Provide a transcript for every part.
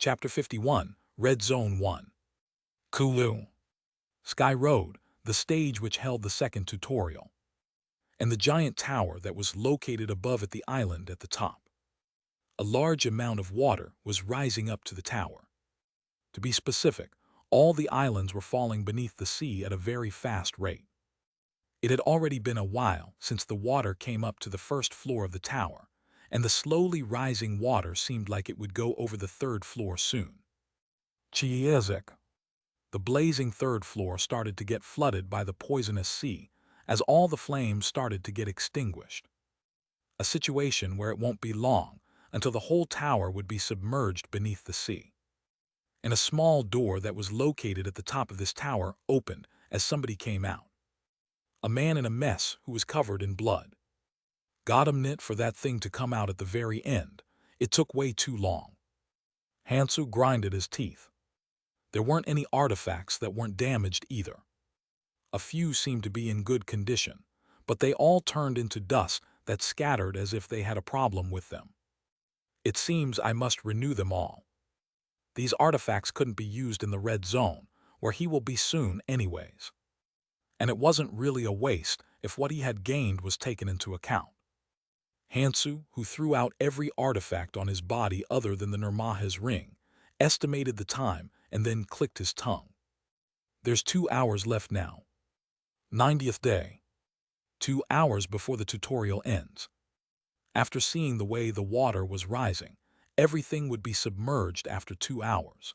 Chapter 51, Red Zone 1. Kulu. Sky Road, the stage which held the second tutorial, and the giant tower that was located above at the island at the top. A large amount of water was rising up to the tower. To be specific, all the islands were falling beneath the sea at a very fast rate. It had already been a while since the water came up to the first floor of the tower, and the slowly rising water seemed like it would go over the third floor soon. Chiezek. The blazing third floor started to get flooded by the poisonous sea as all the flames started to get extinguished. A situation where it won't be long until the whole tower would be submerged beneath the sea. And a small door that was located at the top of this tower opened as somebody came out. A man in a mess who was covered in blood. Got him knit for that thing to come out at the very end. It took way too long. Hansu grinded his teeth. There weren't any artifacts that weren't damaged either. A few seemed to be in good condition, but they all turned into dust that scattered as if they had a problem with them. It seems I must renew them all. These artifacts couldn't be used in the red zone, where he will be soon anyways. And it wasn't really a waste if what he had gained was taken into account. Hansu, who threw out every artifact on his body other than the Nirmaha's ring, estimated the time and then clicked his tongue. There's 2 hours left now. 90th day. 2 hours before the tutorial ends. After seeing the way the water was rising, everything would be submerged after 2 hours.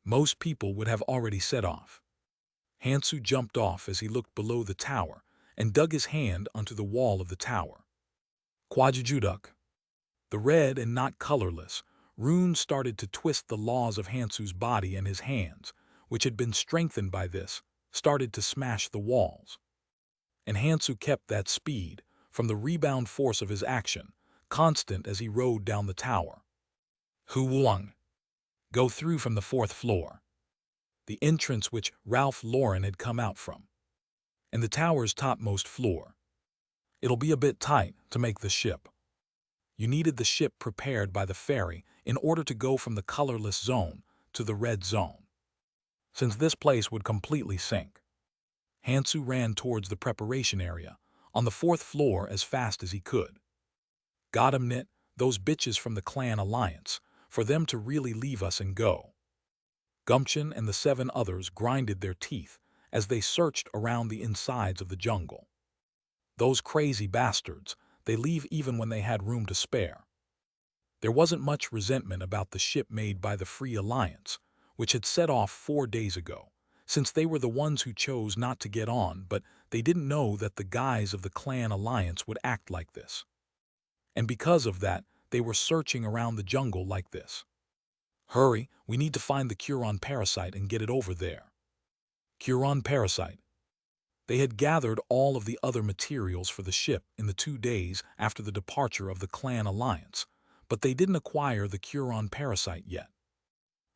Most people would have already set off. Hansu jumped off as he looked below the tower and dug his hand onto the wall of the tower. Kwajujuduk. The red and not colorless runes started to twist the laws of Hansu's body, and his hands, which had been strengthened by this, started to smash the walls. And Hansu kept that speed, from the rebound force of his action, constant as he rode down the tower. Hwan. Go through from the 4th floor. The entrance which Ralph Lauren had come out from. And the tower's topmost floor. It'll be a bit tight to make the ship. You needed the ship prepared by the ferry in order to go from the colorless zone to the red zone, since this place would completely sink. Hansu ran towards the preparation area on the 4th floor as fast as he could. Got him knit, those bitches from the clan alliance, for them to really leave us and go. Gumption and the 7 others grinded their teeth as they searched around the insides of the jungle. Those crazy bastards, they leave even when they had room to spare. There wasn't much resentment about the ship made by the Free Alliance, which had set off 4 days ago, since they were the ones who chose not to get on, but they didn't know that the guys of the clan alliance would act like this. And because of that, they were searching around the jungle like this. Hurry, we need to find the Curon parasite and get it over there. Curon parasite. They had gathered all of the other materials for the ship in the 2 days after the departure of the clan alliance, but they didn't acquire the Curon parasite yet.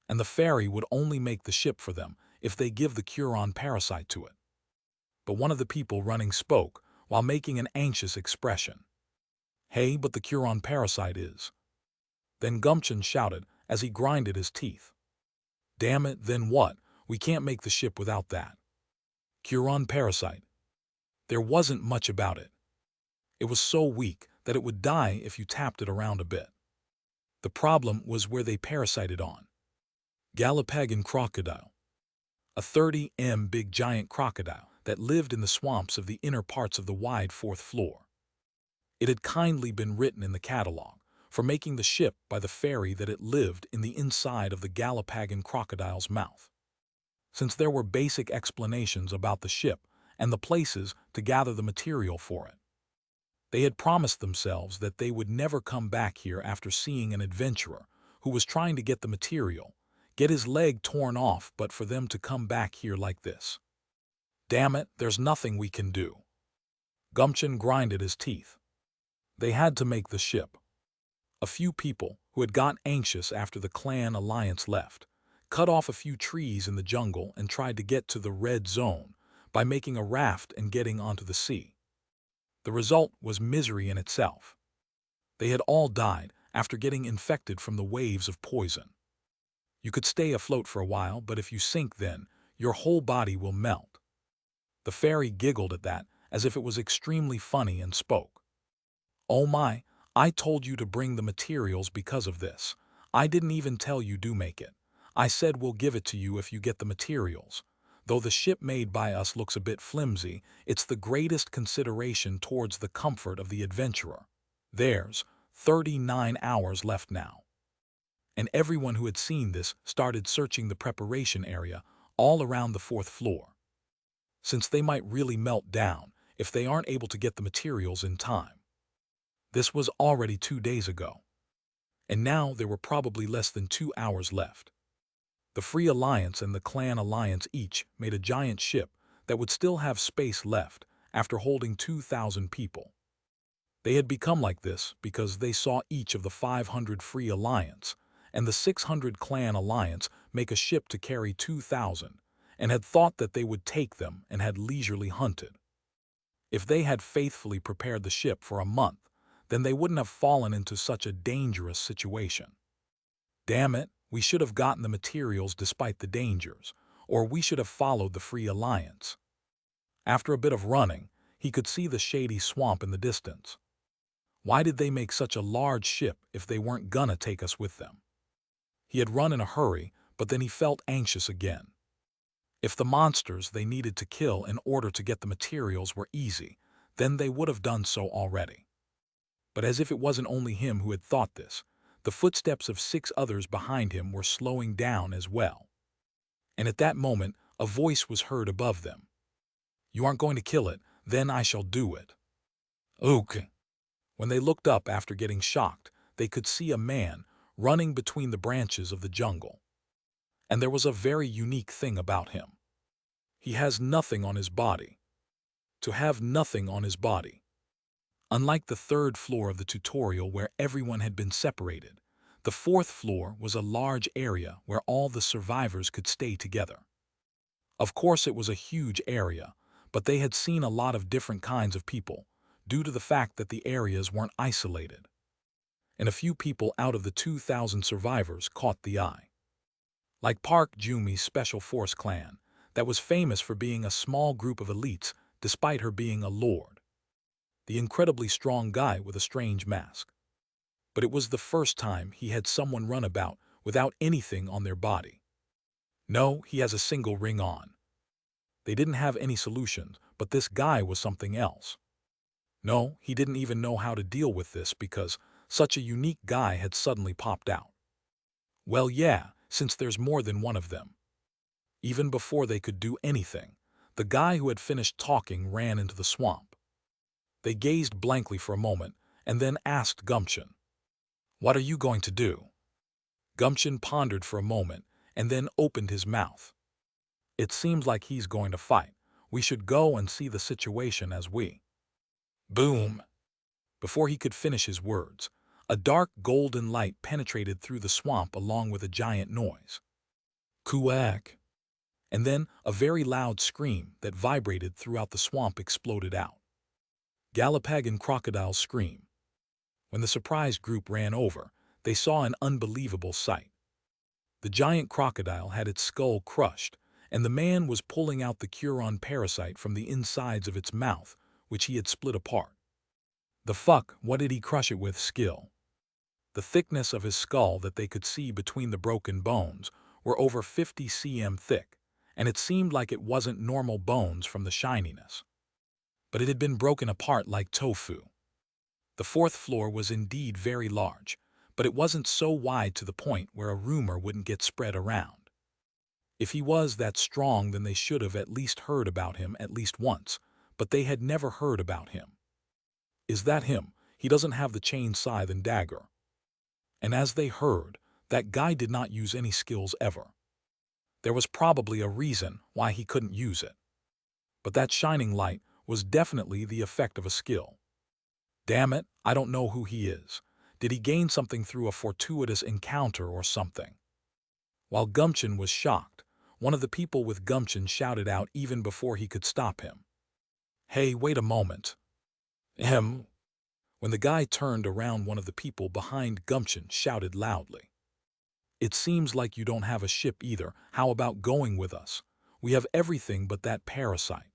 And the ferry would only make the ship for them if they give the Curon parasite to it. But one of the people running spoke while making an anxious expression. Hey, but the Curon parasite is. Then Gumption shouted as he grinded his teeth. Damn it, then what? We can't make the ship without that. Curon parasite. There wasn't much about it. It was so weak that it would die if you tapped it around a bit. The problem was where they parasited on. Galapagos crocodile. A 30 m big giant crocodile that lived in the swamps of the inner parts of the wide 4th floor. It had kindly been written in the catalog for making the ship by the ferry that it lived in the inside of the Galapagos crocodile's mouth. Since there were basic explanations about the ship and the places to gather the material for it. They had promised themselves that they would never come back here after seeing an adventurer who was trying to get the material, get his leg torn off, but for them to come back here like this. Damn it, there's nothing we can do. Gumption grinded his teeth. They had to make the ship. A few people who had got anxious after the clan alliance left cut off a few trees in the jungle and tried to get to the red zone by making a raft and getting onto the sea. The result was misery in itself. They had all died after getting infected from the waves of poison. You could stay afloat for a while, but if you sink then, your whole body will melt. The fairy giggled at that, as if it was extremely funny, and spoke. Oh my, I told you to bring the materials because of this. I didn't even tell you to make it. I said we'll give it to you if you get the materials. Though the ship made by us looks a bit flimsy, it's the greatest consideration towards the comfort of the adventurer. There's 39 hours left now. And everyone who had seen this started searching the preparation area all around the fourth floor, since they might really melt down if they aren't able to get the materials in time. This was already 2 days ago, and now there were probably less than 2 hours left. The Free Alliance and the Clan Alliance each made a giant ship that would still have space left after holding 2,000 people. They had become like this because they saw each of the 500 Free Alliance and the 600 Clan Alliance make a ship to carry 2,000, and had thought that they would take them and had leisurely hunted. If they had faithfully prepared the ship for a month, then they wouldn't have fallen into such a dangerous situation. Damn it, we should have gotten the materials despite the dangers, or we should have followed the Free Alliance. After a bit of running, he could see the shady swamp in the distance. Why did they make such a large ship if they weren't gonna take us with them? He had run in a hurry, but then he felt anxious again. If the monsters they needed to kill in order to get the materials were easy, then they would have done so already. But as if it wasn't only him who had thought this, the footsteps of 6 others behind him were slowing down as well. And at that moment, a voice was heard above them. You aren't going to kill it, then I shall do it. Okay. When they looked up after getting shocked, they could see a man running between the branches of the jungle. And there was a very unique thing about him. He has nothing on his body. To have nothing on his body. Unlike the 3rd floor of the tutorial where everyone had been separated, the 4th floor was a large area where all the survivors could stay together. Of course it was a huge area, but they had seen a lot of different kinds of people, due to the fact that the areas weren't isolated. And a few people out of the 2,000 survivors caught the eye. Like Park Jumi's Special Force clan, that was famous for being a small group of elites despite her being a lord. The incredibly strong guy with a strange mask. But it was the first time he had someone run about without anything on their body. No, he has a single ring on. They didn't have any solutions, but this guy was something else. No, he didn't even know how to deal with this because such a unique guy had suddenly popped out. Well, yeah, since there's more than one of them. Even before they could do anything, the guy who had finished talking ran into the swamp. They gazed blankly for a moment and then asked Gumption, "What are you going to do?" Gumption pondered for a moment and then opened his mouth. "It seems like he's going to fight. We should go and see the situation as we." Boom! Before he could finish his words, a dark golden light penetrated through the swamp along with a giant noise. Kuak! And then a very loud scream that vibrated throughout the swamp exploded out. Galapagan crocodiles scream. When the surprised group ran over, they saw an unbelievable sight. The giant crocodile had its skull crushed, and the man was pulling out the Curon parasite from the insides of its mouth, which he had split apart. The fuck, what did he crush it with? Skill. The thickness of his skull that they could see between the broken bones were over 50 cm thick, and it seemed like it wasn't normal bones from the shininess. But it had been broken apart like tofu. The 4th floor was indeed very large, but it wasn't so wide to the point where a rumor wouldn't get spread around. If he was that strong, then they should have at least heard about him at least once, but they had never heard about him. Is that him? He doesn't have the chain, scythe, and dagger. And as they heard, that guy did not use any skills ever. There was probably a reason why he couldn't use it. But that shining light was definitely the effect of a skill. Damn it, I don't know who he is. Did he gain something through a fortuitous encounter or something? While Gumption was shocked, one of the people with Gumption shouted out even before he could stop him. Hey, wait a moment. When the guy turned around, one of the people behind Gumption shouted loudly. It seems like you don't have a ship either. How about going with us? We have everything but that parasite.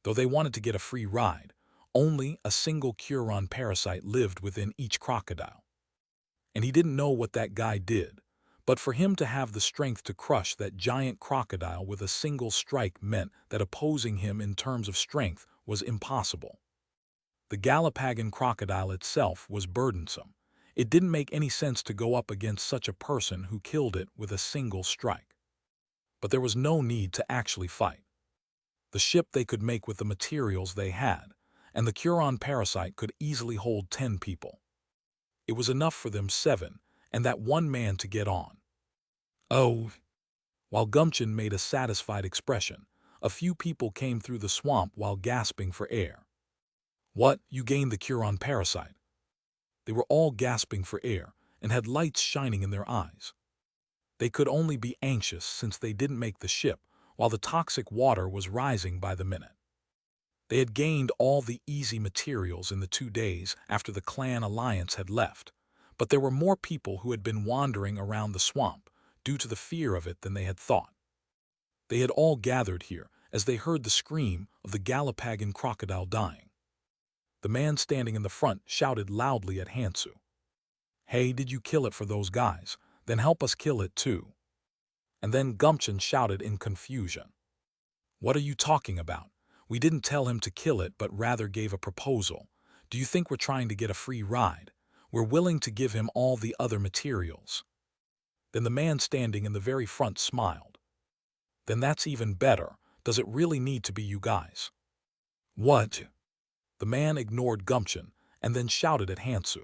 Though they wanted to get a free ride, only a single Curon parasite lived within each crocodile. And he didn't know what that guy did, but for him to have the strength to crush that giant crocodile with a single strike meant that opposing him in terms of strength was impossible. The Galapagos crocodile itself was burdensome. It didn't make any sense to go up against such a person who killed it with a single strike. But there was no need to actually fight. The ship they could make with the materials they had, and the Curon parasite could easily hold 10 people. It was enough for them 7, and that one man to get on. Oh! While Gumption made a satisfied expression, a few people came through the swamp while gasping for air. What? You gained the Curon parasite? They were all gasping for air and had lights shining in their eyes. They could only be anxious since they didn't make the ship, while the toxic water was rising by the minute. They had gained all the easy materials in the 2 days after the clan alliance had left, but there were more people who had been wandering around the swamp due to the fear of it than they had thought. They had all gathered here as they heard the scream of the Galapagos crocodile dying. The man standing in the front shouted loudly at Hansu. Hey, did you kill it for those guys? Then help us kill it too. And then Gumption shouted in confusion. What are you talking about? We didn't tell him to kill it but rather gave a proposal. Do you think we're trying to get a free ride? We're willing to give him all the other materials. Then the man standing in the very front smiled. Then that's even better. Does it really need to be you guys? What? The man ignored Gumption and then shouted at Hansu.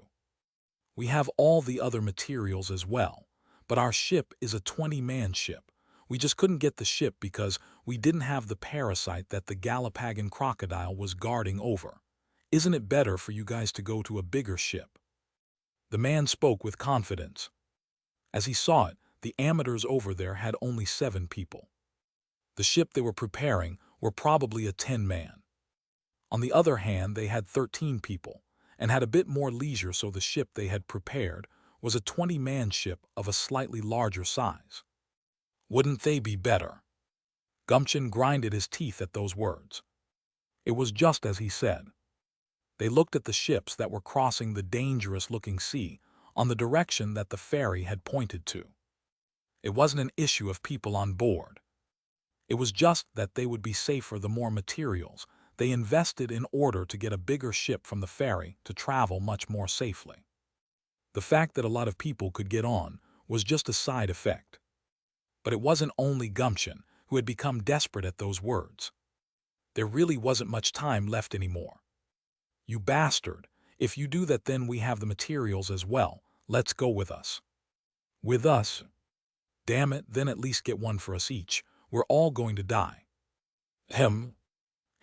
We have all the other materials as well, but our ship is a 20-man ship. We just couldn't get the ship because we didn't have the parasite that the Galapagos crocodile was guarding over. Isn't it better for you guys to go to a bigger ship? The man spoke with confidence. As he saw it, the amateurs over there had only 7 people. The ship they were preparing were probably a 10-man. On the other hand, they had 13 people, and had a bit more leisure, so the ship they had prepared was a 20-man ship of a slightly larger size. Wouldn't they be better? Gumption grinded his teeth at those words. It was just as he said. They looked at the ships that were crossing the dangerous-looking sea on the direction that the ferry had pointed to. It wasn't an issue of people on board. It was just that they would be safer the more materials they invested in order to get a bigger ship from the ferry to travel much more safely. The fact that a lot of people could get on was just a side effect. But it wasn't only Gumption who had become desperate at those words. There really wasn't much time left anymore. You bastard, if you do that then we have the materials as well, let's go with us. With us? Damn it, then at least get one for us each, we're all going to die.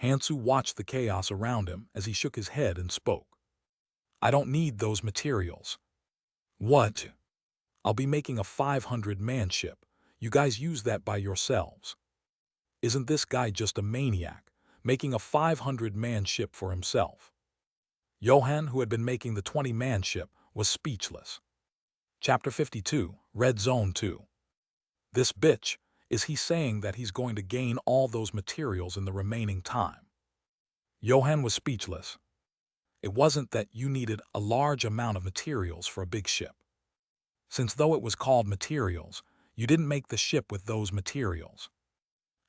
Hansu watched the chaos around him as he shook his head and spoke. I don't need those materials. What? I'll be making a 500-man ship. You guys use that by yourselves. Isn't this guy just a maniac, making a 500-man ship for himself? Johan, who had been making the 20-man ship, was speechless. Chapter 52, Red Zone 2. This bitch, is he saying that he's going to gain all those materials in the remaining time? Johan was speechless. It wasn't that you needed a large amount of materials for a big ship. Since though it was called materials, you didn't make the ship with those materials.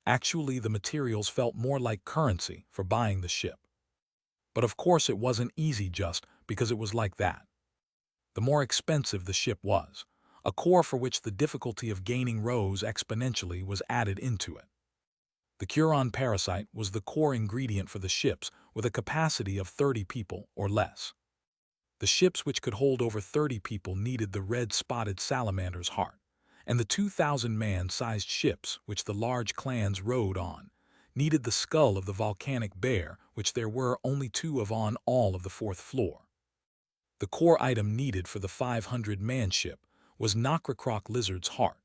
Actually, the materials felt more like currency for buying the ship. But of course it wasn't easy just because it was like that. The more expensive the ship was, a core for which the difficulty of gaining rose exponentially was added into it. The Curon parasite was the core ingredient for the ships with a capacity of 30 people or less. The ships which could hold over 30 people needed the red-spotted salamander's heart, and the 2,000-man-sized ships which the large clans rode on needed the skull of the volcanic bear, which there were only 2 of on all of the 4th floor. The core item needed for the 500-man ship was Nokrakrok Lizard's heart.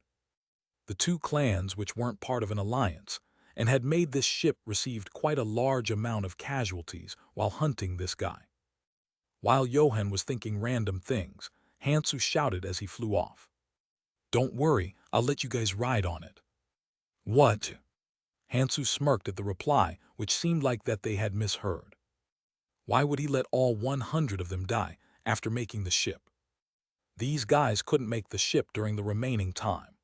The 2 clans which weren't part of an alliance and had made this ship received quite a large amount of casualties while hunting this guy. While Johan was thinking random things, Hansu shouted as he flew off. Don't worry, I'll let you guys ride on it. What? Hansu smirked at the reply, which seemed like that they had misheard. Why would he let all 100 of them die after making the ship? These guys couldn't make the ship during the remaining time.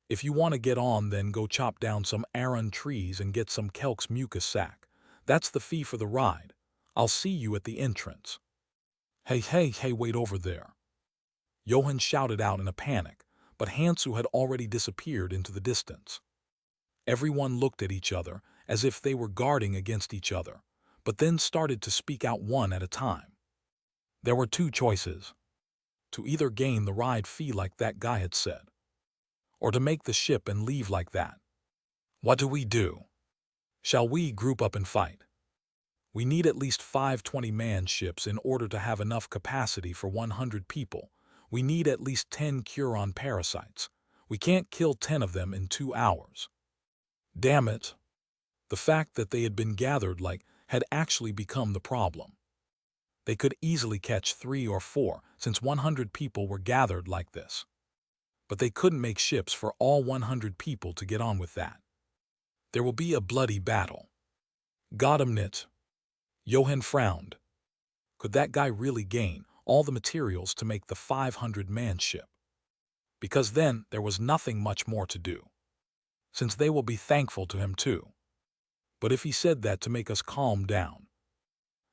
If you want to get on, then go chop down some aran trees and get some kelk's mucus sac. That's the fee for the ride. I'll see you at the entrance. Hey, wait over there. Johan shouted out in a panic, but Hansu had already disappeared into the distance. Everyone looked at each other as if they were guarding against each other, but then started to speak out one at a time. There were two choices: to either gain the ride fee like that guy had said, or to make the ship and leave like that. What do we do? Shall we group up and fight? We need at least 5 20-man ships in order to have enough capacity for 100 people. We need at least 10 Curon parasites. We can't kill 10 of them in 2 hours. Damn it. The fact that they had been gathered had actually become the problem. They could easily catch 3 or 4 since 100 people were gathered like this. But they couldn't make ships for all 100 people to get on with that. There will be a bloody battle. Got him, Nit. Johan frowned. Could that guy really gain all the materials to make the 500-man ship? Because then there was nothing much more to do, since they will be thankful to him too. But if he said that to make us calm down,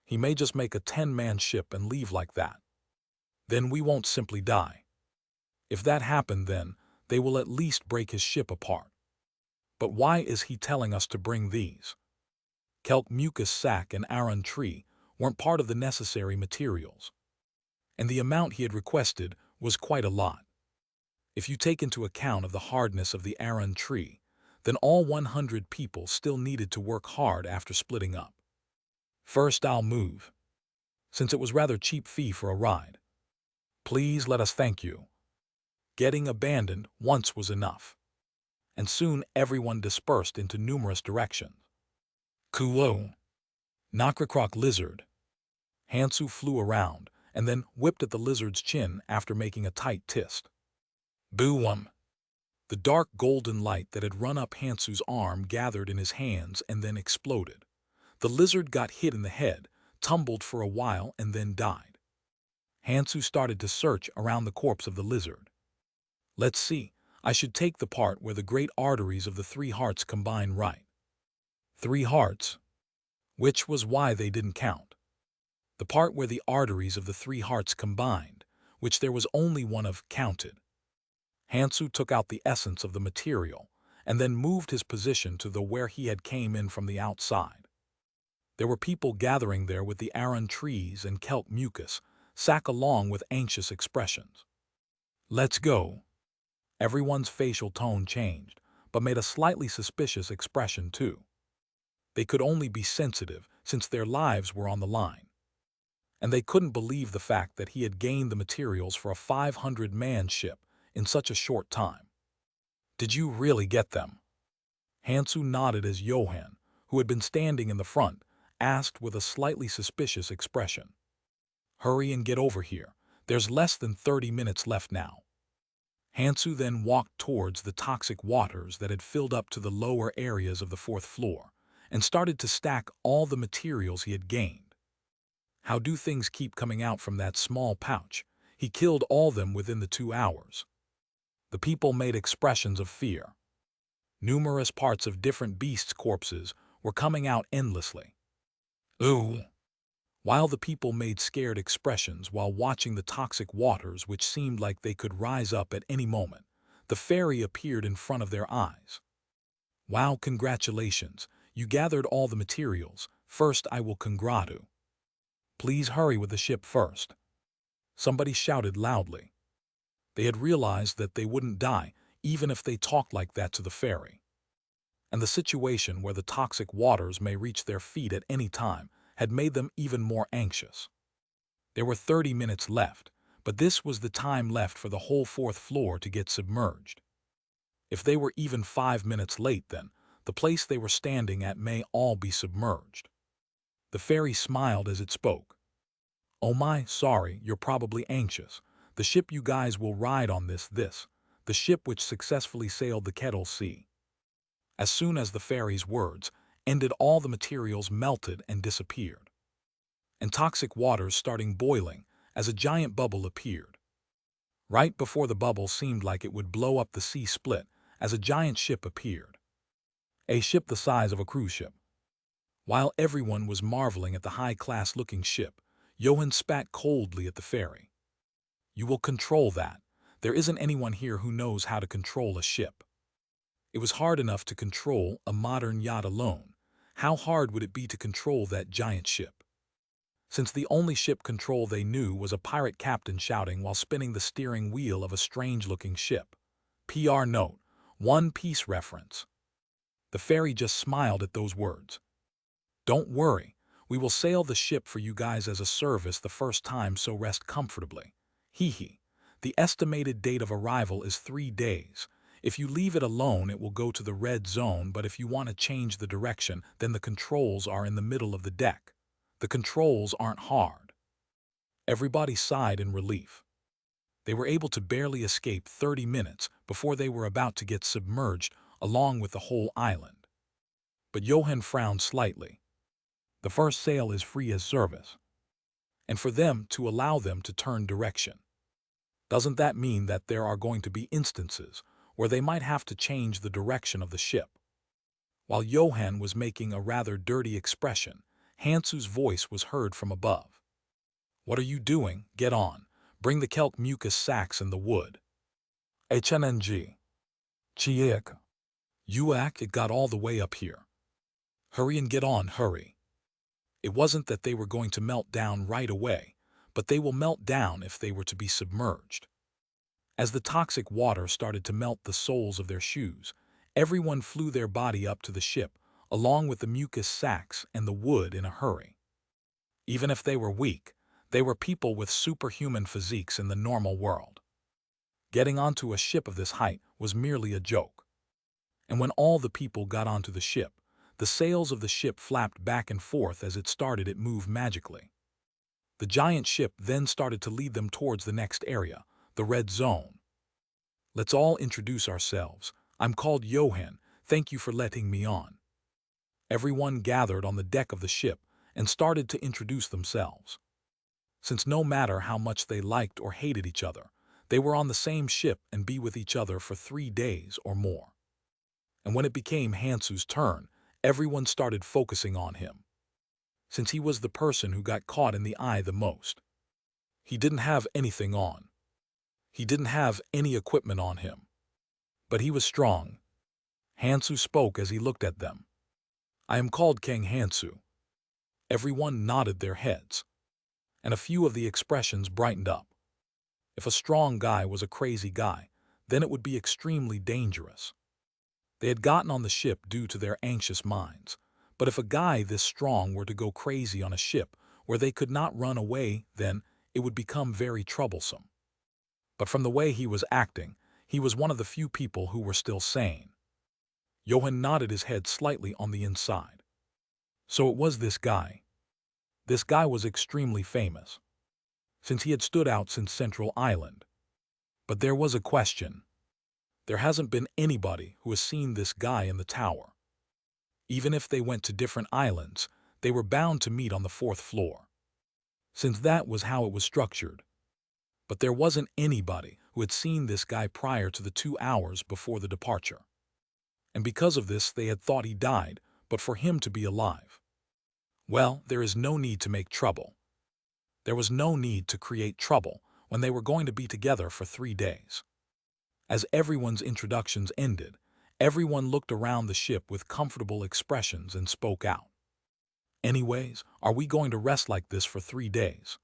he may just make a 10-man ship and leave like that. Then we won't simply die. If that happened, then they will at least break his ship apart. But why is he telling us to bring these? Kelk mucus sac and aran tree weren't part of the necessary materials, and the amount he had requested was quite a lot. If you take into account of the hardness of the aran tree, then all 100 people still needed to work hard after splitting up. First I'll move, since it was rather cheap fee for a ride. Please let us thank you. Getting abandoned once was enough, and soon everyone dispersed into numerous directions. Kulo. Nakracroc lizard. Hansu flew around and then whipped at the lizard's chin after making a tight tist. Boom! The dark golden light that had run up Hansu's arm gathered in his hands and then exploded. The lizard got hit in the head, tumbled for a while, and then died. Hansu started to search around the corpse of the lizard. Let's see, I should take the part where the great arteries of the 3 hearts combine, right? 3 hearts, which was why they didn't count. The part where the arteries of the 3 hearts combined, which there was only one of, counted. Hansu took out the essence of the material and then moved his position to the where he had came in from the outside. There were people gathering there with the aran trees and kelp mucus sac along with anxious expressions. Let's go. Everyone's facial tone changed, but made a slightly suspicious expression too. They could only be sensitive since their lives were on the line. And they couldn't believe the fact that he had gained the materials for a 500-man ship in such a short time. Did you really get them? Hansu nodded as Johan, who had been standing in the front, asked with a slightly suspicious expression. Hurry and get over here. There's less than 30 minutes left now. Hansu then walked towards the toxic waters that had filled up to the lower areas of the 4th floor and started to stack all the materials he had gained. How do things keep coming out from that small pouch? He killed all them within the 2 hours. The people made expressions of fear. Numerous parts of different beasts' corpses were coming out endlessly. Ooh! While the people made scared expressions while watching the toxic waters which seemed like they could rise up at any moment, the fairy appeared in front of their eyes. Wow, congratulations! You gathered all the materials. First I will congratulate. Please hurry with the ship first. Somebody shouted loudly. They had realized that they wouldn't die even if they talked like that to the fairy. And the situation where the toxic waters may reach their feet at any time had made them even more anxious. There were 30 minutes left, but this was the time left for the whole 4th floor to get submerged. If they were even 5 minutes late, then the place they were standing at may all be submerged. The fairy smiled as it spoke. Oh my, sorry, you're probably anxious. The ship you guys will ride on this, the ship which successfully sailed the Kettle Sea. As soon as the fairy's words ended, all the materials melted and disappeared, and toxic waters starting boiling as a giant bubble appeared. Right before the bubble seemed like it would blow up, the sea split as a giant ship appeared. A ship the size of a cruise ship. While everyone was marveling at the high-class-looking ship, Hwan spat coldly at the fairy. "You will control that. There isn't anyone here who knows how to control a ship." It was hard enough to control a modern yacht alone. How hard would it be to control that giant ship? Since the only ship control they knew was a pirate captain shouting while spinning the steering wheel of a strange-looking ship. PR note: One Piece reference. The fairy just smiled at those words. "Don't worry, we will sail the ship for you guys as a service the first time, so rest comfortably. Hee hee. The estimated date of arrival is 3 days. If you leave it alone, it will go to the red zone, but if you want to change the direction, then the controls are in the middle of the deck. The controls aren't hard." Everybody sighed in relief. They were able to barely escape 30 minutes before they were about to get submerged along with the whole island. But Hwan frowned slightly. The first sail is free as service, and for them to allow them to turn direction. Doesn't that mean that there are going to be instances where they might have to change the direction of the ship? While Hwan was making a rather dirty expression, Hansu's voice was heard from above. "What are you doing? Get on. Bring the kelp mucus sacks and the wood." HNNG. Chiik. Uak, it got all the way up here. Hurry and get on, hurry. It wasn't that they were going to melt down right away, but they will melt down if they were to be submerged. As the toxic water started to melt the soles of their shoes, everyone flew their body up to the ship, along with the mucus sacks and the wood in a hurry. Even if they were weak, they were people with superhuman physiques in the normal world. Getting onto a ship of this height was merely a joke. And when all the people got onto the ship, the sails of the ship flapped back and forth as it started. It moved magically. The giant ship then started to lead them towards the next area, the red zone. "Let's all introduce ourselves. I'm called Hwan. Thank you for letting me on." Everyone gathered on the deck of the ship and started to introduce themselves. Since no matter how much they liked or hated each other, they were on the same ship and be with each other for 3 days or more. And when it became Hansu's turn, everyone started focusing on him, since he was the person who got caught in the eye the most. He didn't have anything on. He didn't have any equipment on him. But he was strong. Hansu spoke as he looked at them. "I am called King Hansu." Everyone nodded their heads, and a few of the expressions brightened up. If a strong guy was a crazy guy, then it would be extremely dangerous. They had gotten on the ship due to their anxious minds, but if a guy this strong were to go crazy on a ship where they could not run away, then it would become very troublesome. But from the way he was acting, he was one of the few people who were still sane. Hwan nodded his head slightly on the inside. So it was this guy. This guy was extremely famous, since he had stood out since Central Island. But there was a question. There hasn't been anybody who has seen this guy in the tower. Even if they went to different islands, they were bound to meet on the 4th floor, since that was how it was structured. But there wasn't anybody who had seen this guy prior to the 2 hours before the departure. And because of this, they had thought he died, but for him to be alive. Well, there is no need to make trouble. There was no need to create trouble when they were going to be together for 3 days. As everyone's introductions ended, everyone looked around the ship with comfortable expressions and spoke out. "Anyways, are we going to rest like this for 3 days?"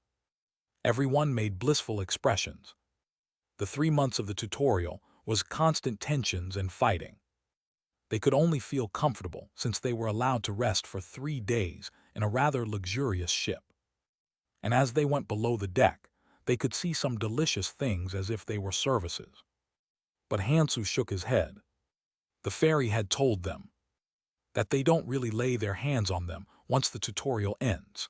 Everyone made blissful expressions. The 3 months of the tutorial was constant tensions and fighting. They could only feel comfortable since they were allowed to rest for 3 days in a rather luxurious ship. And as they went below the deck, they could see some delicious things as if they were services. But Hansu shook his head. The fairy had told them that they don't really lay their hands on them once the tutorial ends.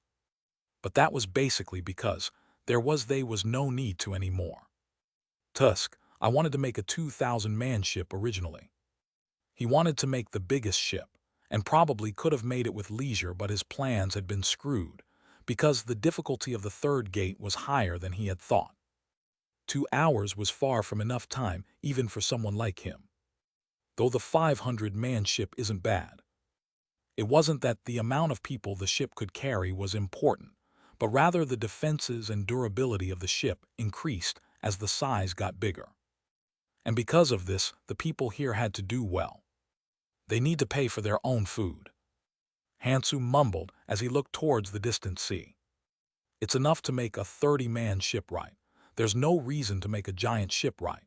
But that was basically because there was no need to anymore. "Tusk, I wanted to make a 2,000-man ship originally. He wanted to make the biggest ship, and probably could have made it with leisure, but his plans had been screwed, because the difficulty of the third gate was higher than he had thought. 2 hours was far from enough time even for someone like him. Though the 500-man ship isn't bad. It wasn't that the amount of people the ship could carry was important, but rather the defenses and durability of the ship increased as the size got bigger. And because of this, the people here had to do well. They need to pay for their own food. Hansu mumbled as he looked towards the distant sea. It's enough to make a 30-man shipwright. There's no reason to make a giant shipwright.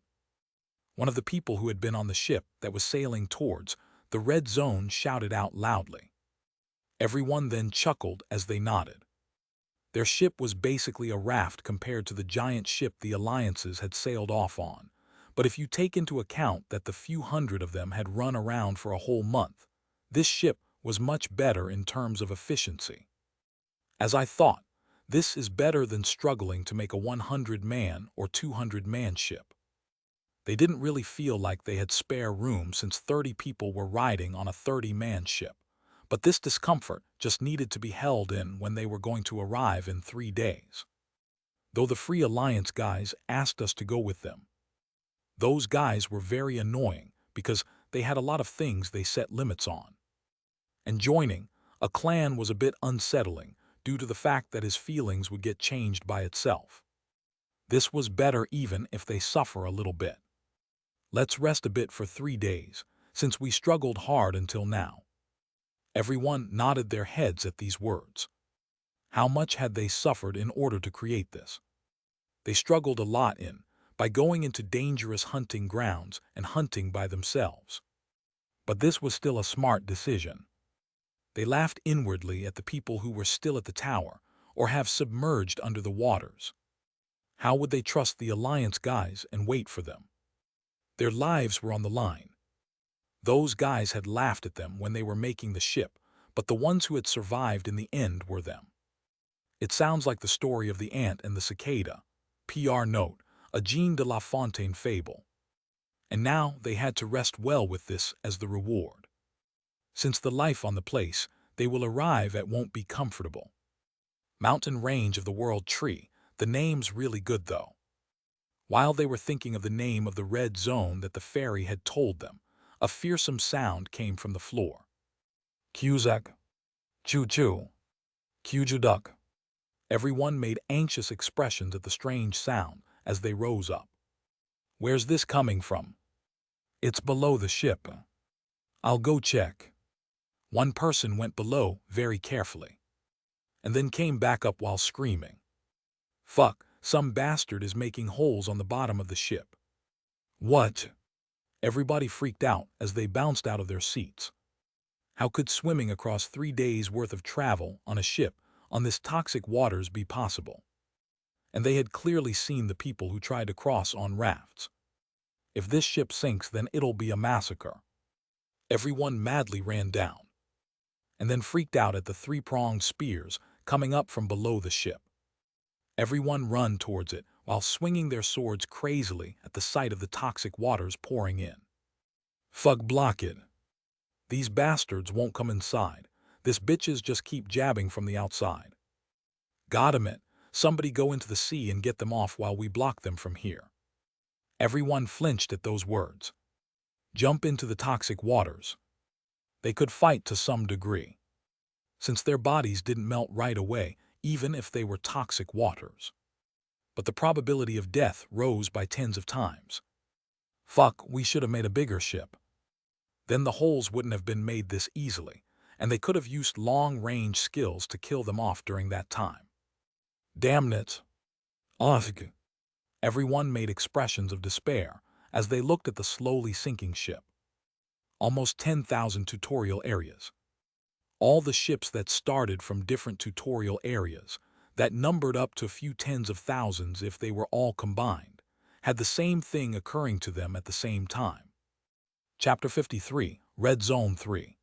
One of the people who had been on the ship that was sailing towards the red zone shouted out loudly. Everyone then chuckled as they nodded. Their ship was basically a raft compared to the giant ship the alliances had sailed off on, but if you take into account that the few hundred of them had run around for a whole month, this ship was much better in terms of efficiency. As I thought, this is better than struggling to make a 100-man or 200-man ship. They didn't really feel like they had spare room since 30 people were riding on a 30-man ship, but this discomfort just needed to be held in when they were going to arrive in 3 days. Though the Free Alliance guys asked us to go with them. Those guys were very annoying because they had a lot of things they set limits on. And joining a clan was a bit unsettling due to the fact that his feelings would get changed by itself. This was better even if they suffer a little bit. Let's rest a bit for 3 days, since we struggled hard until now. Everyone nodded their heads at these words. How much had they suffered in order to create this? They struggled a lot by going into dangerous hunting grounds and hunting by themselves. But this was still a smart decision. They laughed inwardly at the people who were still at the tower or have submerged under the waters. How would they trust the Alliance guys and wait for them? Their lives were on the line. Those guys had laughed at them when they were making the ship, but the ones who had survived in the end were them. It sounds like the story of the ant and the cicada. PR note, a Jean de La Fontaine fable. And now they had to rest well with this as the reward. Since the life on the place they will arrive at won't be comfortable. Mountain range of the world tree, the name's really good though. While they were thinking of the name of the red zone that the fairy had told them, a fearsome sound came from the floor. Cusack. Choo-choo. Cuju-duck. Everyone made anxious expressions at the strange sound as they rose up. Where's this coming from? It's below the ship. I'll go check. One person went below very carefully, and then came back up while screaming. Fuck, some bastard is making holes on the bottom of the ship. What? Everybody freaked out as they bounced out of their seats. How could swimming across 3 days' worth of travel on a ship on this toxic waters be possible? And they had clearly seen the people who tried to cross on rafts. If this ship sinks, then it'll be a massacre. Everyone madly ran down, and then freaked out at the 3-pronged spears coming up from below the ship. Everyone run towards it while swinging their swords crazily at the sight of the toxic waters pouring in. Fuck, block it. These bastards won't come inside. This bitches just keep jabbing from the outside. Goddamn it, somebody go into the sea and get them off while we block them from here. Everyone flinched at those words. Jump into the toxic waters. They could fight to some degree, since their bodies didn't melt right away, even if they were toxic waters. But the probability of death rose by tens of times. Fuck, we should have made a bigger ship. Then the holes wouldn't have been made this easily, and they could have used long-range skills to kill them off during that time. Damn it. Ugh. Everyone made expressions of despair as they looked at the slowly sinking ship. Almost 10,000 tutorial areas. All the ships that started from different tutorial areas, that numbered up to a few tens of thousands if they were all combined, had the same thing occurring to them at the same time. Chapter 53, Red Zone 3.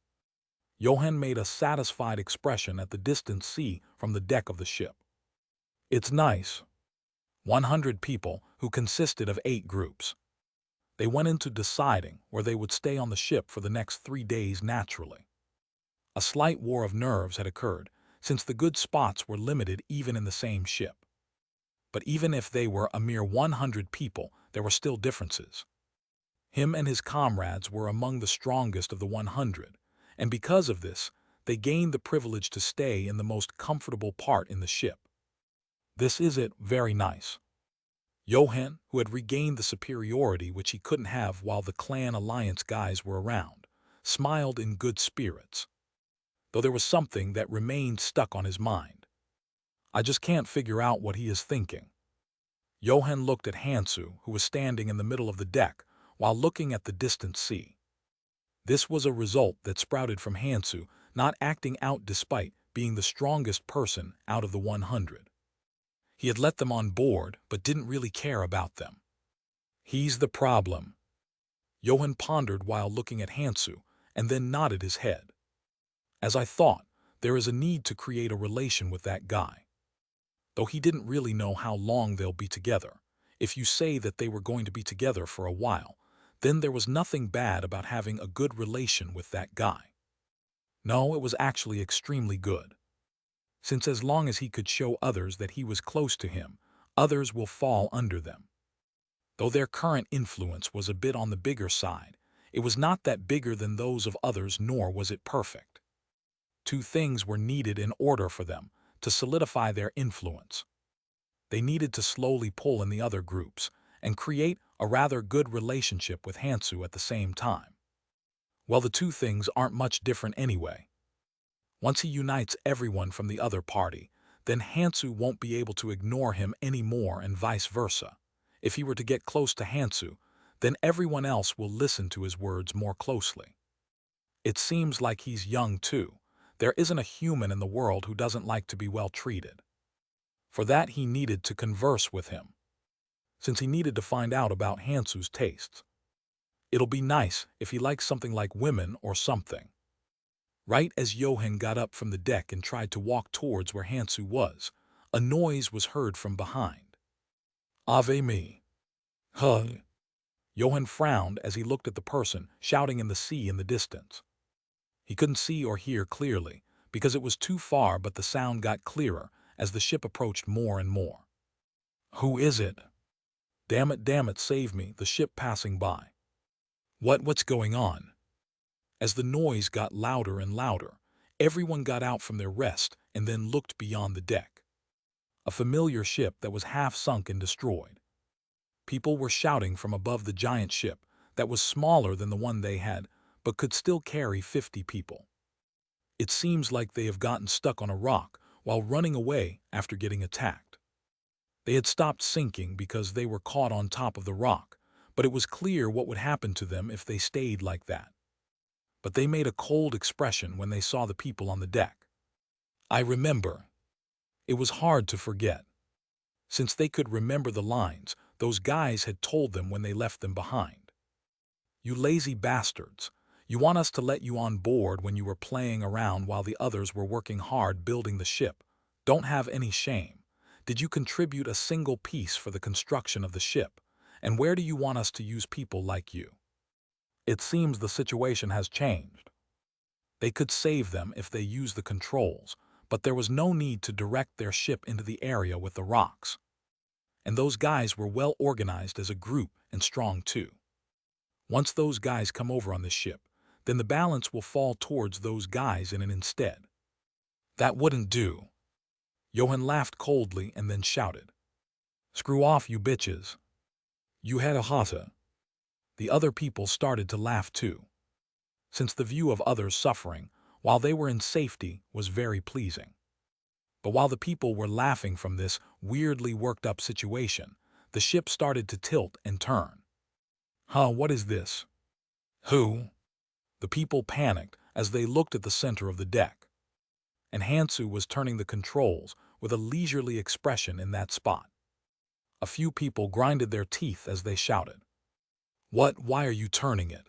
Johan made a satisfied expression at the distant sea from the deck of the ship. It's nice. 100 people who consisted of 8 groups. They went into deciding where they would stay on the ship for the next 3 days naturally. A slight war of nerves had occurred, since the good spots were limited even in the same ship. But even if they were a mere 100 people, there were still differences. Him and his comrades were among the strongest of the 100, and because of this, they gained the privilege to stay in the most comfortable part in the ship. This is it, very nice. Hwan, who had regained the superiority which he couldn't have while the clan alliance guys were around, smiled in good spirits, though there was something that remained stuck on his mind. I just can't figure out what he is thinking. Hwan looked at Hansu, who was standing in the middle of the deck while looking at the distant sea. This was a result that sprouted from Hansu not acting out despite being the strongest person out of the 100. He had let them on board but didn't really care about them. He's the problem. Hwan pondered while looking at Hansu and then nodded his head. As I thought, there is a need to create a relation with that guy. Though he didn't really know how long they'll be together. If you say that they were going to be together for a while, then there was nothing bad about having a good relation with that guy. No, it was actually extremely good. Since as long as he could show others that he was close to him, others will fall under them. Though their current influence was a bit on the bigger side, it was not that bigger than those of others, nor was it perfect. Two things were needed in order for them to solidify their influence. They needed to slowly pull in the other groups and create a rather good relationship with Hansu at the same time. Well, the two things aren't much different anyway. Once he unites everyone from the other party, then Hansu won't be able to ignore him anymore and vice versa. If he were to get close to Hansu, then everyone else will listen to his words more closely. It seems like he's young too. There isn't a human in the world who doesn't like to be well treated. For that he needed to converse with him, since he needed to find out about Hansu's tastes. It'll be nice if he likes something like women or something. Right as Hwan got up from the deck and tried to walk towards where Hansu was, a noise was heard from behind. Ave me. Huh. Hwan frowned as he looked at the person shouting in the sea in the distance. He couldn't see or hear clearly because it was too far, but the sound got clearer as the ship approached more and more. Who is it? Damn it, save me, the ship passing by. What's going on? As the noise got louder and louder, everyone got out from their rest and then looked beyond the deck. A familiar ship that was half sunk and destroyed. People were shouting from above the giant ship that was smaller than the one they had, but could still carry 50 people. It seems like they have gotten stuck on a rock while running away after getting attacked. They had stopped sinking because they were caught on top of the rock, but it was clear what would happen to them if they stayed like that. But they made a cold expression when they saw the people on the deck. I remember. It was hard to forget. Since they could remember the lines those guys had told them when they left them behind. You lazy bastards. You want us to let you on board when you were playing around while the others were working hard building the ship. Don't have any shame. Did you contribute a single piece for the construction of the ship? And where do you want us to use people like you? It seems the situation has changed. They could save them if they used the controls, but there was no need to direct their ship into the area with the rocks. And those guys were well organized as a group and strong too. Once those guys come over on this ship, then the balance will fall towards those guys in it instead. That wouldn't do. Hwan laughed coldly and then shouted. Screw off, you bitches. You had a hata. The other people started to laugh too, since the view of others suffering while they were in safety was very pleasing. But while the people were laughing from this weirdly worked up situation, the ship started to tilt and turn. Huh, what is this? Who? The people panicked as they looked at the center of the deck. And Hansu was turning the controls with a leisurely expression in that spot. A few people grinded their teeth as they shouted. What? Why are you turning it?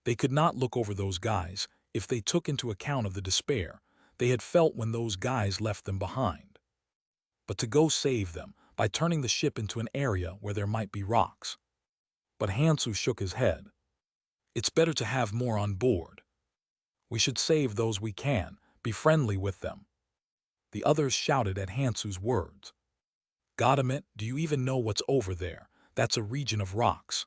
They could not look over those guys if they took into account of the despair they had felt when those guys left them behind. But to go save them by turning the ship into an area where there might be rocks. But Hansu shook his head. It's better to have more on board. We should save those we can, be friendly with them. The others shouted at Hansu's words. Goddammit, do you even know what's over there? That's a region of rocks.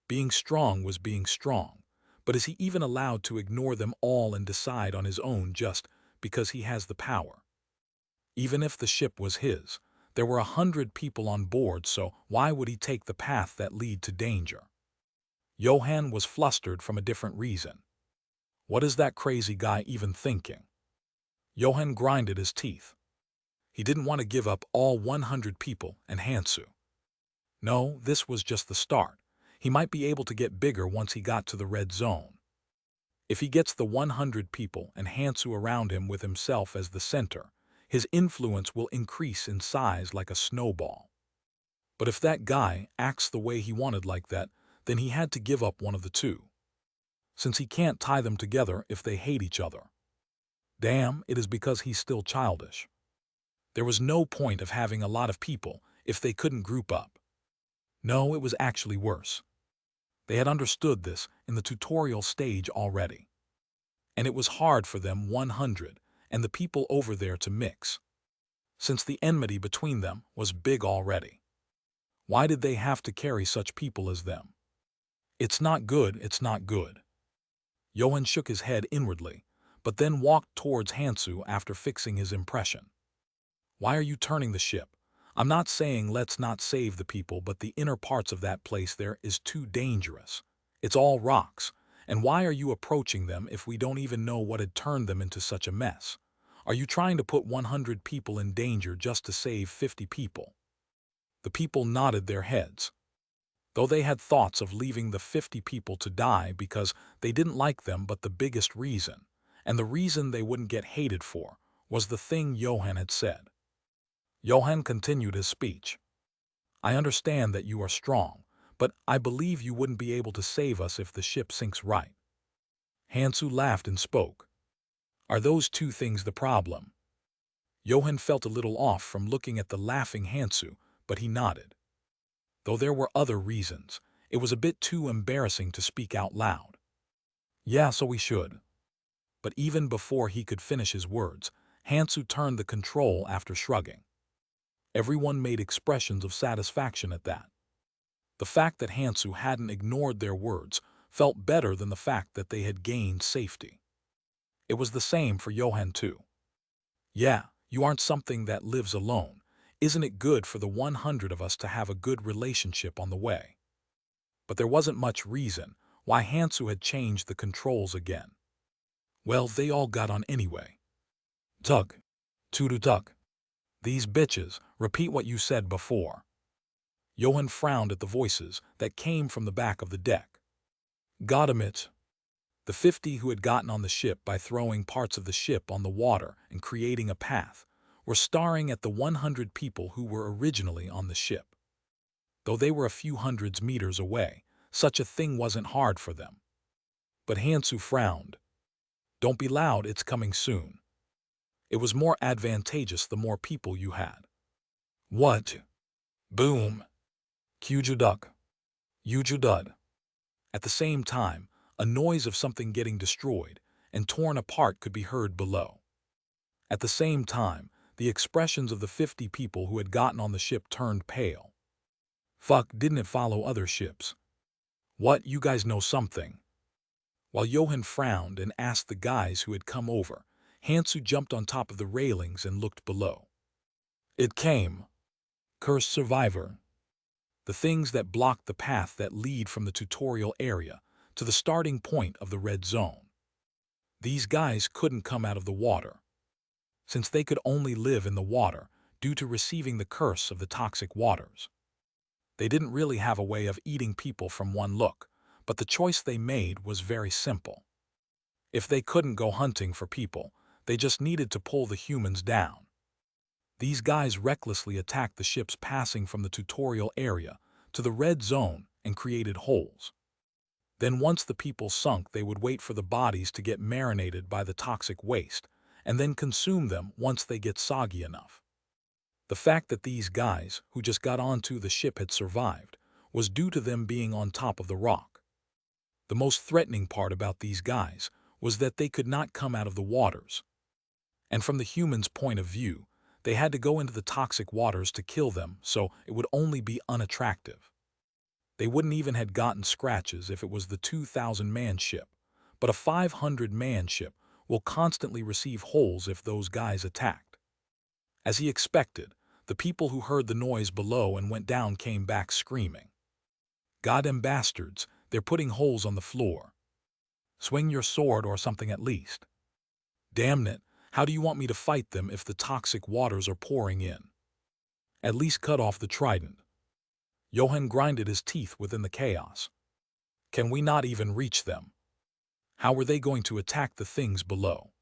Being strong was being strong, but is he even allowed to ignore them all and decide on his own just because he has the power? Even if the ship was his, there were 100 people on board, so why would he take the path that lead to danger? Hwan was flustered from a different reason. What is that crazy guy even thinking? Hwan grinded his teeth. He didn't want to give up all 100 people and Hansu. No, this was just the start. He might be able to get bigger once he got to the red zone. If he gets the 100 people and Hansu around him with himself as the center, his influence will increase in size like a snowball. But if that guy acts the way he wanted like that, then he had to give up one of the two. Since he can't tie them together if they hate each other. Damn, it is because he's still childish. There was no point of having a lot of people if they couldn't group up. No, it was actually worse. They had understood this in the tutorial stage already. And it was hard for them 100 and the people over there to mix. Since the enmity between them was big already. Why did they have to carry such people as them? It's not good, it's not good. Hwan shook his head inwardly, but then walked towards Hansu after fixing his impression. Why are you turning the ship? I'm not saying let's not save the people, but the inner parts of that place there is too dangerous. It's all rocks, and why are you approaching them if we don't even know what had turned them into such a mess? Are you trying to put 100 people in danger just to save 50 people? The people nodded their heads. Though they had thoughts of leaving the 50 people to die because they didn't like them, but the biggest reason, and the reason they wouldn't get hated for, was the thing Hwan had said. Hwan continued his speech. I understand that you are strong, but I believe you wouldn't be able to save us if the ship sinks, right? Hansu laughed and spoke. Are those two things the problem? Hwan felt a little off from looking at the laughing Hansu, but he nodded. Though there were other reasons, it was a bit too embarrassing to speak out loud. Yeah, so we should. But even before he could finish his words, Hansu turned the control after shrugging. Everyone made expressions of satisfaction at that. The fact that Hansu hadn't ignored their words felt better than the fact that they had gained safety. It was the same for Hwan too. Yeah, you aren't something that lives alone. Isn't it good for the 100 of us to have a good relationship on the way? But there wasn't much reason why Hansu had changed the controls again. Well, they all got on anyway. Tug. Tudu-tug. These bitches, repeat what you said before. Hwan frowned at the voices that came from the back of the deck. Goddammit. The 50 who had gotten on the ship by throwing parts of the ship on the water and creating a path were staring at the 100 people who were originally on the ship. Though they were a few hundreds meters away, such a thing wasn't hard for them. But Hansu frowned. Don't be loud, it's coming soon. It was more advantageous the more people you had. What? Boom. Kyujuduk. Yujudud. At the same time, a noise of something getting destroyed and torn apart could be heard below. At the same time, the expressions of the 50 people who had gotten on the ship turned pale. Fuck, didn't it follow other ships? What, you guys know something? While Hwan frowned and asked the guys who had come over, Hansu jumped on top of the railings and looked below. It came. Cursed survivor. The things that blocked the path that lead from the tutorial area to the starting point of the red zone. These guys couldn't come out of the water, since they could only live in the water due to receiving the curse of the toxic waters. They didn't really have a way of eating people from one look, but the choice they made was very simple. If they couldn't go hunting for people, they just needed to pull the humans down. These guys recklessly attacked the ships passing from the tutorial area to the red zone and created holes. Then once the people sunk, they would wait for the bodies to get marinated by the toxic waste, and then consume them once they get soggy enough. The fact that these guys, who just got onto the ship, had survived, was due to them being on top of the rock. The most threatening part about these guys was that they could not come out of the waters. And from the humans' point of view, they had to go into the toxic waters to kill them, so it would only be unattractive. They wouldn't even have gotten scratches if it was the 2,000-man ship, but a 500-man ship will constantly receive holes if those guys attacked. As he expected, the people who heard the noise below and went down came back screaming. "Goddamn bastards, they're putting holes on the floor. Swing your sword or something at least. Damn it, how do you want me to fight them if the toxic waters are pouring in? At least cut off the trident." Hwan grinded his teeth within the chaos. Can we not even reach them? How were they going to attack the things below?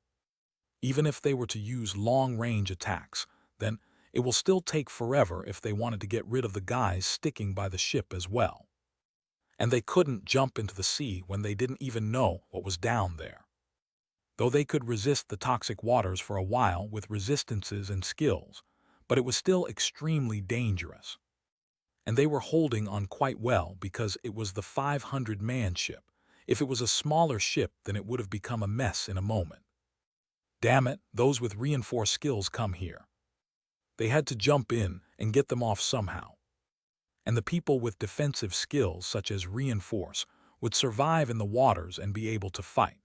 Even if they were to use long-range attacks, then it will still take forever if they wanted to get rid of the guys sticking by the ship as well. And they couldn't jump into the sea when they didn't even know what was down there. Though they could resist the toxic waters for a while with resistances and skills, but it was still extremely dangerous. And they were holding on quite well because it was the 500-man ship. If it was a smaller ship, then it would have become a mess in a moment. Damn it, those with reinforced skills come here. They had to jump in and get them off somehow. And the people with defensive skills such as reinforce would survive in the waters and be able to fight.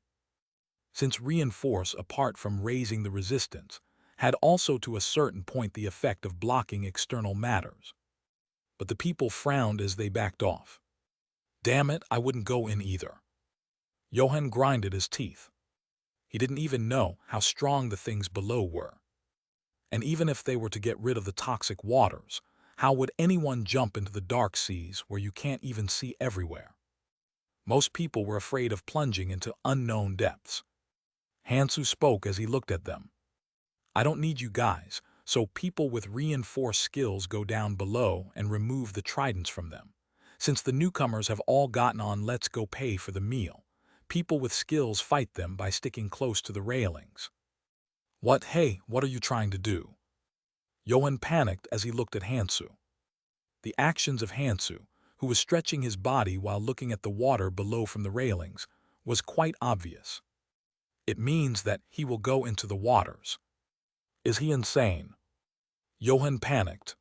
Since reinforce, apart from raising the resistance, had also to a certain point the effect of blocking external matters. But the people frowned as they backed off. Damn it, I wouldn't go in either. Hwan grinded his teeth. He didn't even know how strong the things below were. And even if they were to get rid of the toxic waters, how would anyone jump into the dark seas where you can't even see everywhere? Most people were afraid of plunging into unknown depths. Hansu spoke as he looked at them. I don't need you guys, so people with reinforced skills go down below and remove the tridents from them. Since the newcomers have all gotten on let's go pay for the meal, people with skills fight them by sticking close to the railings. What, hey, what are you trying to do? Hwan panicked as he looked at Hansu. The actions of Hansu, who was stretching his body while looking at the water below from the railings, was quite obvious. It means that he will go into the waters. Is he insane? Hwan panicked.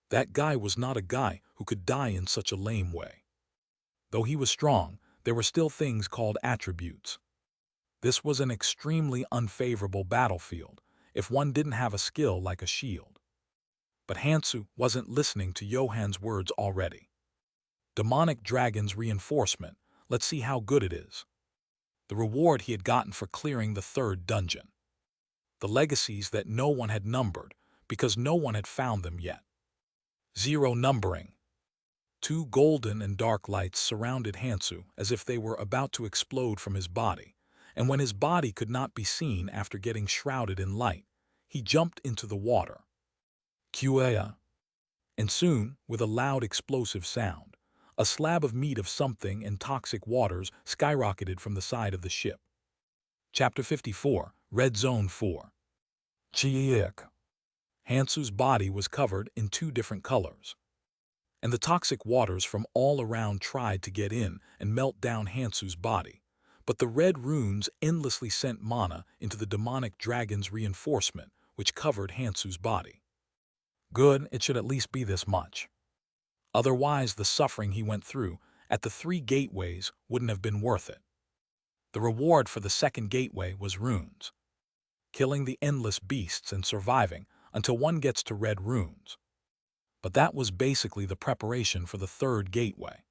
That guy was not a guy who could die in such a lame way. Though he was strong, there were still things called attributes. This was an extremely unfavorable battlefield if one didn't have a skill like a shield. But Hansu wasn't listening to Hwan's words already. Demonic Dragon's reinforcement, let's see how good it is. The reward he had gotten for clearing the third dungeon. The legacies that no one had numbered because no one had found them yet. 0 numbering. 2 golden and dark lights surrounded Hansu as if they were about to explode from his body, and when his body could not be seen after getting shrouded in light, he jumped into the water. Qa. And soon, with a loud explosive sound, a slab of meat of something in toxic waters skyrocketed from the side of the ship. Chapter 54, Red Zone 4. Chiik. Hansu's body was covered in 2 different colors, and the toxic waters from all around tried to get in and melt down Hansu's body, but the red runes endlessly sent mana into the demonic dragon's reinforcement, which covered Hansu's body. Good, it should at least be this much. Otherwise, the suffering he went through at the 3 gateways wouldn't have been worth it. The reward for the second gateway was runes. Killing the endless beasts and surviving until one gets to red runes. But that was basically the preparation for the third gateway.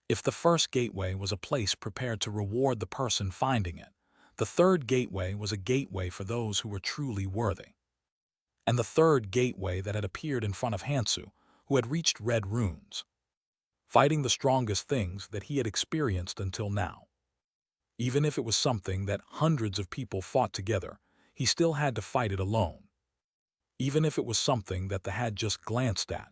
If the first gateway was a place prepared to reward the person finding it, the third gateway was a gateway for those who were truly worthy. And the third gateway that had appeared in front of Hansu, who had reached red runes, fighting the strongest things that he had experienced until now. Even if it was something that hundreds of people fought together, he still had to fight it alone. Even if it was something that the had just glanced at,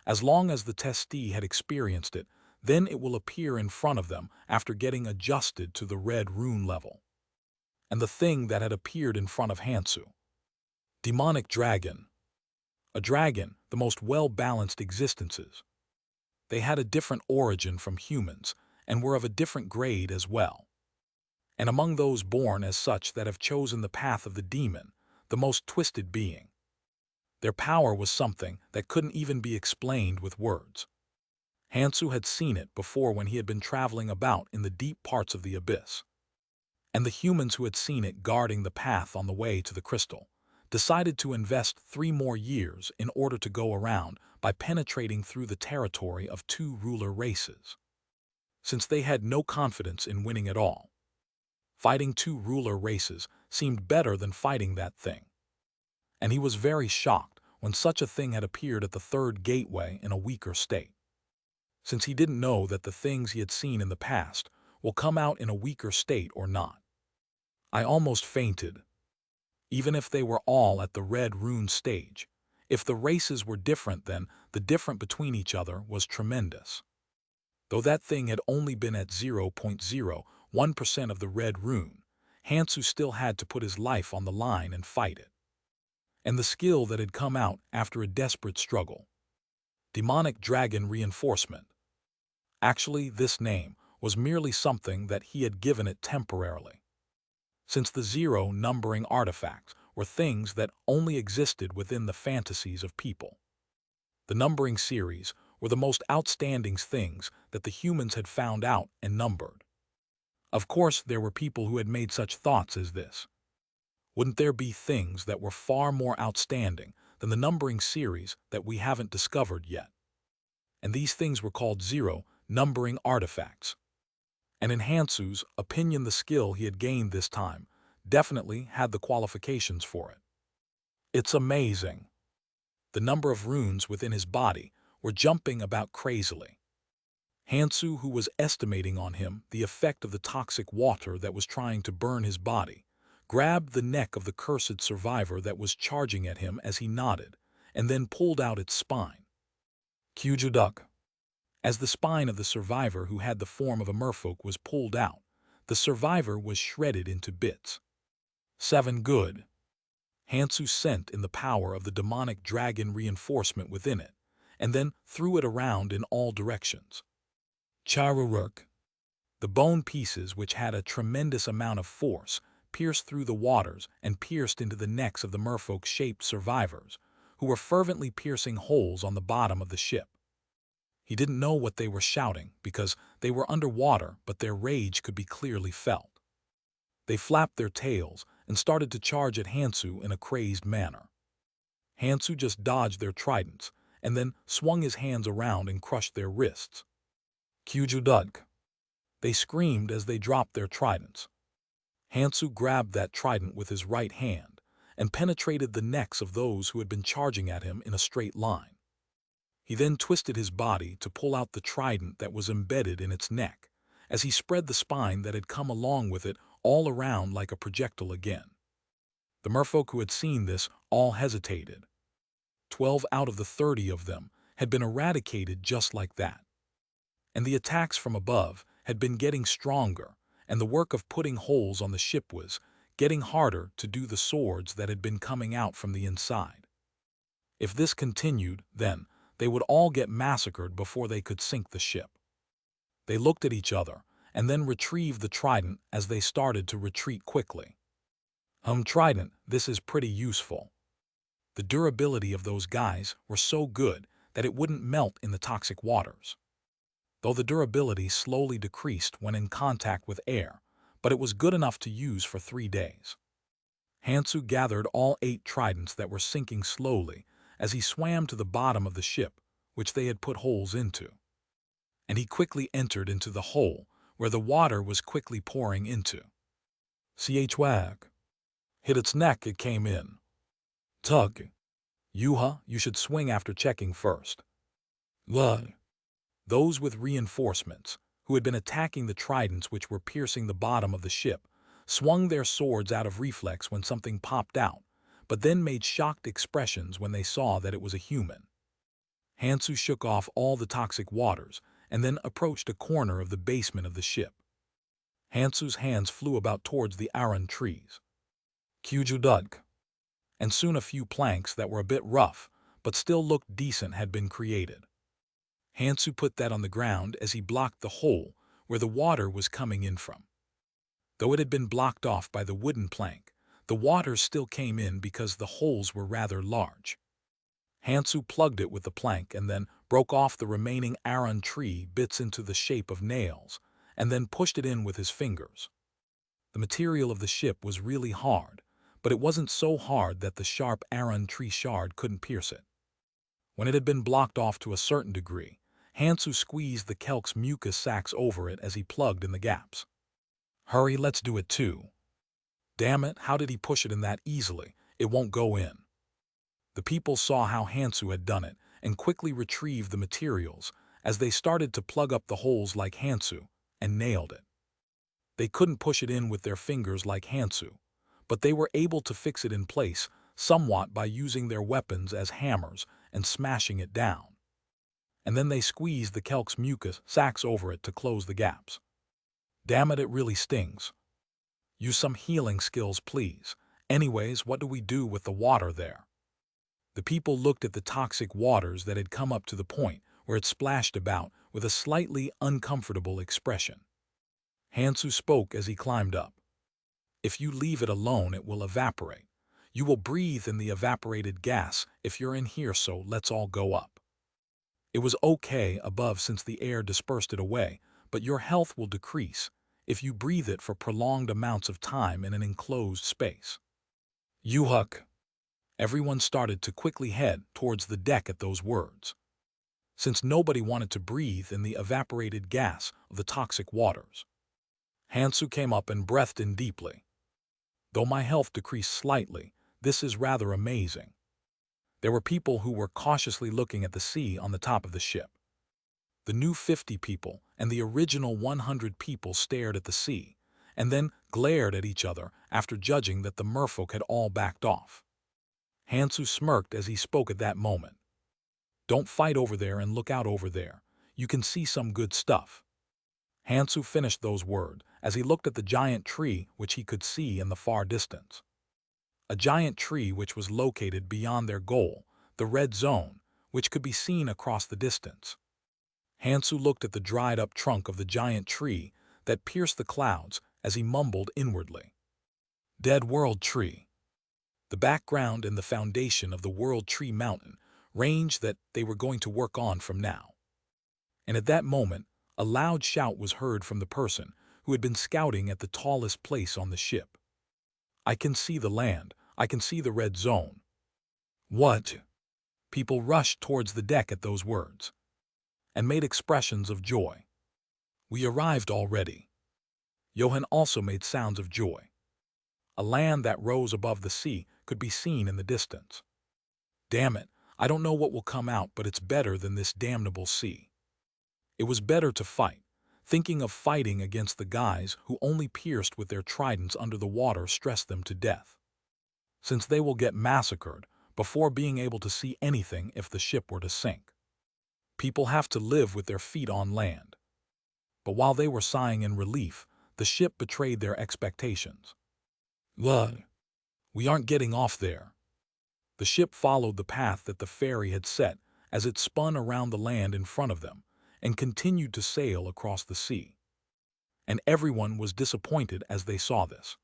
as long as the testee had experienced it, then it will appear in front of them after getting adjusted to the red rune level. And the thing that had appeared in front of Hansu. Demonic Dragon. A dragon, the most well-balanced existences. They had a different origin from humans and were of a different grade as well. And among those born as such that have chosen the path of the demon, the most twisted being. Their power was something that couldn't even be explained with words. Hansu had seen it before when he had been traveling about in the deep parts of the abyss. And the humans who had seen it guarding the path on the way to the crystal decided to invest 3 more years in order to go around by penetrating through the territory of 2 ruler races. Since they had no confidence in winning at all, fighting 2 ruler races seemed better than fighting that thing. And he was very shocked when such a thing had appeared at the 3rd gateway in a weaker state. Since he didn't know that the things he had seen in the past will come out in a weaker state or not. I almost fainted. Even if they were all at the red rune stage, if the races were different, then the difference between each other was tremendous. Though that thing had only been at 0.01% of the red rune, Hansu still had to put his life on the line and fight it. And the skill that had come out after a desperate struggle. Demonic Dragon Reinforcement. Actually, this name was merely something that he had given it temporarily. Since the 0 numbering artifacts were things that only existed within the fantasies of people. The numbering series were the most outstanding things that the humans had found out and numbered. Of course, there were people who had made such thoughts as this. Wouldn't there be things that were far more outstanding than the numbering series that we haven't discovered yet? And these things were called 0 numbering artifacts. And in Hansu's opinion, the skill he had gained this time definitely had the qualifications for it. It's amazing. The number of runes within his body were jumping about crazily. Hansu, who was estimating on him the effect of the toxic water that was trying to burn his body, grabbed the neck of the cursed survivor that was charging at him as he nodded, and then pulled out its spine. Kyujuduk. As the spine of the survivor who had the form of a merfolk was pulled out, the survivor was shredded into bits. 7 good. Hansu sent in the power of the demonic dragon reinforcement within it, and then threw it around in all directions. Charuruk. The bone pieces, which had a tremendous amount of force, pierced through the waters and pierced into the necks of the merfolk-shaped survivors, who were fervently piercing holes on the bottom of the ship. He didn't know what they were shouting because they were underwater, but their rage could be clearly felt. They flapped their tails and started to charge at Hansu in a crazed manner. Hansu just dodged their tridents and then swung his hands around and crushed their wrists. Kyujuduk. They screamed as they dropped their tridents. Hansu grabbed that trident with his right hand and penetrated the necks of those who had been charging at him in a straight line. He then twisted his body to pull out the trident that was embedded in its neck, as he spread the spine that had come along with it all around like a projectile again. The merfolk who had seen this all hesitated. 12 out of the 30 of them had been eradicated just like that. And the attacks from above had been getting stronger, and the work of putting holes on the ship was getting harder to do the swords that had been coming out from the inside. If this continued, then they would all get massacred before they could sink the ship. They looked at each other and then retrieved the trident as they started to retreat quickly. Trident, this is pretty useful. The durability of those guys were so good that it wouldn't melt in the toxic waters. Though the durability slowly decreased when in contact with air, but it was good enough to use for 3 days. Hansu gathered all 8 tridents that were sinking slowly as he swam to the bottom of the ship, which they had put holes into. And he quickly entered into the hole, where the water was quickly pouring into. Chwag. Hit its neck, it came in. Tug. Yuha, you should swing after checking first. Lud. Those with reinforcements, who had been attacking the tridents which were piercing the bottom of the ship, swung their swords out of reflex when something popped out, but then made shocked expressions when they saw that it was a human. Hansu shook off all the toxic waters and then approached a corner of the basement of the ship. Hansu's hands flew about towards the aran trees. Kyujuduk. And soon a few planks that were a bit rough but still looked decent had been created. Hansu put that on the ground as he blocked the hole where the water was coming in from. Though it had been blocked off by the wooden plank, the water still came in because the holes were rather large. Hansu plugged it with the plank and then broke off the remaining aran tree bits into the shape of nails, and then pushed it in with his fingers. The material of the ship was really hard, but it wasn't so hard that the sharp aran tree shard couldn't pierce it. When it had been blocked off to a certain degree, Hansu squeezed the kelk's mucus sacs over it as he plugged in the gaps. Hurry, let's do it too. Damn it, how did he push it in that easily? It won't go in. The people saw how Hansu had done it and quickly retrieved the materials as they started to plug up the holes like Hansu and nailed it. They couldn't push it in with their fingers like Hansu, but they were able to fix it in place somewhat by using their weapons as hammers and smashing it down. And then they squeezed the kelk's mucus sacs over it to close the gaps. Damn it, it really stings. Use some healing skills, please. Anyways, what do we do with the water there? The people looked at the toxic waters that had come up to the point where it splashed about with a slightly uncomfortable expression. Hansu spoke as he climbed up. If you leave it alone, it will evaporate. You will breathe in the evaporated gas if you're in here, so let's all go up. It was okay above since the air dispersed it away, but your health will decrease if you breathe it for prolonged amounts of time in an enclosed space. Yuhuk. Everyone started to quickly head towards the deck at those words, since nobody wanted to breathe in the evaporated gas of the toxic waters. Hansu came up and breathed in deeply. Though my health decreased slightly, this is rather amazing. There were people who were cautiously looking at the sea on the top of the ship. The new 50 people and the original 100 people stared at the sea, and then glared at each other after judging that the merfolk had all backed off. Hansu smirked as he spoke at that moment. Don't fight over there and look out over there. You can see some good stuff. Hansu finished those words as he looked at the giant tree which he could see in the far distance. A giant tree which was located beyond their goal, the red zone, which could be seen across the distance. Hansu looked at the dried-up trunk of the giant tree that pierced the clouds as he mumbled inwardly. Dead World Tree. The background and the foundation of the World Tree Mountain range that they were going to work on from now. And at that moment, a loud shout was heard from the person who had been scouting at the tallest place on the ship. I can see the land. I can see the red zone. What? People rushed towards the deck at those words and made expressions of joy. We arrived already. Johan also made sounds of joy. A land that rose above the sea could be seen in the distance. Damn it, I don't know what will come out, but it's better than this damnable sea. It was better to fight. Thinking of fighting against the guys who only pierced with their tridents under the water stressed them to death, since they will get massacred before being able to see anything if the ship were to sink. People have to live with their feet on land. But while they were sighing in relief, the ship betrayed their expectations. Ugh, we aren't getting off there. The ship followed the path that the ferry had set as it spun around the land in front of them and continued to sail across the sea. And everyone was disappointed as they saw this.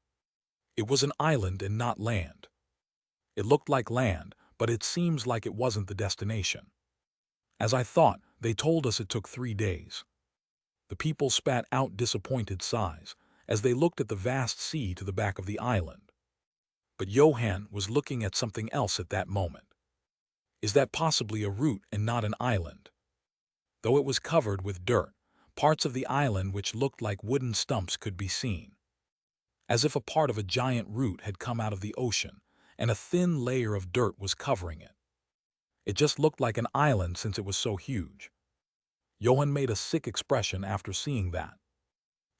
It was an island and not land. It looked like land, but it seems like it wasn't the destination. As I thought, they told us it took 3 days. The people spat out disappointed sighs as they looked at the vast sea to the back of the island. But Johan was looking at something else at that moment. Is that possibly a root and not an island? Though it was covered with dirt, parts of the island which looked like wooden stumps could be seen, as if a part of a giant root had come out of the ocean and a thin layer of dirt was covering it. It just looked like an island since it was so huge. Johan made a sick expression after seeing that.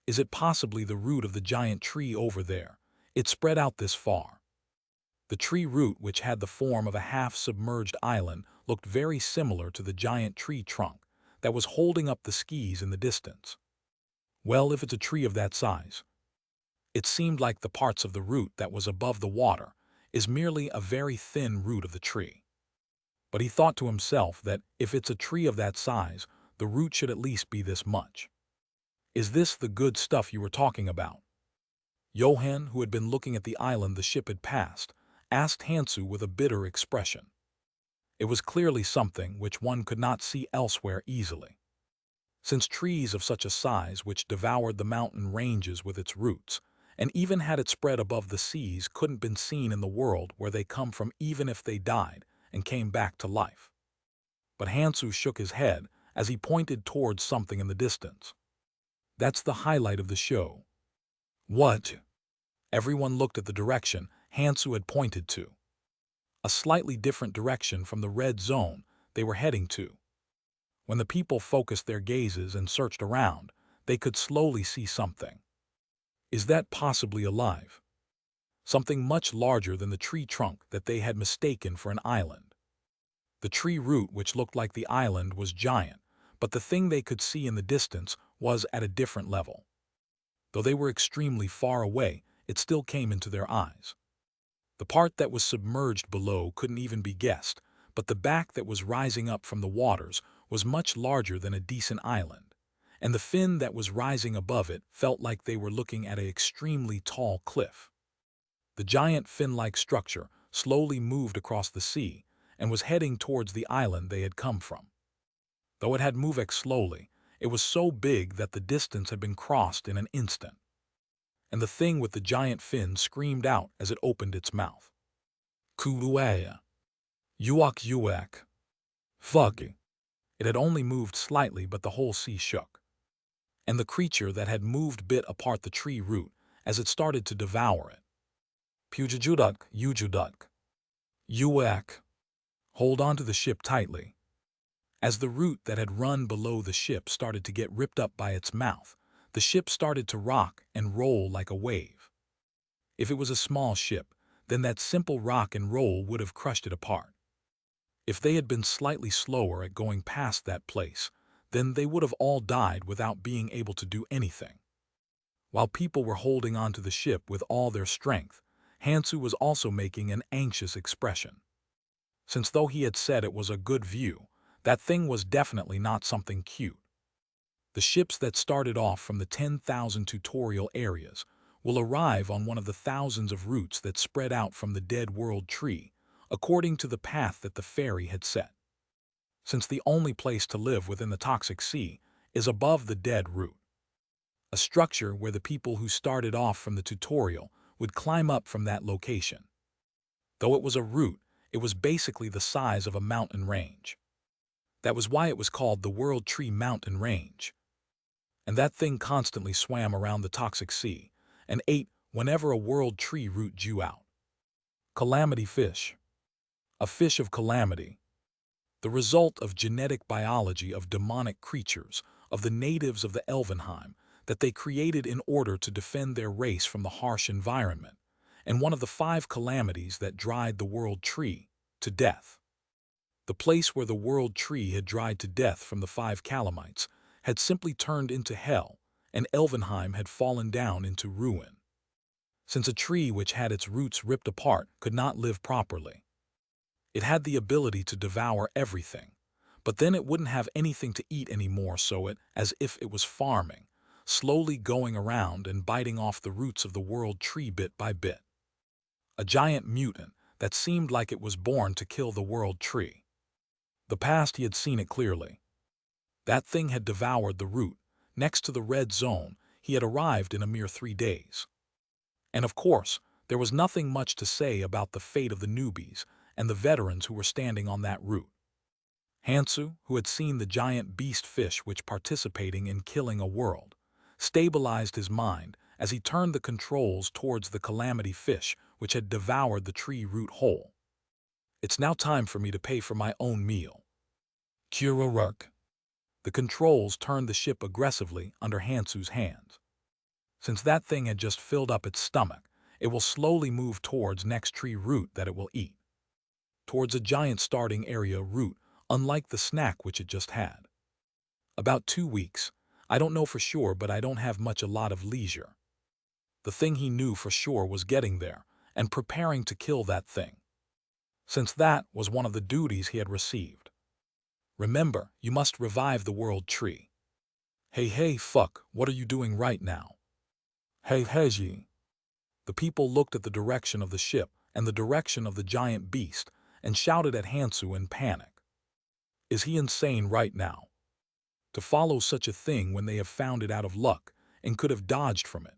Is it possibly the root of the giant tree over there? It spread out this far. The tree root, which had the form of a half-submerged island, looked very similar to the giant tree trunk that was holding up the skis in the distance. Well, if it's a tree of that size, it seemed like the parts of the root that was above the water is merely a very thin root of the tree. But he thought to himself that if it's a tree of that size, the root should at least be this much. Is this the good stuff you were talking about? Johan, who had been looking at the island the ship had passed, asked Hansu with a bitter expression. It was clearly something which one could not see elsewhere easily. Since trees of such a size which devoured the mountain ranges with its roots, and even had it spread above the seas, couldn't been seen in the world where they come from even if they died and came back to life. But Hansu shook his head as he pointed towards something in the distance. That's the highlight of the show. What? Everyone looked at the direction Hansu had pointed to. A slightly different direction from the red zone they were heading to. When the people focused their gazes and searched around, they could slowly see something. Is that possibly alive? Something much larger than the tree trunk that they had mistaken for an island. The tree root, which looked like the island, was giant, but the thing they could see in the distance was at a different level. Though they were extremely far away, it still came into their eyes. The part that was submerged below couldn't even be guessed, but the back that was rising up from the waters was much larger than a decent island, and the fin that was rising above it felt like they were looking at an extremely tall cliff. The giant fin-like structure slowly moved across the sea and was heading towards the island they had come from. Though it had moved slowly, it was so big that the distance had been crossed in an instant. And the thing with the giant fin screamed out as it opened its mouth. Kuuea. Uak uak. Fuck. It had only moved slightly, but the whole sea shook. And the creature that had moved bit apart the tree root as it started to devour it. Pujajuduk, ujuduk. Uak. Hold on to the ship tightly. As the root that had run below the ship started to get ripped up by its mouth, the ship started to rock and roll like a wave. If it was a small ship, then that simple rock and roll would have crushed it apart. If they had been slightly slower at going past that place, then they would have all died without being able to do anything. While people were holding on to the ship with all their strength, Hansu was also making an anxious expression. Since though he had said it was a good view, that thing was definitely not something cute. The ships that started off from the 10,000 tutorial areas will arrive on one of the thousands of routes that spread out from the dead world tree, according to the path that the fairy had set. Since the only place to live within the toxic sea is above the dead root. A structure where the people who started off from the tutorial would climb up from that location. Though it was a root, it was basically the size of a mountain range. That was why it was called the World Tree Mountain Range. And that thing constantly swam around the toxic sea and ate whenever a world tree root drew out. Calamity fish. A fish of calamity. The result of genetic biology of demonic creatures, of the natives of the Elvenheim, that they created in order to defend their race from the harsh environment, and one of the 5 calamities that dried the world tree to death. The place where the world tree had dried to death from the 5 calamites had simply turned into hell, and Elvenheim had fallen down into ruin. Since a tree which had its roots ripped apart could not live properly. It had the ability to devour everything, but then it wouldn't have anything to eat anymore, so it, as if it was farming, slowly going around and biting off the roots of the world tree bit by bit. A giant mutant that seemed like it was born to kill the world tree. The past he had seen it clearly. That thing had devoured the root. Next to the red zone, he had arrived in a mere 3 days. And of course, there was nothing much to say about the fate of the newbies and the veterans who were standing on that route. Hansu, who had seen the giant beast fish which participating in killing a world, stabilized his mind as he turned the controls towards the calamity fish which had devoured the tree root whole. It's now time for me to pay for my own meal. Kururuk. The controls turned the ship aggressively under Hansu's hands. Since that thing had just filled up its stomach, it will slowly move towards next tree root that it will eat. Towards a giant starting area root, unlike the snack which it just had. About 2 weeks. I don't know for sure, but I don't have a lot of leisure. The thing he knew for sure was getting there and preparing to kill that thing. Since that was one of the duties he had received. Remember, you must revive the world tree. Hey, fuck, what are you doing right now? Hey, ye. The people looked at the direction of the ship and the direction of the giant beast and shouted at Hansu in panic. Is he insane right now? To follow such a thing when they have found it out of luck and could have dodged from it.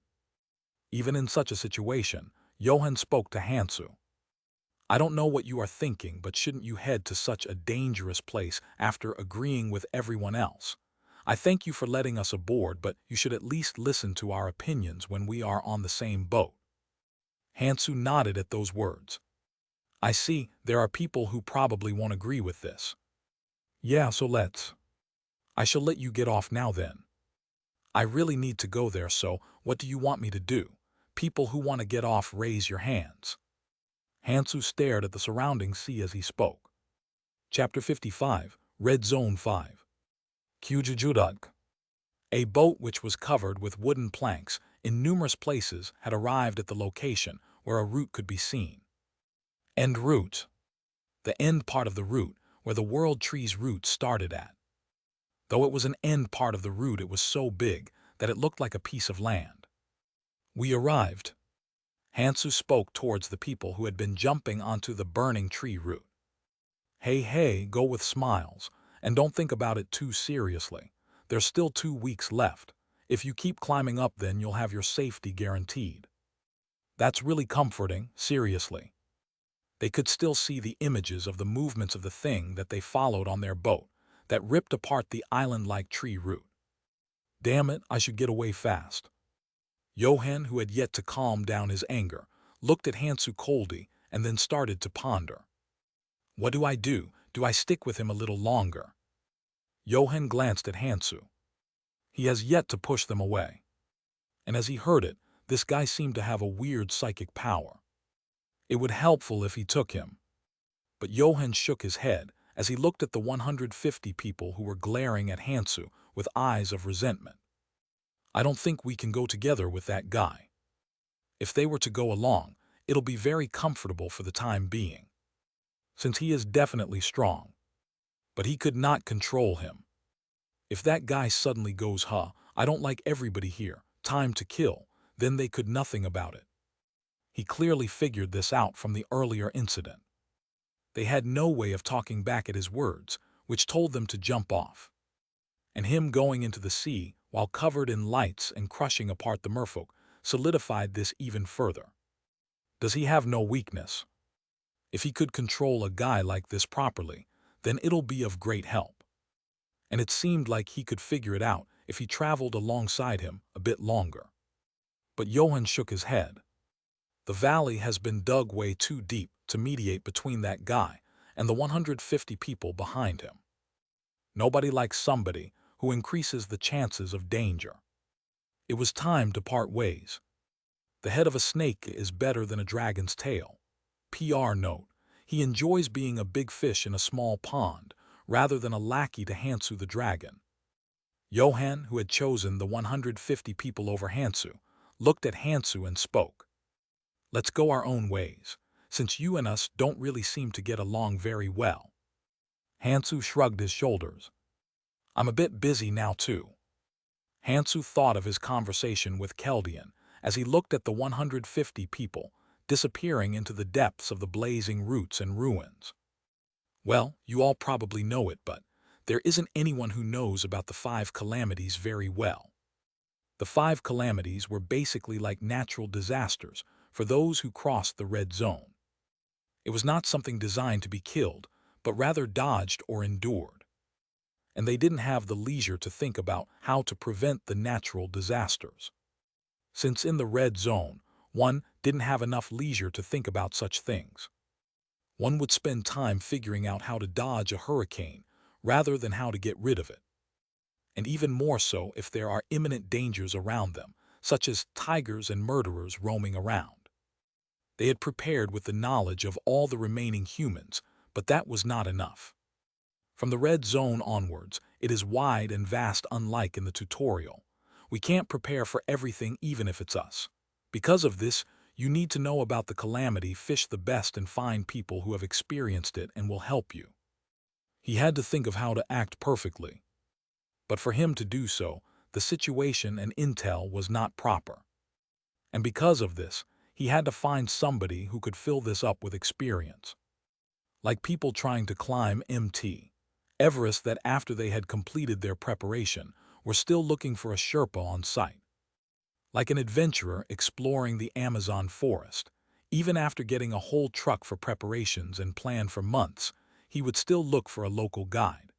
Even in such a situation, Johan spoke to Hansu. I don't know what you are thinking, but shouldn't you head to such a dangerous place after agreeing with everyone else? I thank you for letting us aboard, but you should at least listen to our opinions when we are on the same boat. Hansu nodded at those words. I see, there are people who probably won't agree with this. Yeah, so let's. I shall let you get off now then. I really need to go there, so what do you want me to do? People who want to get off, raise your hands. Hansu stared at the surrounding sea as he spoke. Chapter 55, Red Zone 5. Kujujuduk. A boat which was covered with wooden planks in numerous places had arrived at the location where a route could be seen. End route. The end part of the route where the world tree's route started at. Though it was an end part of the route, it was so big that it looked like a piece of land. We arrived. Hansu spoke towards the people who had been jumping onto the burning tree route. Hey, go with smiles, and don't think about it too seriously. There's still 2 weeks left. If you keep climbing up, then you'll have your safety guaranteed. That's really comforting, seriously. They could still see the images of the movements of the thing that they followed on their boat, that ripped apart the island-like tree root. Damn it, I should get away fast. Johan, who had yet to calm down his anger, looked at Hansu coldly and then started to ponder. What do I do? Do I stick with him a little longer? Johan glanced at Hansu. He has yet to push them away. And as he heard it, this guy seemed to have a weird psychic power. It would helpful if he took him. But Johan shook his head as he looked at the 150 people who were glaring at Hansu with eyes of resentment. I don't think we can go together with that guy. If they were to go along, it'll be very comfortable for the time being, since he is definitely strong. But he could not control him. If that guy suddenly goes, I don't like everybody here, time to kill, then they could nothing about it. He clearly figured this out from the earlier incident. They had no way of talking back at his words, which told them to jump off. And him going into the sea while covered in lights and crushing apart the merfolk solidified this even further. Does he have no weakness? If he could control a guy like this properly, then it'll be of great help. And it seemed like he could figure it out if he traveled alongside him a bit longer. But Johan shook his head. The valley has been dug way too deep to mediate between that guy and the 150 people behind him. Nobody likes somebody who increases the chances of danger. It was time to part ways. The head of a snake is better than a dragon's tail. PR note, he enjoys being a big fish in a small pond rather than a lackey to Hansu the dragon. Johan, who had chosen the 150 people over Hansu, looked at Hansu and spoke. Let's go our own ways, since you and us don't really seem to get along very well. Hansu shrugged his shoulders. I'm a bit busy now too. Hansu thought of his conversation with Keldian as he looked at the 150 people disappearing into the depths of the blazing roots and ruins. Well, you all probably know it, but there isn't anyone who knows about the 5 calamities very well. The 5 calamities were basically like natural disasters for those who crossed the red zone. It was not something designed to be killed, but rather dodged or endured. And they didn't have the leisure to think about how to prevent the natural disasters. Since in the red zone, one didn't have enough leisure to think about such things. One would spend time figuring out how to dodge a hurricane rather than how to get rid of it. And even more so if there are imminent dangers around them, such as tigers and murderers roaming around. They had prepared with the knowledge of all the remaining humans, but that was not enough. From the red zone onwards, it is wide and vast, unlike in the tutorial. We can't prepare for everything even if it's us. Because of this, you need to know about the calamity, fish the best, and find people who have experienced it and will help you. He had to think of how to act perfectly. But for him to do so, the situation and intel was not proper. And because of this, he had to find somebody who could fill this up with experience. Like people trying to climb Mt. Everest that after they had completed their preparation were still looking for a Sherpa on site. Like an adventurer exploring the Amazon forest, even after getting a whole truck for preparations and plan for months, he would still look for a local guide.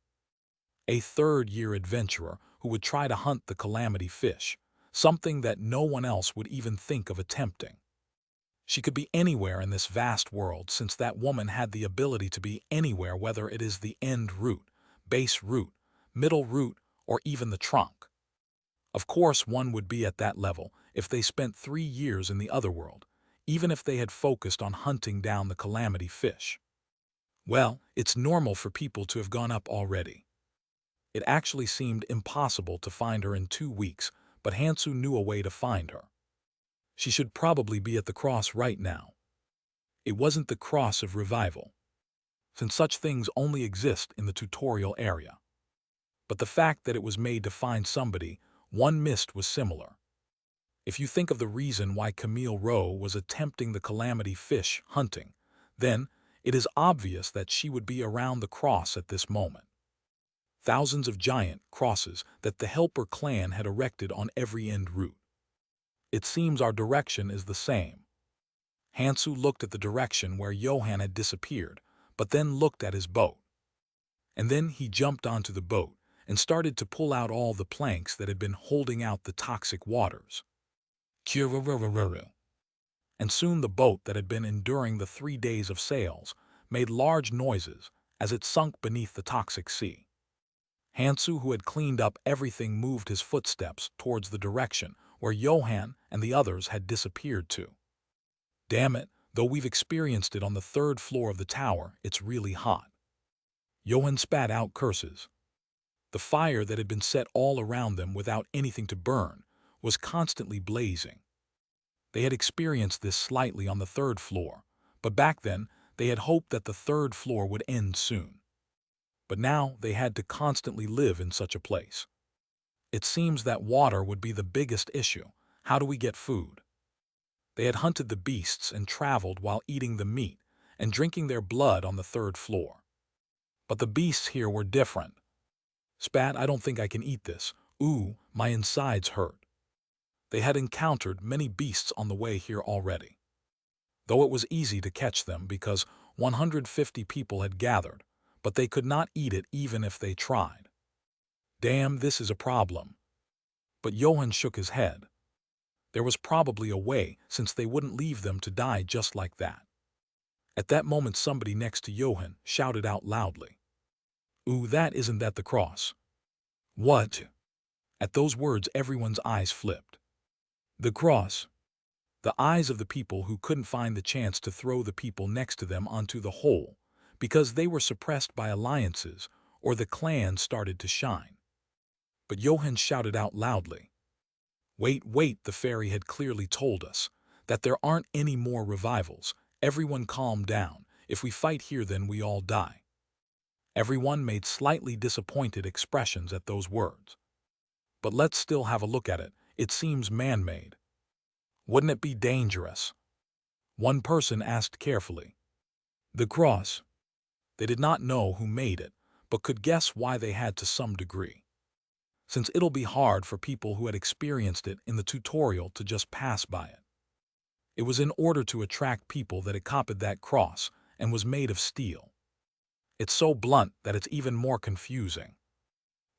A third-year adventurer who would try to hunt the calamity fish, something that no one else would even think of attempting. She could be anywhere in this vast world since that woman had the ability to be anywhere, whether it is the end route, base route, middle route, or even the trunk. Of course, one would be at that level if they spent 3 years in the other world, even if they had focused on hunting down the calamity fish. Well, it's normal for people to have gone up already. It actually seemed impossible to find her in 2 weeks, but Hansu knew a way to find her. She should probably be at the cross right now. It wasn't the cross of revival, since such things only exist in the tutorial area. But the fact that it was made to find somebody one missed was similar. If you think of the reason why Camille Rowe was attempting the calamity fish hunting, then it is obvious that she would be around the cross at this moment. Thousands of giant crosses that the Helper clan had erected on every end route. It seems our direction is the same. Hansu looked at the direction where Johan had disappeared, but then looked at his boat. And then he jumped onto the boat and started to pull out all the planks that had been holding out the toxic waters. And soon the boat that had been enduring the 3 days of sails made large noises as it sunk beneath the toxic sea. Hansu, who had cleaned up everything, moved his footsteps towards the direction where Johan and the others had disappeared to. Damn it, though we've experienced it on the 3rd floor of the tower, it's really hot. Johan spat out curses. The fire that had been set all around them without anything to burn was constantly blazing. They had experienced this slightly on the 3rd floor, but back then they had hoped that the 3rd floor would end soon. But now they had to constantly live in such a place. It seems that water would be the biggest issue. How do we get food? They had hunted the beasts and traveled while eating the meat and drinking their blood on the 3rd floor. But the beasts here were different. Spat, I don't think I can eat this. Ooh, my insides hurt. They had encountered many beasts on the way here already. Though it was easy to catch them because 150 people had gathered, but they could not eat it even if they tried. Damn, this is a problem. But Johan shook his head. There was probably a way, since they wouldn't leave them to die just like that. At that moment, somebody next to Johan shouted out loudly, "Ooh, isn't that the cross?" What? At those words, everyone's eyes flipped. The cross. The eyes of the people who couldn't find the chance to throw the people next to them onto the hole because they were suppressed by alliances or the clan started to shine. But Johan shouted out loudly, Wait, the fairy had clearly told us that there aren't any more revivals. Everyone calm down. If we fight here, then we all die." Everyone made slightly disappointed expressions at those words. But let's still have a look at it. It seems man-made. Wouldn't it be dangerous? One person asked carefully. The cross. They did not know who made it, but could guess why they had to some degree. Since it'll be hard for people who had experienced it in the tutorial to just pass by it. It was in order to attract people that it copied that cross and was made of steel. It's so blunt that it's even more confusing.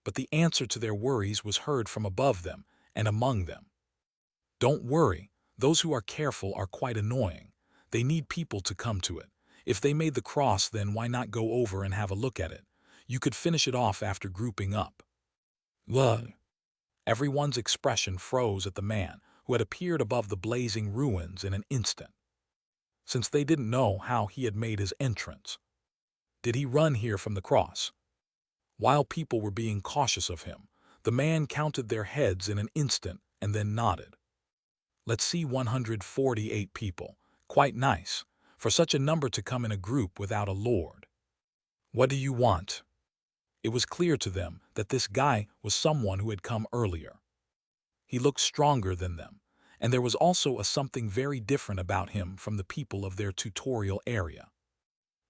But the answer to their worries was heard from above them and among them. Don't worry, those who are careful are quite annoying. They need people to come to it. If they made the cross, then why not go over and have a look at it? You could finish it off after grouping up. What? Everyone's expression froze at the man who had appeared above the blazing ruins in an instant. Since they didn't know how he had made his entrance. Did he run here from the cross? While people were being cautious of him, the man counted their heads in an instant and then nodded. Let's see, 148 people. Quite nice, for such a number to come in a group without a lord. What do you want? It was clear to them that this guy was someone who had come earlier. He looked stronger than them, and there was also something very different about him from the people of their tutorial area.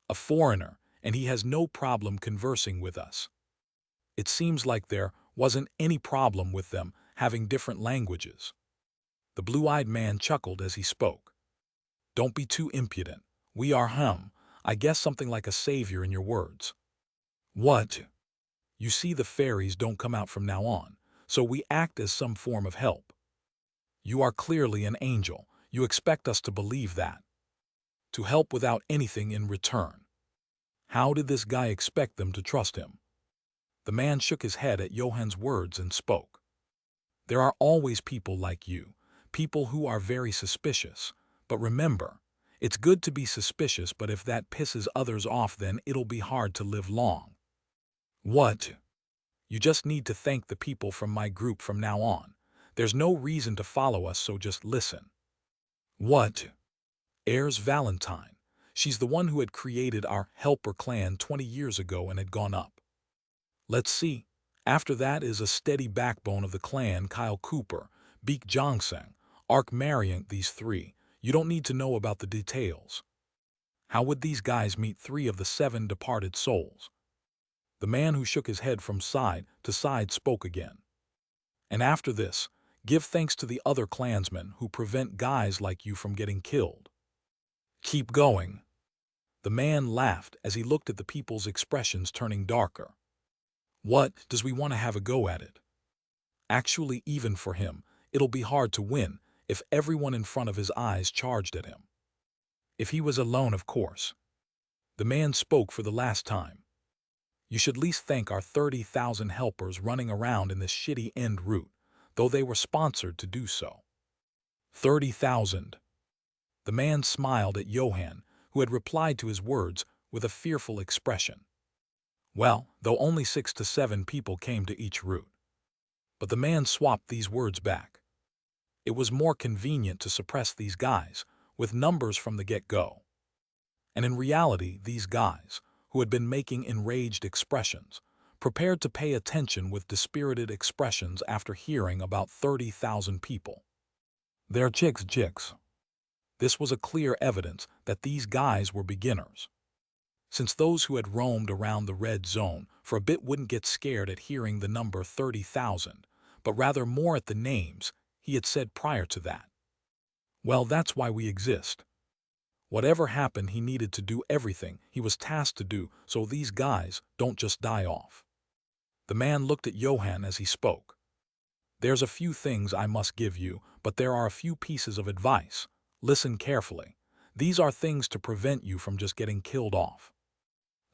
A foreigner, and he has no problem conversing with us. It seems like there wasn't any problem with them having different languages. The blue-eyed man chuckled as he spoke. Don't be too impudent. We are I guess something like a savior in your words. What? You see, the fairies don't come out from now on, so we act as some form of help. You are clearly an angel. You expect us to believe that. To help without anything in return. How did this guy expect them to trust him? The man shook his head at Hwan's words and spoke. There are always people like you, people who are very suspicious. But remember, it's good to be suspicious, but if that pisses others off, then it'll be hard to live long. What? You just need to thank the people from my group from now on. There's no reason to follow us, so just listen. What? Heirs Valentine. She's the one who had created our Helper clan 20 years ago and had gone up. Let's see. After that is a steady backbone of the clan, Kyle Cooper, Beek Jongseng, Ark Mariant. These three. You don't need to know about the details. How would these guys meet 3 of the 7 departed souls? The man who shook his head from side to side spoke again. And after this, give thanks to the other clansmen who prevent guys like you from getting killed. Keep going. The man laughed as he looked at the people's expressions turning darker. What, does we want to have a go at it? Actually, even for him, it'll be hard to win if everyone in front of his eyes charged at him. If he was alone, of course. The man spoke for the last time. You should at least thank our 30,000 helpers running around in this shitty end route, though they were sponsored to do so. 30,000. The man smiled at Hwan, who had replied to his words with a fearful expression. Well, though only 6 to 7 people came to each route. But the man swapped these words back. It was more convenient to suppress these guys with numbers from the get-go. And in reality, these guys, who had been making enraged expressions, prepared to pay attention with dispirited expressions after hearing about 30,000 people. They're chicks. This was a clear evidence that these guys were beginners. Since those who had roamed around the red zone for a bit wouldn't get scared at hearing the number 30,000, but rather more at the names he had said prior to that. Well, that's why we exist. Whatever happened, he needed to do everything he was tasked to do so these guys don't just die off. The man looked at Hwan as he spoke. There's a few things I must give you, but there are a few pieces of advice. Listen carefully. These are things to prevent you from just getting killed off.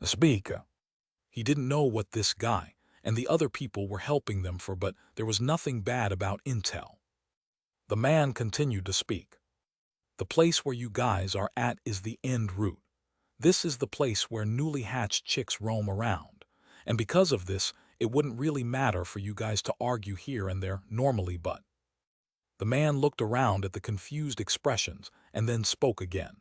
Speak. He didn't know what this guy and the other people were helping them for, but there was nothing bad about intel. The man continued to speak. The place where you guys are at is the end route. This is the place where newly hatched chicks roam around, and because of this, it wouldn't really matter for you guys to argue here and there normally, but... The man looked around at the confused expressions and then spoke again.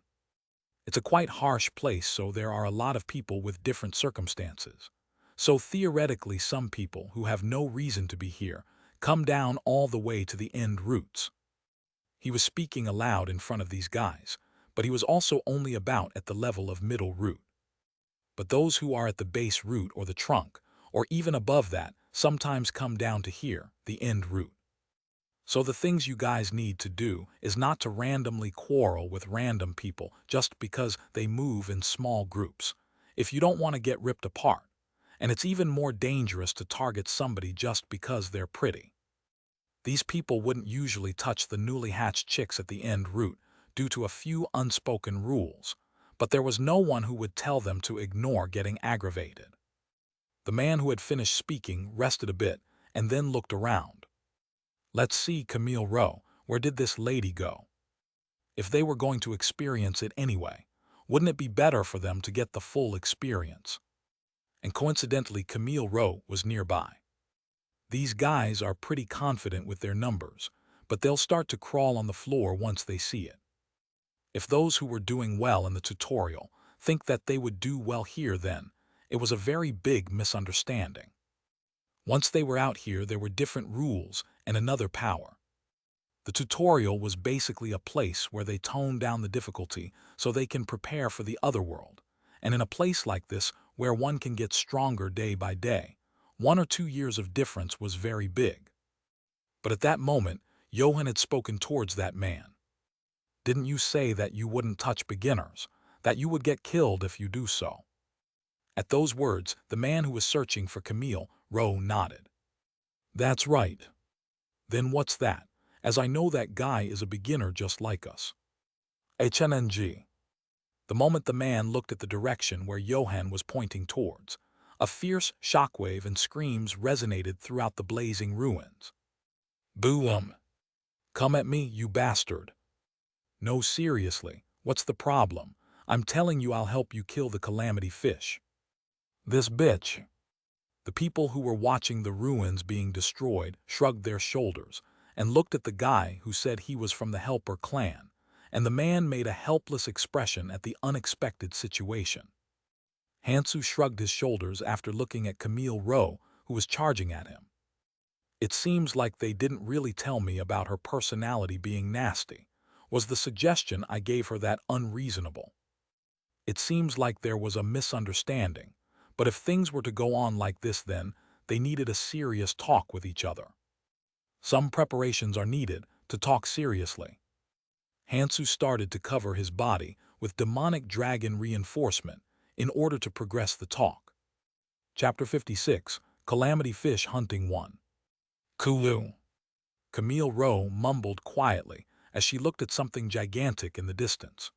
It's a quite harsh place, so there are a lot of people with different circumstances. So theoretically, some people who have no reason to be here come down all the way to the end routes. He was speaking aloud in front of these guys, but he was also only about at the level of middle route. But those who are at the base route or the trunk, or even above that, sometimes come down to here, the end route. So the things you guys need to do is not to randomly quarrel with random people just because they move in small groups, if you don't want to get ripped apart. And it's even more dangerous to target somebody just because they're pretty. These people wouldn't usually touch the newly hatched chicks at the end route due to a few unspoken rules, but there was no one who would tell them to ignore getting aggravated. The man who had finished speaking rested a bit and then looked around. Let's see, Camille Rowe, where did this lady go? If they were going to experience it anyway, wouldn't it be better for them to get the full experience? And coincidentally, Camille Rowe was nearby. These guys are pretty confident with their numbers, but they'll start to crawl on the floor once they see it. If those who were doing well in the tutorial think that they would do well here then, It was a very big misunderstanding. Once they were out here, there were different rules and another power. The tutorial was basically a place where they tone down the difficulty so they can prepare for the other world. And in a place like this, where one can get stronger day by day, 1 or 2 years of difference was very big. But at that moment, Hwan had spoken towards that man. Didn't you say that you wouldn't touch beginners, that you would get killed if you do so? At those words, the man who was searching for Camille Rowe nodded. That's right. Then what's that? As I know that guy is a beginner just like us. HNNG. The moment the man looked at the direction where Hwan was pointing towards, a fierce shockwave and screams resonated throughout the blazing ruins. Boom! Come at me, you bastard! No, seriously, what's the problem? I'm telling you I'll help you kill the calamity fish. This bitch. The people who were watching the ruins being destroyed shrugged their shoulders and looked at the guy who said he was from the Helper clan, and the man made a helpless expression at the unexpected situation. Hansu shrugged his shoulders after looking at Camille Rowe, who was charging at him. It seems like they didn't really tell me about her personality being nasty. Was the suggestion I gave her that unreasonable? It seems like there was a misunderstanding, but if things were to go on like this, then they needed a serious talk with each other. Some preparations are needed to talk seriously. Hansu started to cover his body with demonic dragon reinforcement in order to progress the talk. Chapter 56, Calamity Fish Hunting 1. Kulu. Camille Rowe mumbled quietly as she looked at something gigantic in the distance.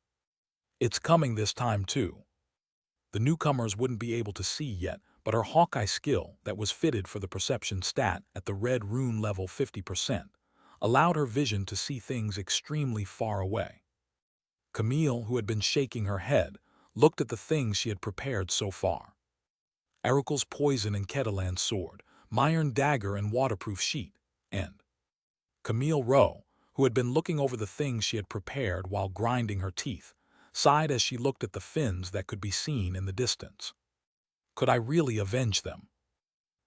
It's coming this time too. The newcomers wouldn't be able to see yet, but her Hawkeye skill that was fitted for the perception stat at the red rune level 50% allowed her vision to see things extremely far away. Camille, who had been shaking her head, looked at the things she had prepared so far. Ericle's poison and Ketelan's sword, Myron dagger and waterproof sheet, and Camille Rowe, who had been looking over the things she had prepared while grinding her teeth, sighed as she looked at the fins that could be seen in the distance. Could I really avenge them?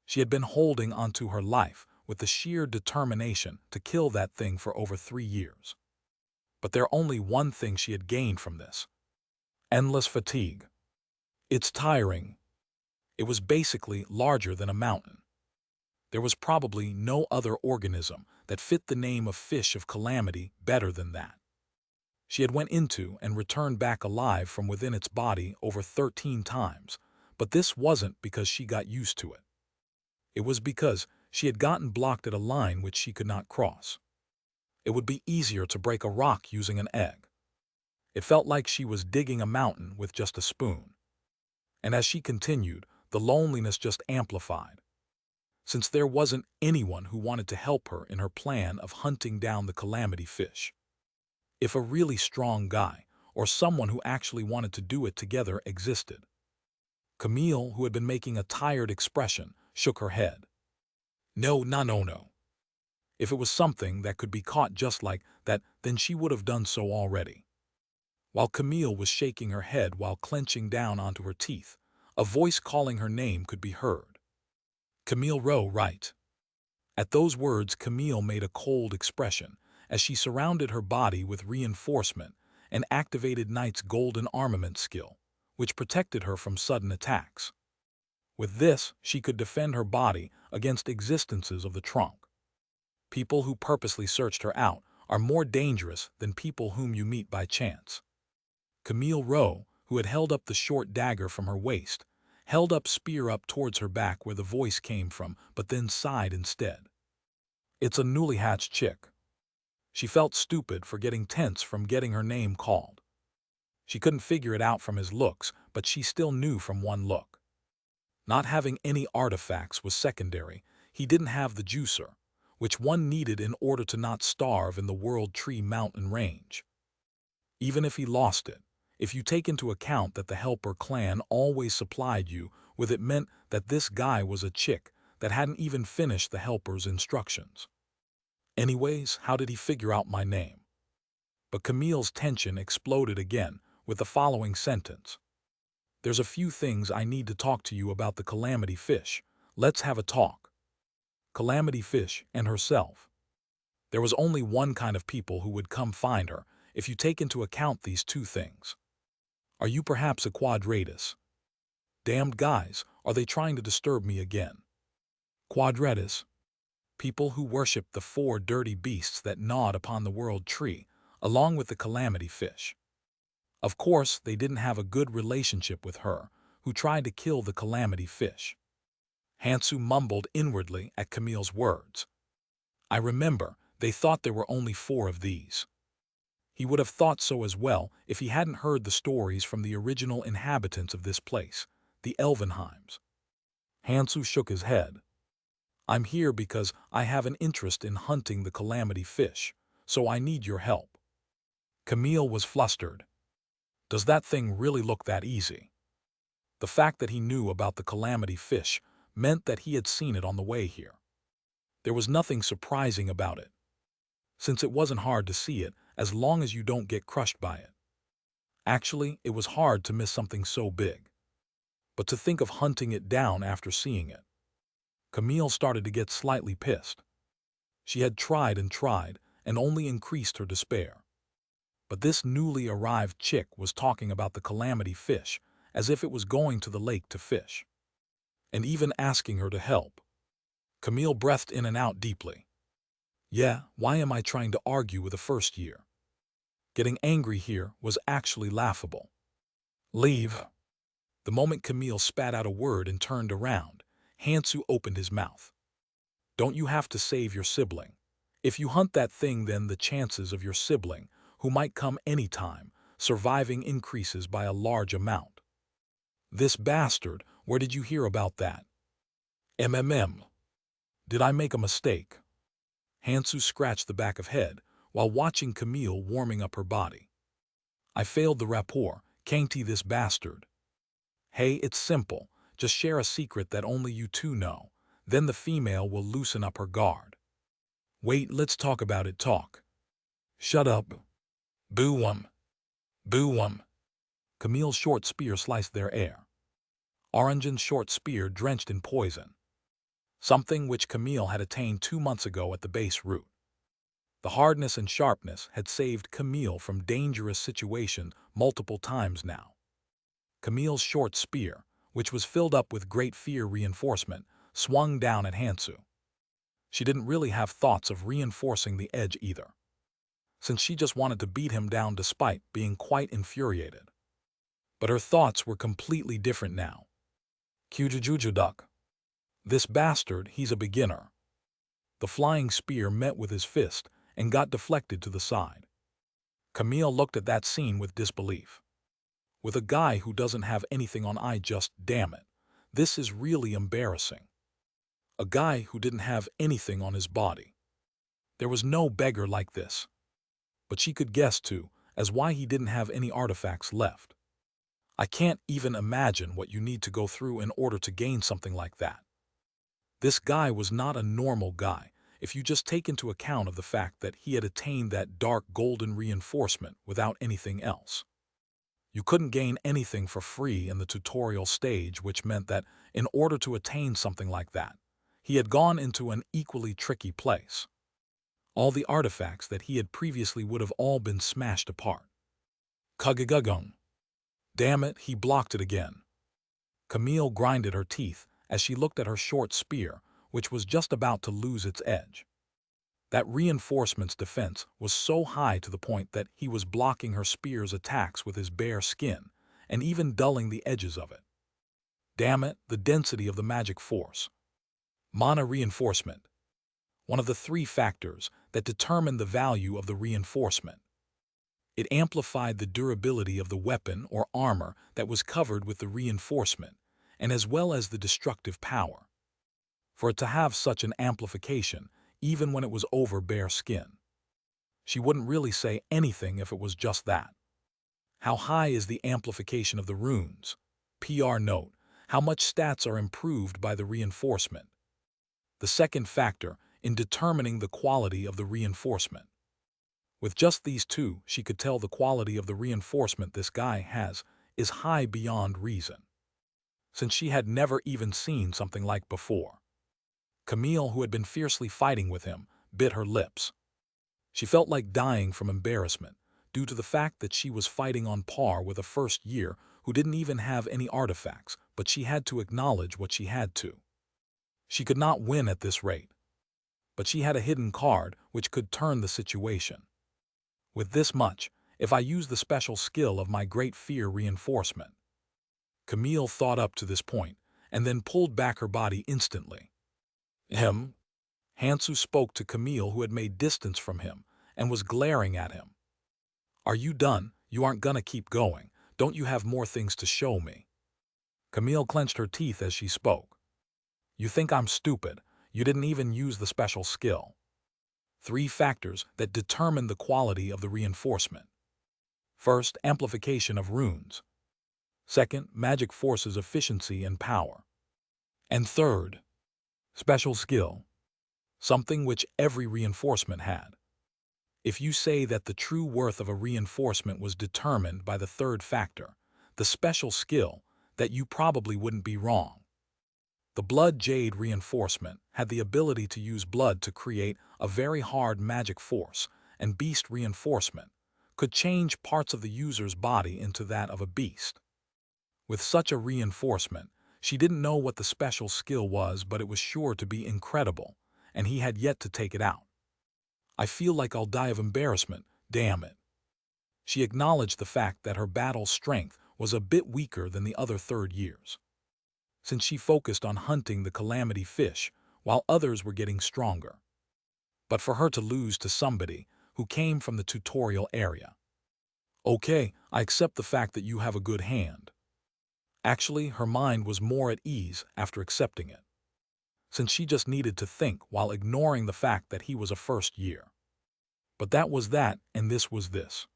She had been holding onto her life with the sheer determination to kill that thing for over 3 years. But there only one thing she had gained from this. Endless fatigue. It's tiring. It was basically larger than a mountain. There was probably no other organism that fit the name of fish of calamity better than that. She had went into and returned back alive from within its body over 13 times, but this wasn't because she got used to it. It was because she had gotten blocked at a line which she could not cross. It would be easier to break a rock using an egg. It felt like she was digging a mountain with just a spoon. And as she continued, the loneliness just amplified. Since there wasn't anyone who wanted to help her in her plan of hunting down the calamity fish. If a really strong guy, or someone who actually wanted to do it together existed. Camille, who had been making a tired expression, shook her head. No. If it was something that could be caught just like that, then she would have done so already. While Camille was shaking her head while clenching down onto her teeth, a voice calling her name could be heard. Camille Rowe, right. At those words, Camille made a cold expression as she surrounded her body with reinforcement and activated Knight's golden armament skill, which protected her from sudden attacks. With this, she could defend her body against existences of the trunk. People who purposely searched her out are more dangerous than people whom you meet by chance. Camille Rowe, who had held up the short dagger from her waist, held up spear up towards her back where the voice came from, but then sighed instead. It's a newly hatched chick. She felt stupid for getting tense from getting her name called. She couldn't figure it out from his looks, but she still knew from one look. Not having any artifacts was secondary. He didn't have the juicer, which one needed in order to not starve in the World Tree Mountain range. Even if he lost it, if you take into account that the Helper clan always supplied you with it, meant that this guy was a chick that hadn't even finished the Helper's instructions. Anyways, how did he figure out my name? But Camille's tension exploded again with the following sentence. There's a few things I need to talk to you about the Calamity Fish. Let's have a talk. Calamity Fish and herself. There was only one kind of people who would come find her if you take into account these two things. Are you perhaps a quadratus? Damned guys, are they trying to disturb me again? Quadratus. People who worship the four dirty beasts that gnawed upon the world tree, along with the Calamity Fish. Of course, they didn't have a good relationship with her, who tried to kill the Calamity Fish. Hansu mumbled inwardly at Camille's words. I remember, they thought there were only 4 of these. He would have thought so as well if he hadn't heard the stories from the original inhabitants of this place, the Elvenheims. Hansu shook his head. I'm here because I have an interest in hunting the Calamity Fish, so I need your help. Camille was flustered. Does that thing really look that easy? The fact that he knew about the Calamity Fish meant that he had seen it on the way here. There was nothing surprising about it, since it wasn't hard to see it as long as you don't get crushed by it. Actually, it was hard to miss something so big. But to think of hunting it down after seeing it. Camille started to get slightly pissed. She had tried and only increased her despair. But this newly arrived chick was talking about the Calamity Fish as if it was going to the lake to fish. And even asking her to help. Camille breathed in and out deeply. Yeah, why am I trying to argue with a first year? Getting angry here was actually laughable. Leave. The moment Camille spat out a word and turned around, Hansu opened his mouth. Don't you have to save your sibling? If you hunt that thing, then the chances of your sibling, who might come any time, surviving increases by a large amount. This bastard, where did you hear about that? Did I make a mistake? Hansu scratched the back of head while watching Camille warming up her body. I failed the rapport, can't this bastard? Hey, it's simple. Just share a secret that only you two know. Then the female will loosen up her guard. Wait, let's talk about it. Talk. Shut up. Boo-wum. Boo-wum. Camille's short spear sliced their air. Orange's short spear drenched in poison. Something which Camille had attained 2 months ago at the base root. The hardness and sharpness had saved Camille from dangerous situations multiple times now. Camille's short spear, which was filled up with great fear reinforcement, swung down at Hansu. She didn't really have thoughts of reinforcing the edge either, since she just wanted to beat him down despite being quite infuriated. But her thoughts were completely different now. Duck. This bastard, he's a beginner. The flying spear met with his fist and got deflected to the side. Camille looked at that scene with disbelief. With a guy who doesn't have anything on, damn it, this is really embarrassing. A guy who didn't have anything on his body. There was no beggar like this. But she could guess too, as why he didn't have any artifacts left. I can't even imagine what you need to go through in order to gain something like that. This guy was not a normal guy, if you just take into account of the fact that he had attained that dark golden reinforcement without anything else. You couldn't gain anything for free in the tutorial stage, which meant that in order to attain something like that, he had gone into an equally tricky place. All the artifacts that he had previously would have all been smashed apart. Kugagagung. Damn it, he blocked it again. Camille grinded her teeth as she looked at her short spear, which was just about to lose its edge. That reinforcement's defense was so high to the point that he was blocking her spear's attacks with his bare skin and even dulling the edges of it. Damn it, the density of the magic force. Mana reinforcement. One of the 3 factors that determined the value of the reinforcement. It amplified the durability of the weapon or armor that was covered with the reinforcement, and as well as the destructive power. For it to have such an amplification, even when it was over bare skin. She wouldn't really say anything if it was just that. How high is the amplification of the runes? PR note, how much stats are improved by the reinforcement? The second factor in determining the quality of the reinforcement. With just these 2, she could tell the quality of the reinforcement this guy has is high beyond reason. Since she had never even seen something like before. Camille, who had been fiercely fighting with him, bit her lips. She felt like dying from embarrassment, due to the fact that she was fighting on par with a first year who didn't even have any artifacts, but she had to acknowledge what she had to. She could not win at this rate. But she had a hidden card which could turn the situation. With this much, if I use the special skill of my great fear reinforcement. Camille thought up to this point, and then pulled back her body instantly. Hansu spoke to Camille, who had made distance from him, and was glaring at him. Are you done? You aren't gonna keep going. Don't you have more things to show me? Camille clenched her teeth as she spoke. You think I'm stupid? You didn't even use the special skill. 3 factors that determine the quality of the reinforcement. First, amplification of runes. Second, magic force's efficiency and power. And third, special skill. Something which every reinforcement had. If you say that the true worth of a reinforcement was determined by the third factor, the special skill, that you probably wouldn't be wrong. The Blood Jade reinforcement had the ability to use blood to create a very hard magic force, and Beast reinforcement could change parts of the user's body into that of a beast. With such a reinforcement, she didn't know what the special skill was, but it was sure to be incredible, and he had yet to take it out. I feel like I'll die of embarrassment, damn it. She acknowledged the fact that her battle strength was a bit weaker than the other third years, since she focused on hunting the calamity fish while others were getting stronger. But for her to lose to somebody who came from the tutorial area. Okay, I accept the fact that you have a good hand. Actually, her mind was more at ease after accepting it, since she just needed to think while ignoring the fact that he was a first year. But that was that, and this was this.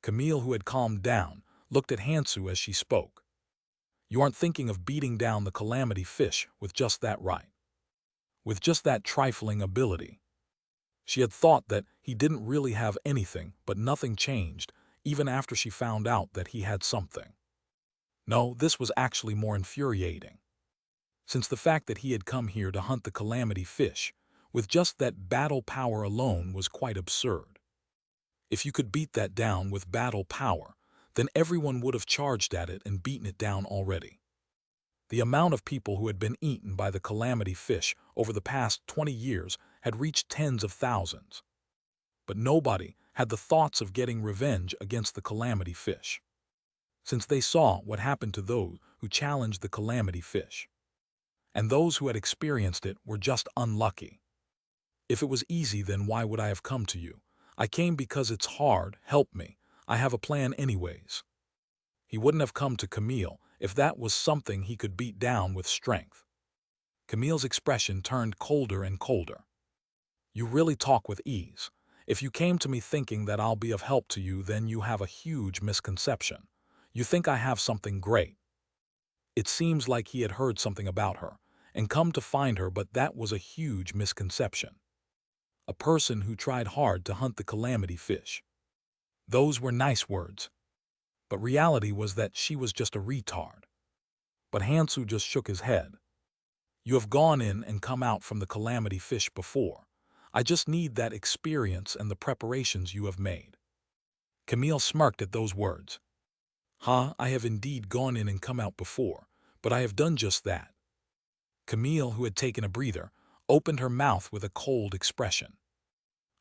Camille, who had calmed down, looked at Hansu as she spoke. You aren't thinking of beating down the calamity fish with just that right. With just that trifling ability. She had thought that he didn't really have anything, but nothing changed, even after she found out that he had something. No, this was actually more infuriating. Since the fact that he had come here to hunt the calamity fish, with just that battle power alone, was quite absurd. If you could beat that down with battle power, then everyone would have charged at it and beaten it down already. The amount of people who had been eaten by the calamity fish over the past 20 years had reached tens of thousands. But nobody had the thoughts of getting revenge against the calamity fish, since they saw what happened to those who challenged the calamity fish. And those who had experienced it were just unlucky. If it was easy, then why would I have come to you? I came because it's hard, help me, I have a plan anyways. He wouldn't have come to Camille if that was something he could beat down with strength. Camille's expression turned colder and colder. You really talk with ease. If you came to me thinking that I'll be of help to you, then you have a huge misconception. You think I have something great. It seems like he had heard something about her, and come to find her, but that was a huge misconception. A person who tried hard to hunt the calamity fish. Those were nice words. But reality was that she was just a retard. But Hansu just shook his head. You have gone in and come out from the calamity fish before. I just need that experience and the preparations you have made. Camille smirked at those words. I have indeed gone in and come out before, but I have done just that. Camille, who had taken a breather, opened her mouth with a cold expression.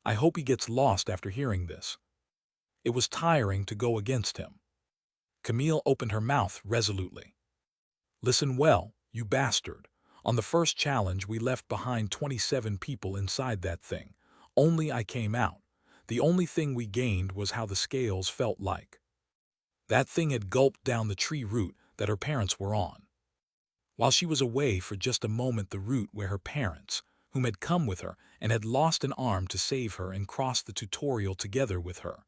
I hope he gets lost after hearing this. It was tiring to go against him. Camille opened her mouth resolutely. Listen well, you bastard. On the first challenge we left behind 27 people inside that thing. Only I came out. The only thing we gained was how the scales felt like. That thing had gulped down the tree root that her parents were on. While she was away for just a moment, the root where her parents, whom had come with her and had lost an arm to save her and crossed the tutorial together with her,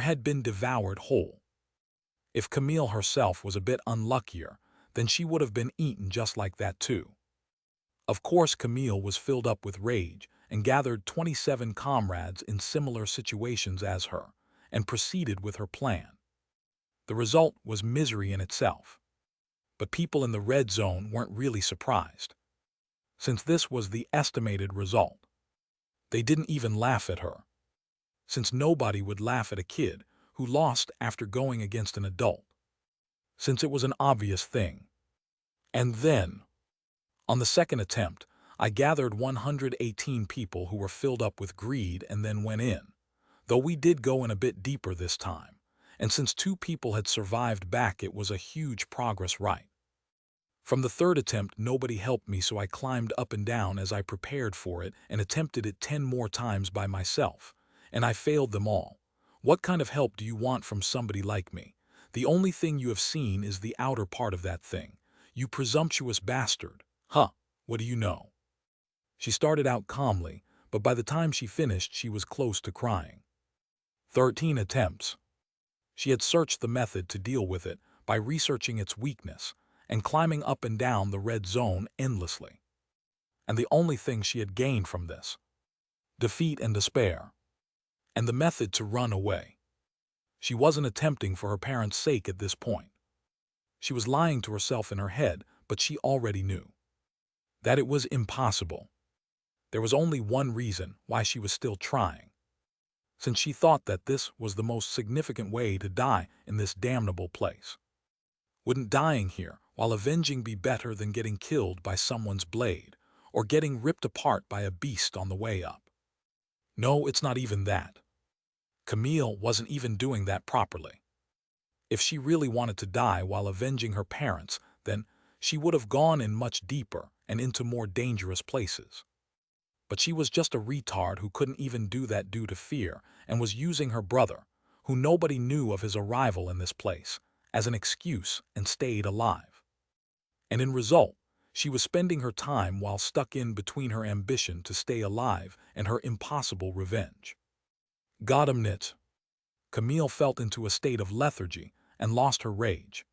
had been devoured whole. If Camille herself was a bit unluckier, then she would have been eaten just like that too. Of course, Camille was filled up with rage and gathered 27 comrades in similar situations as her, and proceeded with her plan. The result was misery in itself. But people in the red zone weren't really surprised, since this was the estimated result. They didn't even laugh at her, since nobody would laugh at a kid who lost after going against an adult, since it was an obvious thing. And then, on the second attempt, I gathered 118 people who were filled up with greed and then went in, though we did go in a bit deeper this time, and since 2 people had survived back, it was a huge progress, right? From the third attempt, nobody helped me, so I climbed up and down as I prepared for it and attempted it 10 more times by myself, and I failed them all. What kind of help do you want from somebody like me? The only thing you have seen is the outer part of that thing. You presumptuous bastard. Huh, what do you know? She started out calmly, but by the time she finished, she was close to crying. 13 attempts. She had searched the method to deal with it by researching its weakness and climbing up and down the red zone endlessly. And the only thing she had gained from this: defeat and despair, and the method to run away. She wasn't attempting for her parents' sake at this point. She was lying to herself in her head, but she already knew that it was impossible. There was only one reason why she was still trying, since she thought that this was the most significant way to die in this damnable place. Wouldn't dying here while avenging be better than getting killed by someone's blade or getting ripped apart by a beast on the way up? No, it's not even that. Camille wasn't even doing that properly. If she really wanted to die while avenging her parents, then she would have gone in much deeper and into more dangerous places. But she was just a retard who couldn't even do that due to fear and was using her brother, who nobody knew of his arrival in this place, as an excuse and stayed alive. And in result, she was spending her time while stuck in between her ambition to stay alive and her impossible revenge. Goddamn it! Camille felt into a state of lethargy and lost her rage,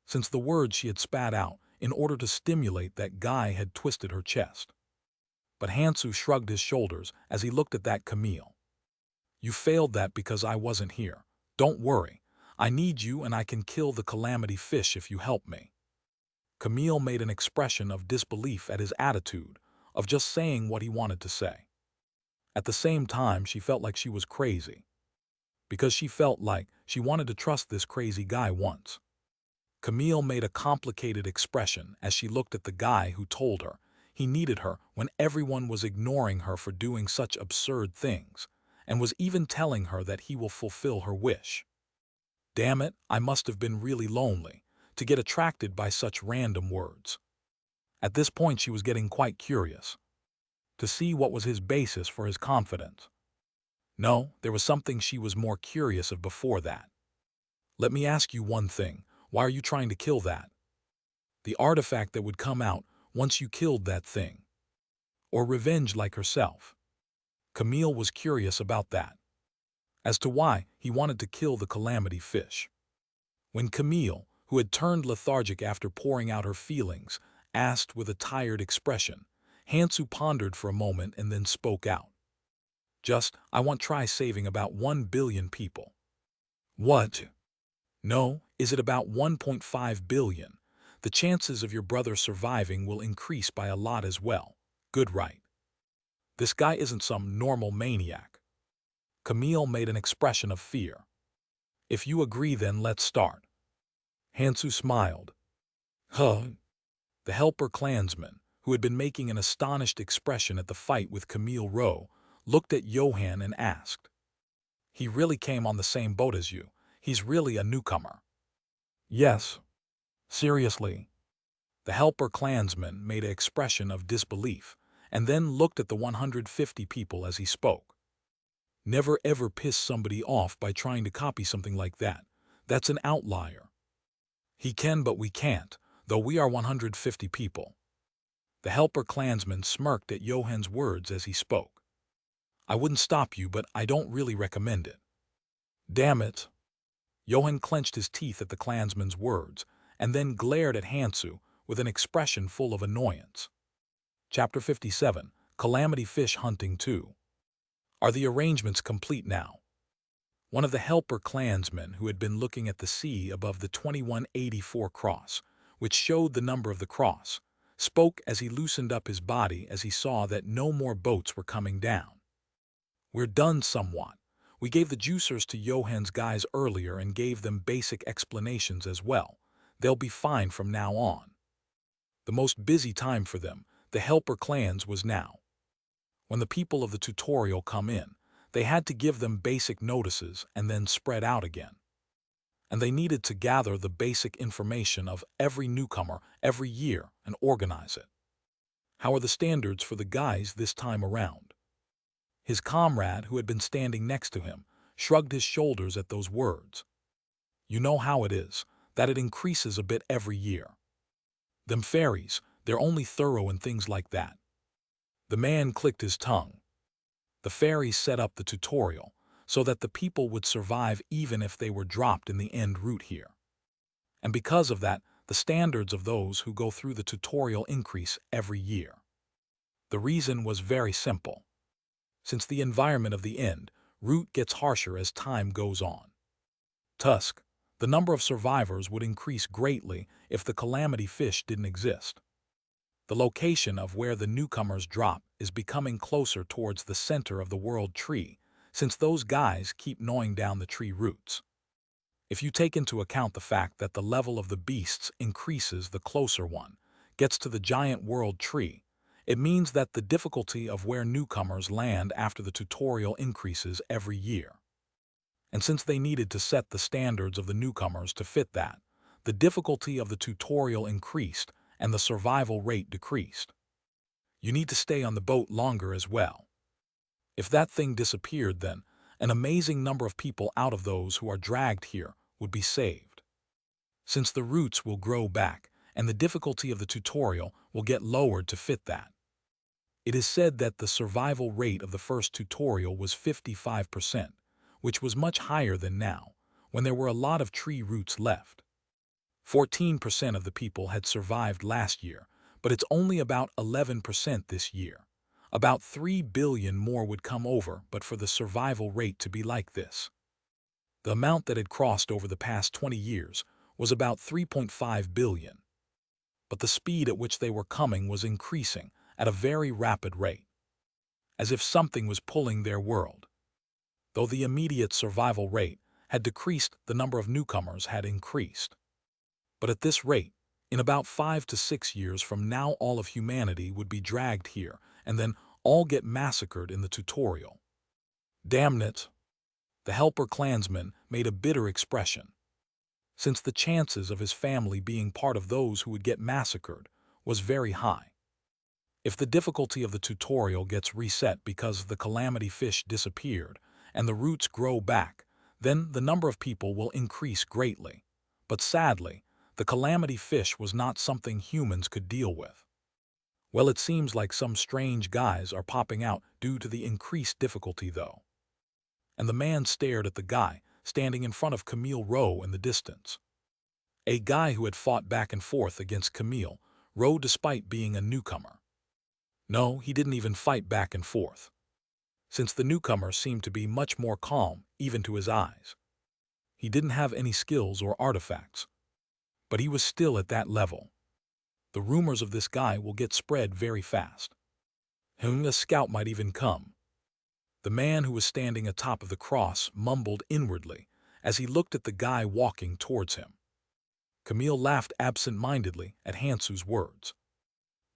since the words she had spat out in order to stimulate that guy had twisted her chest. But Hansu shrugged his shoulders as he looked at that Camille. You failed that because I wasn't here. Don't worry, I need you and I can kill the calamity fish if you help me. Camille made an expression of disbelief at his attitude of just saying what he wanted to say. At the same time, she felt like she was crazy, because she felt like she wanted to trust this crazy guy once. Camille made a complicated expression as she looked at the guy who told her he needed her when everyone was ignoring her for doing such absurd things, and was even telling her that he will fulfill her wish. Damn it, I must have been really lonely to get attracted by such random words. At this point, she was getting quite curious to see what was his basis for his confidence. No, there was something she was more curious of before that. Let me ask you one thing. Why are you trying to kill that? The artifact that would come out once you killed that thing. Or revenge like herself. Camille was curious about that, as to why he wanted to kill the calamity fish. When Camille, who had turned lethargic after pouring out her feelings, asked with a tired expression, Hansu pondered for a moment and then spoke out. I want to try saving about 1 billion people. What? No, is it about 1.5 billion? The chances of your brother surviving will increase by a lot as well. Good, right? This guy isn't some normal maniac. Camille made an expression of fear. If you agree, then let's start. Hansu smiled. Huh? The helper clansman, who had been making an astonished expression at the fight with Camille Rowe, looked at Johan and asked. He really came on the same boat as you. He's really a newcomer. Yes. Seriously. The helper clansman made an expression of disbelief and then looked at the 150 people as he spoke. Never ever piss somebody off by trying to copy something like that. That's an outlier. He can, but we can't, though we are 150 people. The helper clansman smirked at Johan's words as he spoke. I wouldn't stop you, but I don't really recommend it. Damn it. Johan clenched his teeth at the clansman's words and then glared at Hansu with an expression full of annoyance. Chapter 57, Calamity Fish Hunting 2. Are the arrangements complete now? One of the helper clansmen who had been looking at the sea above the 2184 cross, which showed the number of the cross, spoke as he loosened up his body as he saw that no more boats were coming down. "We're done somewhat. We gave the juicers to Johan's guys earlier and gave them basic explanations as well. They'll be fine from now on." The most busy time for them, the helper clans, was now. When the people of the tutorial come in, they had to give them basic notices and then spread out again. And they needed to gather the basic information of every newcomer every year and organize it. How are the standards for the guys this time around? His comrade, who had been standing next to him, shrugged his shoulders at those words. "You know how it is, that it increases a bit every year. Them fairies, they're only thorough in things like that." The man clicked his tongue. The fairies set up the tutorial so that the people would survive even if they were dropped in the end route here. And because of that, the standards of those who go through the tutorial increase every year. The reason was very simple. Since the environment of the end route gets harsher as time goes on. Tusk, the number of survivors would increase greatly if the calamity fish didn't exist. The location of where the newcomers drop is becoming closer towards the center of the world tree, since those guys keep gnawing down the tree roots. If you take into account the fact that the level of the beasts increases the closer one gets to the giant world tree, it means that the difficulty of where newcomers land after the tutorial increases every year. And since they needed to set the standards of the newcomers to fit that, the difficulty of the tutorial increased and the survival rate decreased. You need to stay on the boat longer as well. If that thing disappeared, then an amazing number of people out of those who are dragged here would be saved. Since the roots will grow back and the difficulty of the tutorial will get lowered to fit that. It is said that the survival rate of the first tutorial was 55%, which was much higher than now, when there were a lot of tree roots left. 14% of the people had survived last year, but it's only about 11% this year. About 3 billion more would come over but for the survival rate to be like this. The amount that had crossed over the past 20 years was about 3.5 billion. But the speed at which they were coming was increasing at a very rapid rate, as if something was pulling their world. Though the immediate survival rate had decreased, the number of newcomers had increased. But at this rate, in about 5 to 6 years from now, all of humanity would be dragged here and then all get massacred in the tutorial. Damn it! The helper clansman made a bitter expression. Since the chances of his family being part of those who would get massacred was very high. If the difficulty of the tutorial gets reset because the calamity fish disappeared and the roots grow back, then the number of people will increase greatly. But sadly, the calamity fish was not something humans could deal with. Well, it seems like some strange guys are popping out due to the increased difficulty, though. And the man stared at the guy standing in front of Camille Rowe in the distance. A guy who had fought back and forth against Camille Rowe despite being a newcomer. No, he didn't even fight back and forth, since the newcomer seemed to be much more calm, even to his eyes. He didn't have any skills or artifacts, but he was still at that level. The rumors of this guy will get spread very fast. A scout might even come. The man who was standing atop of the cross mumbled inwardly as he looked at the guy walking towards him. Camille laughed absent-mindedly at Hansu's words.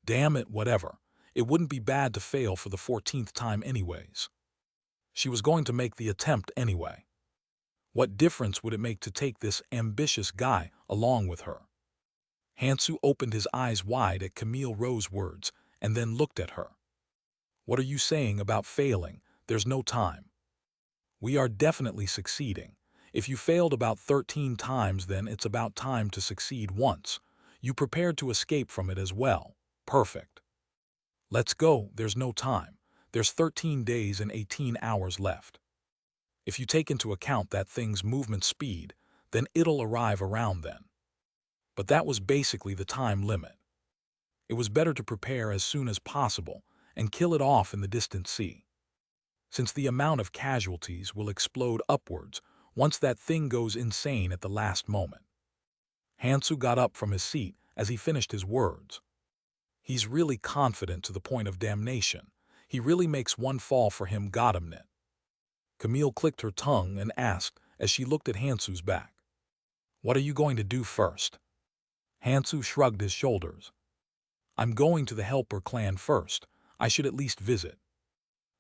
Damn it, whatever. It wouldn't be bad to fail for the 14th time anyways. She was going to make the attempt anyway. What difference would it make to take this ambitious guy along with her? Hansu opened his eyes wide at Camille Rowe's words and then looked at her. What are you saying about failing? There's no time. We are definitely succeeding. If you failed about 13 times, then it's about time to succeed once. You prepared to escape from it as well. Perfect. Let's go. There's no time. There's 13 days and 18 hours left. If you take into account that thing's movement speed, then it'll arrive around then. But that was basically the time limit. It was better to prepare as soon as possible and kill it off in the distant sea. since the amount of casualties will explode upwards once that thing goes insane at the last moment. Hansu got up from his seat as he finished his words. He's really confident to the point of damnation. He really makes one fall for him, got him it. Camille clicked her tongue and asked as she looked at Hansu's back. What are you going to do first? Hansu shrugged his shoulders. I'm going to the Helper clan first. I should at least visit,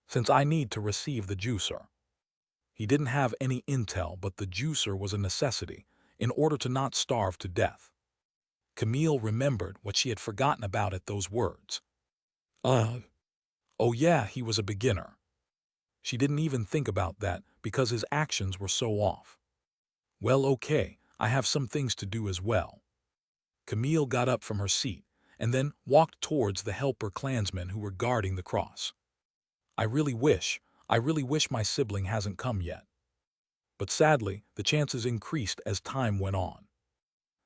since I need to receive the juicer. He didn't have any intel, but the juicer was a necessity in order to not starve to death. Camille remembered what she had forgotten about at those words. Oh yeah, he was a beginner. She didn't even think about that because his actions were so off. Well, okay, I have some things to do as well. Camille got up from her seat and then walked towards the Helper clansmen who were guarding the cross. I really wish my sibling hasn't come yet. But sadly, the chances increased as time went on.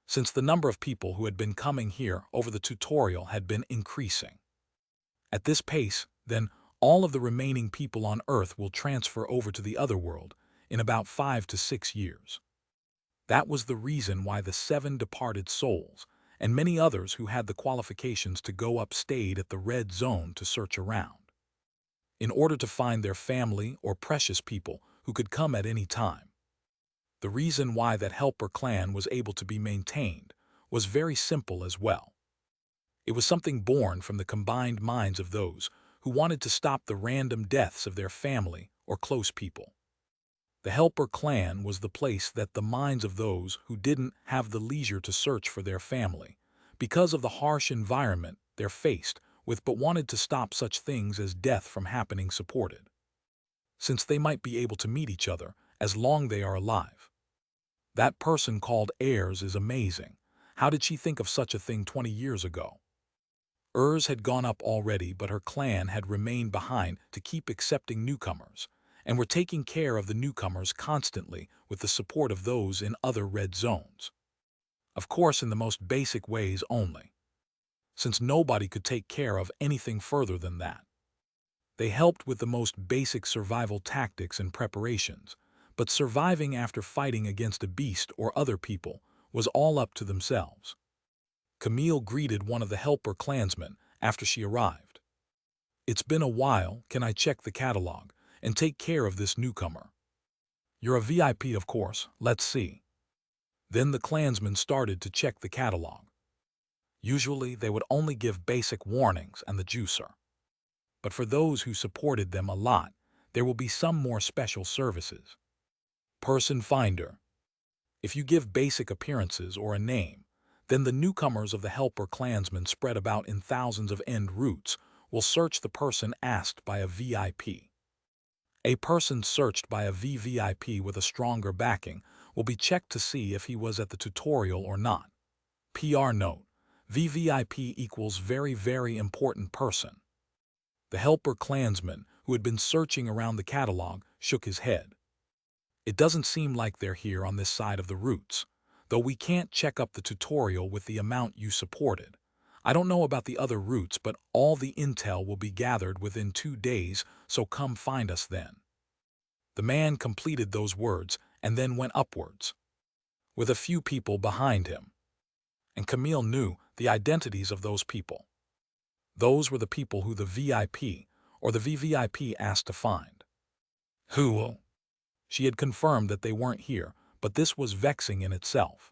Since the number of people who had been coming here over the tutorial had been increasing. At this pace, then, all of the remaining people on Earth will transfer over to the other world in about 5 to 6 years. That was the reason why the 7 departed souls and many others who had the qualifications to go up stayed at the red zone to search around, in order to find their family or precious people who could come at any time. The reason why that Helper clan was able to be maintained was very simple as well. It was something born from the combined minds of those who wanted to stop the random deaths of their family or close people. The Helper clan was the place that the minds of those who didn't have the leisure to search for their family, because of the harsh environment they're faced with, but wanted to stop such things as death from happening, supported, since they might be able to meet each other as long they are alive. That person called heirs is amazing. How did she think of such a thing 20 years ago? Hers had gone up already, but her clan had remained behind to keep accepting newcomers, and were taking care of the newcomers constantly with the support of those in other red zones. Of course, in the most basic ways only, since nobody could take care of anything further than that. They helped with the most basic survival tactics and preparations, but surviving after fighting against a beast or other people was all up to themselves. Camille greeted one of the Helper clansmen after she arrived. It's been a while, can I check the catalog and take care of this newcomer? You're a VIP, of course, let's see. Then the clansman started to check the catalog. Usually they would only give basic warnings and the juicer. But for those who supported them a lot, there will be some more special services. Person finder. If you give basic appearances or a name, then the newcomers of the Helper clansmen spread about in thousands of end routes will search the person asked by a VIP. A person searched by a VVIP with a stronger backing will be checked to see if he was at the tutorial or not. PR note: VVIP equals very, very important person. The Helper clansman, who had been searching around the catalog, shook his head. It doesn't seem like they're here on this side of the routes, though we can't check up the tutorial with the amount you supported. I don't know about the other routes, but all the intel will be gathered within 2 days, so come find us then. The man completed those words and then went upwards, with a few people behind him. And Camille knew the identities of those people. Those were the people who the VIP or the VVIP asked to find. Who? She had confirmed that they weren't here, but this was vexing in itself,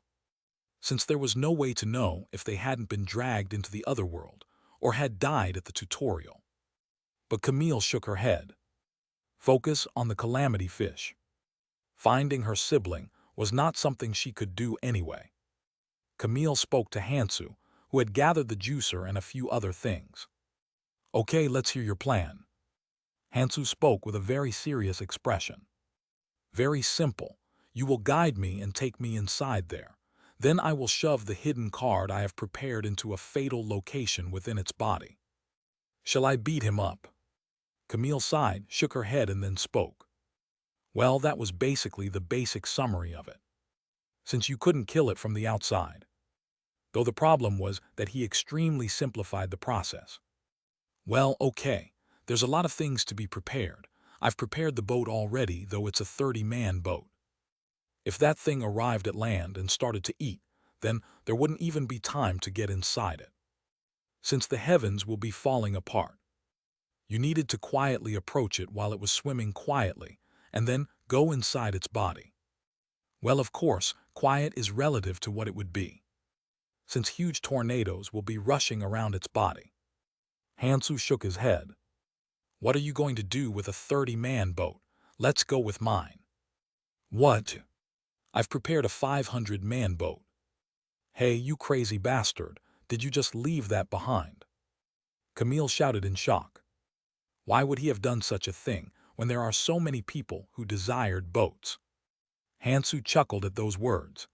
since there was no way to know if they hadn't been dragged into the other world or had died at the tutorial. But Camille shook her head. Focus on the calamity fish. Finding her sibling was not something she could do anyway. Camille spoke to Hansu, who had gathered the juicer and a few other things. Okay, let's hear your plan. Hansu spoke with a very serious expression. Very simple. You will guide me and take me inside there. Then I will shove the hidden card I have prepared into a fatal location within its body. Shall I beat him up? Camille sighed, shook her head, and then spoke. Well, that was basically the basic summary of it, since you couldn't kill it from the outside. Though the problem was that he extremely simplified the process. Well, okay, there's a lot of things to be prepared. I've prepared the boat already, though it's a 30-man boat. If that thing arrived at land and started to eat, then there wouldn't even be time to get inside it. Since the heavens will be falling apart, you needed to quietly approach it while it was swimming quietly, and then go inside its body. Well, of course, quiet is relative to what it would be, since huge tornadoes will be rushing around its body. Hansu shook his head. What are you going to do with a 30-man boat? Let's go with mine. What? I've prepared a 500-man boat. Hey, you crazy bastard, did you just leave that behind? Camille shouted in shock. Why would he have done such a thing when there are so many people who desired boats? Hansu chuckled at those words.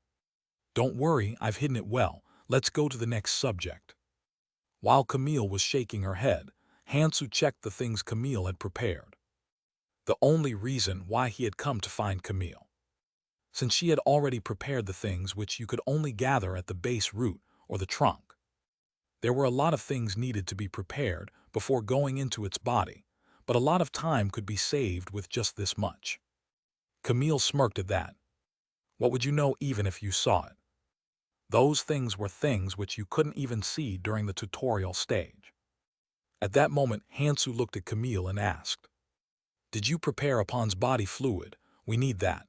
Don't worry, I've hidden it well. Let's go to the next subject. While Camille was shaking her head, Hansu checked the things Camille had prepared. The only reason why he had come to find Camille, since she had already prepared the things which you could only gather at the base root or the trunk. There were a lot of things needed to be prepared before going into its body, but a lot of time could be saved with just this much. Camille smirked at that. What would you know even if you saw it? Those things were things which you couldn't even see during the tutorial stage. At that moment, Hansu looked at Camille and asked, Did you prepare Apon's body fluid? We need that.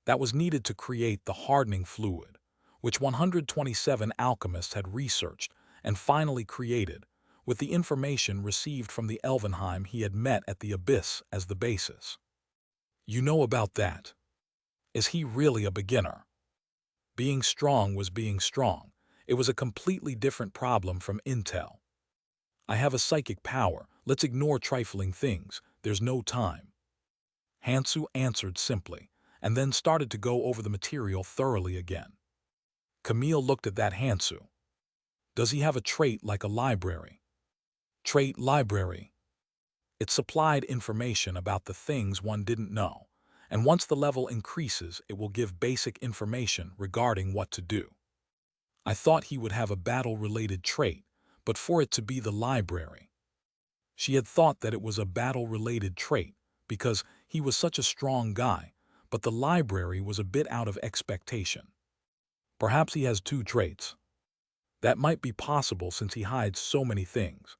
That was needed to create the hardening fluid, which 127 alchemists had researched and finally created, with the information received from the Elvenheim he had met at the Abyss as the basis. You know about that. Is he really a beginner? Being strong was being strong. It was a completely different problem from Intel. I have a psychic power. Let's ignore trifling things. There's no time. Hansu answered simply, and then started to go over the material thoroughly again. Camille looked at that Hansu. Does he have a trait like a library? Trait library. It supplied information about the things one didn't know, and once the level increases, it will give basic information regarding what to do. I thought he would have a battle-related trait, but for it to be the library. She had thought that it was a battle-related trait because he was such a strong guy, but the library was a bit out of expectation. Perhaps he has two traits. That might be possible since he hides so many things.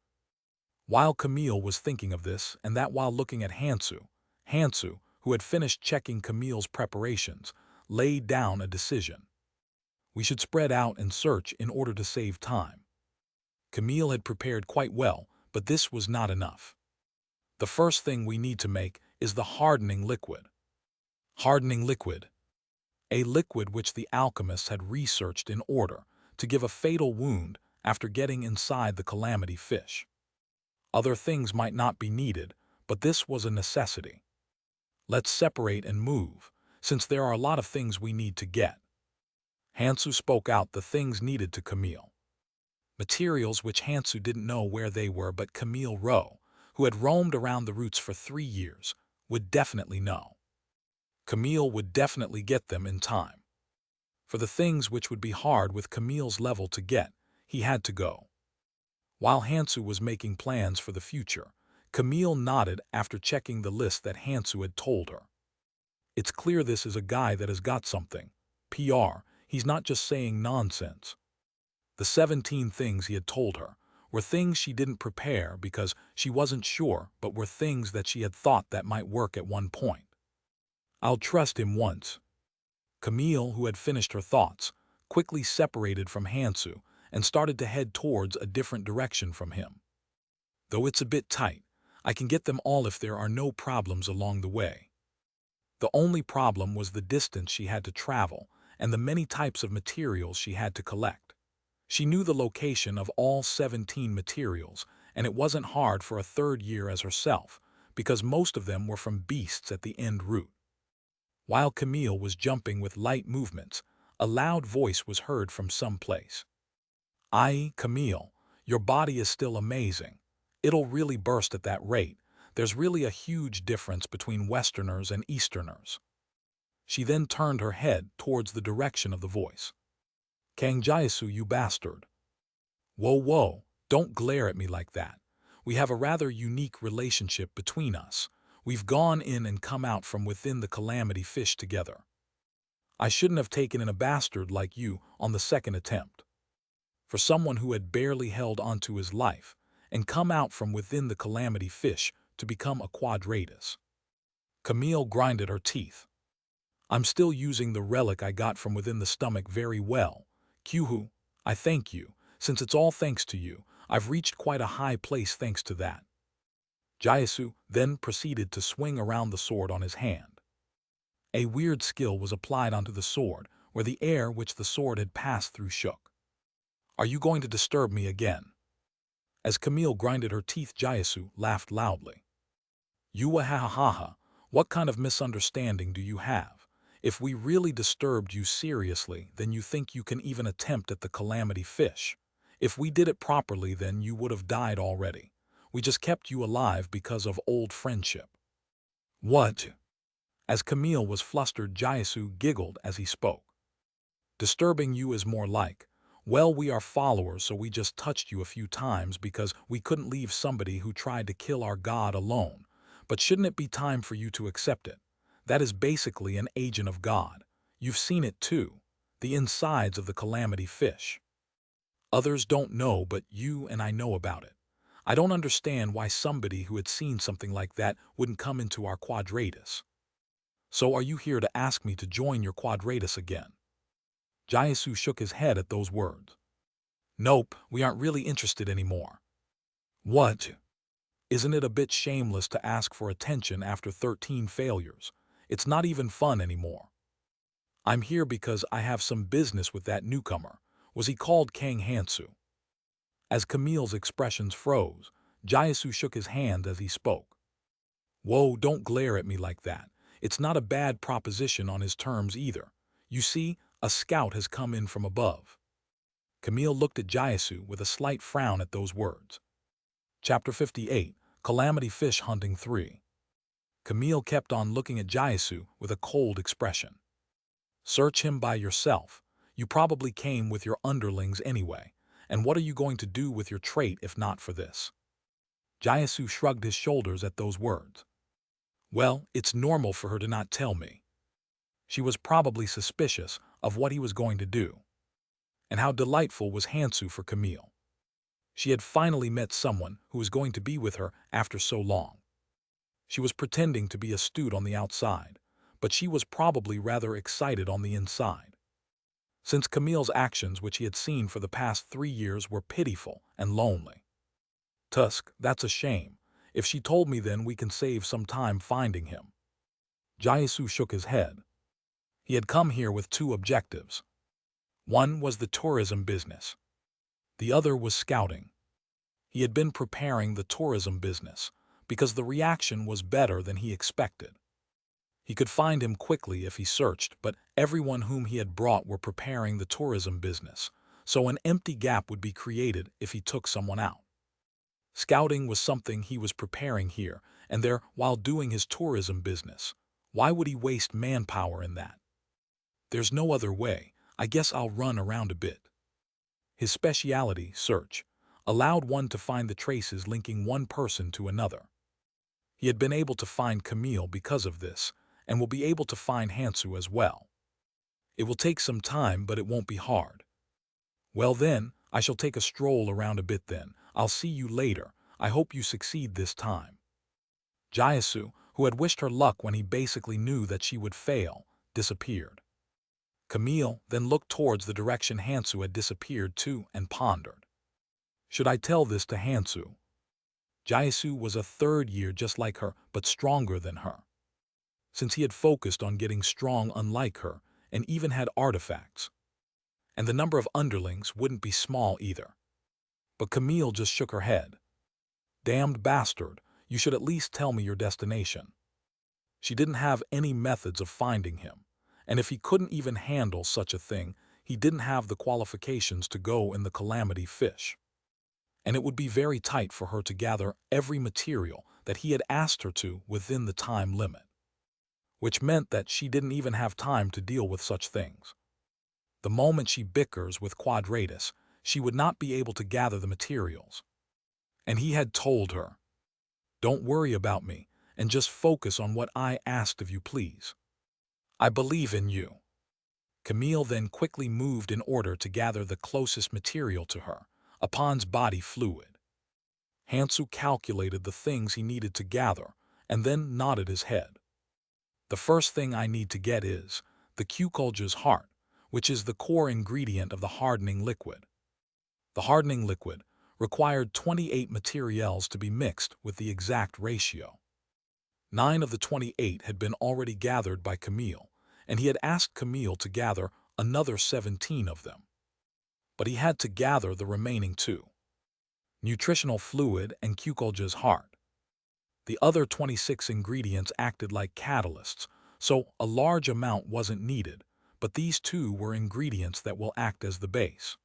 While Camille was thinking of this, and that while looking at Hansu, who had finished checking Camille's preparations, laid down a decision. We should spread out and search in order to save time. Camille had prepared quite well, but this was not enough. The first thing we need to make is the hardening liquid. Hardening liquid. A liquid which the alchemists had researched in order to give a fatal wound after getting inside the calamity fish. Other things might not be needed, but this was a necessity. Let's separate and move, since there are a lot of things we need to get. Hansu spoke out the things needed to Camille. Materials which Hansu didn't know where they were, but Camille Rowe, who had roamed around the routes for 3 years, would definitely know. Camille would definitely get them in time. For the things which would be hard with Camille's level to get, he had to go. While Hansu was making plans for the future, Camille nodded after checking the list that Hansu had told her. It's clear this is a guy that has got something. PR, he's not just saying nonsense. The 17 things he had told her were things she didn't prepare because she wasn't sure, but were things that she had thought that might work at one point. I'll trust him once. Camille, who had finished her thoughts, quickly separated from Hansu and started to head towards a different direction from him. Though it's a bit tight, I can get them all if there are no problems along the way. The only problem was the distance she had to travel and the many types of materials she had to collect. She knew the location of all 17 materials, and it wasn't hard for a third year as herself, because most of them were from beasts at the end route. While Camille was jumping with light movements, a loud voice was heard from some place. Aye, Camille, your body is still amazing. It'll really burst at that rate. There's really a huge difference between Westerners and Easterners. She then turned her head towards the direction of the voice. Kangjiasu, you bastard. Whoa, don't glare at me like that. We have a rather unique relationship between us. We've gone in and come out from within the calamity fish together. I shouldn't have taken in a bastard like you on the second attempt. For someone who had barely held onto his life and come out from within the calamity fish to become a quadratus. Camille grinded her teeth. I'm still using the relic I got from within the stomach very well. Kyuhu, I thank you. Since it's all thanks to you, I've reached quite a high place thanks to that. Jaisu then proceeded to swing around the sword on his hand. A weird skill was applied onto the sword, where the air which the sword had passed through shook. Are you going to disturb me again? As Camille grinded her teeth, Jaisu laughed loudly. Yuwa ha ha ha ha, what kind of misunderstanding do you have? If we really disturbed you seriously, then you think you can even attempt at the calamity fish. If we did it properly, then you would have died already. We just kept you alive because of old friendship. What? As Camille was flustered, Jaisu giggled as he spoke. Disturbing you is more like, well, we are followers, so we just touched you a few times because we couldn't leave somebody who tried to kill our god alone. But shouldn't it be time for you to accept it? That is basically an agent of God. You've seen it too, the insides of the calamity fish. Others don't know, but you and I know about it. I don't understand why somebody who had seen something like that wouldn't come into our quadratus. So are you here to ask me to join your quadratus again? Jaisu shook his head at those words. Nope, we aren't really interested anymore. What? Isn't it a bit shameless to ask for attention after 13 failures? It's not even fun anymore. I'm here because I have some business with that newcomer. Was he called Kang Hansu? As Camille's expressions froze, Jaisu shook his hand as he spoke. Whoa, don't glare at me like that. It's not a bad proposition on his terms either. You see, a scout has come in from above. Camille looked at Jaisu with a slight frown at those words. Chapter 58, Calamity Fish Hunting 3. Camille kept on looking at Jaisu with a cold expression. Search him by yourself. You probably came with your underlings anyway, and what are you going to do with your trait if not for this? Jaisu shrugged his shoulders at those words. Well, it's normal for her to not tell me. She was probably suspicious of what he was going to do. And how delightful was Hansu for Camille. She had finally met someone who was going to be with her after so long. She was pretending to be astute on the outside, but she was probably rather excited on the inside. Since Camille's actions, which he had seen for the past 3 years, were pitiful and lonely. Tusk, that's a shame. If she told me, then we can save some time finding him. Jaisu shook his head. He had come here with 2 objectives. One was the tourism business. The other was scouting. He had been preparing the tourism business because the reaction was better than he expected. He could find him quickly if he searched, but everyone whom he had brought were preparing the tourism business, so an empty gap would be created if he took someone out. Scouting was something he was preparing here and there while doing his tourism business. Why would he waste manpower in that? There's no other way. I guess I'll run around a bit. His speciality, search, allowed one to find the traces linking one person to another. He had been able to find Camille because of this, and will be able to find Hansu as well. It will take some time, but it won't be hard. Well then, I shall take a stroll around a bit then. I'll see you later. I hope you succeed this time. Jaisu, who had wished her luck when he basically knew that she would fail, disappeared. Camille then looked towards the direction Hansu had disappeared to and pondered. Should I tell this to Hansu? Jaisu was a 3rd year just like her, but stronger than her. Since he had focused on getting strong unlike her, and even had artifacts. And the number of underlings wouldn't be small either. But Camille just shook her head. Damned bastard, you should at least tell me your destination. She didn't have any methods of finding him, and if he couldn't even handle such a thing, he didn't have the qualifications to go in the calamity fish. And it would be very tight for her to gather every material that he had asked her to within the time limit. Which meant that she didn't even have time to deal with such things. The moment she bickers with Quadratus, she would not be able to gather the materials. And he had told her, don't worry about me, and just focus on what I asked of you, please. I believe in you." Camille then quickly moved in order to gather the closest material to her, Apon's body fluid. Hansu calculated the things he needed to gather and then nodded his head. "The first thing I need to get is the Q-Culture's heart, which is the core ingredient of the hardening liquid. The hardening liquid required 28 materials to be mixed with the exact ratio. 9 of the 28 had been already gathered by Camille, and he had asked Camille to gather another 17 of them. But he had to gather the remaining 2. Nutritional fluid and Q-Culture's heart. The other 26 ingredients acted like catalysts, so a large amount wasn't needed, but these 2 were ingredients that will act as the base.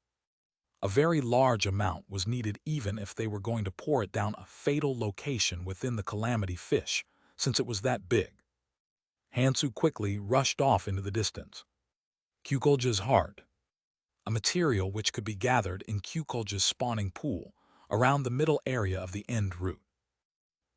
A very large amount was needed even if they were going to pour it down a fatal location within the calamity fish, since it was that big. Hansu quickly rushed off into the distance. Q-Culture's heart. A material which could be gathered in Q-Culture's spawning pool, around the middle area of the end root.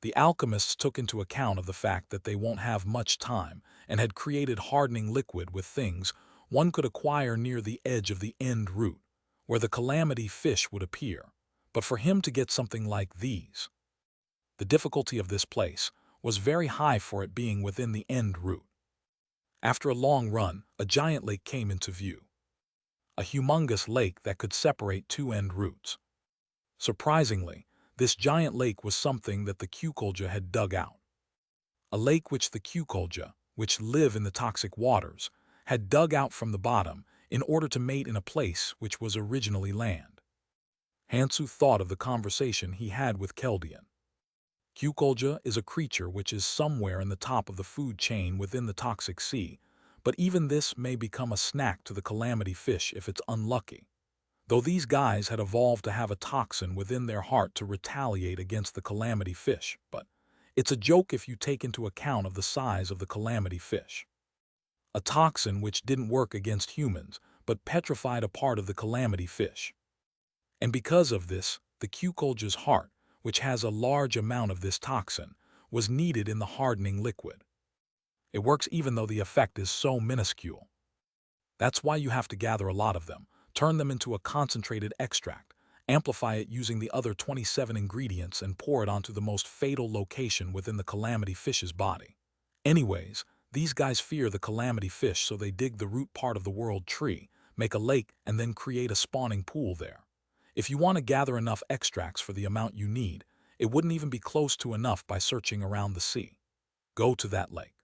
The alchemists took into account of the fact that they won't have much time and had created hardening liquid with things one could acquire near the edge of the end root, where the calamity fish would appear, but for him to get something like these. The difficulty of this place was very high for it being within the end root. After a long run, a giant lake came into view. A humongous lake that could separate 2 end roots. Surprisingly, this giant lake was something that the Q-Culture had dug out. A lake which the Q-Culture, which live in the toxic waters, had dug out from the bottom in order to mate in a place which was originally land. Hansu thought of the conversation he had with Keldian. Q-Culture is a creature which is somewhere in the top of the food chain within the toxic sea, but even this may become a snack to the calamity fish if it's unlucky. Though these guys had evolved to have a toxin within their heart to retaliate against the calamity fish, but it's a joke if you take into account of the size of the calamity fish. A toxin which didn't work against humans, but petrified a part of the calamity fish. And because of this, the Q-Culture's heart, which has a large amount of this toxin, was needed in the hardening liquid. It works even though the effect is so minuscule. That's why you have to gather a lot of them, turn them into a concentrated extract, amplify it using the other 27 ingredients and pour it onto the most fatal location within the calamity fish's body. Anyways, these guys fear the calamity fish, so they dig the root part of the world tree, make a lake, and then create a spawning pool there. If you want to gather enough extracts for the amount you need, it wouldn't even be close to enough by searching around the sea. Go to that lake.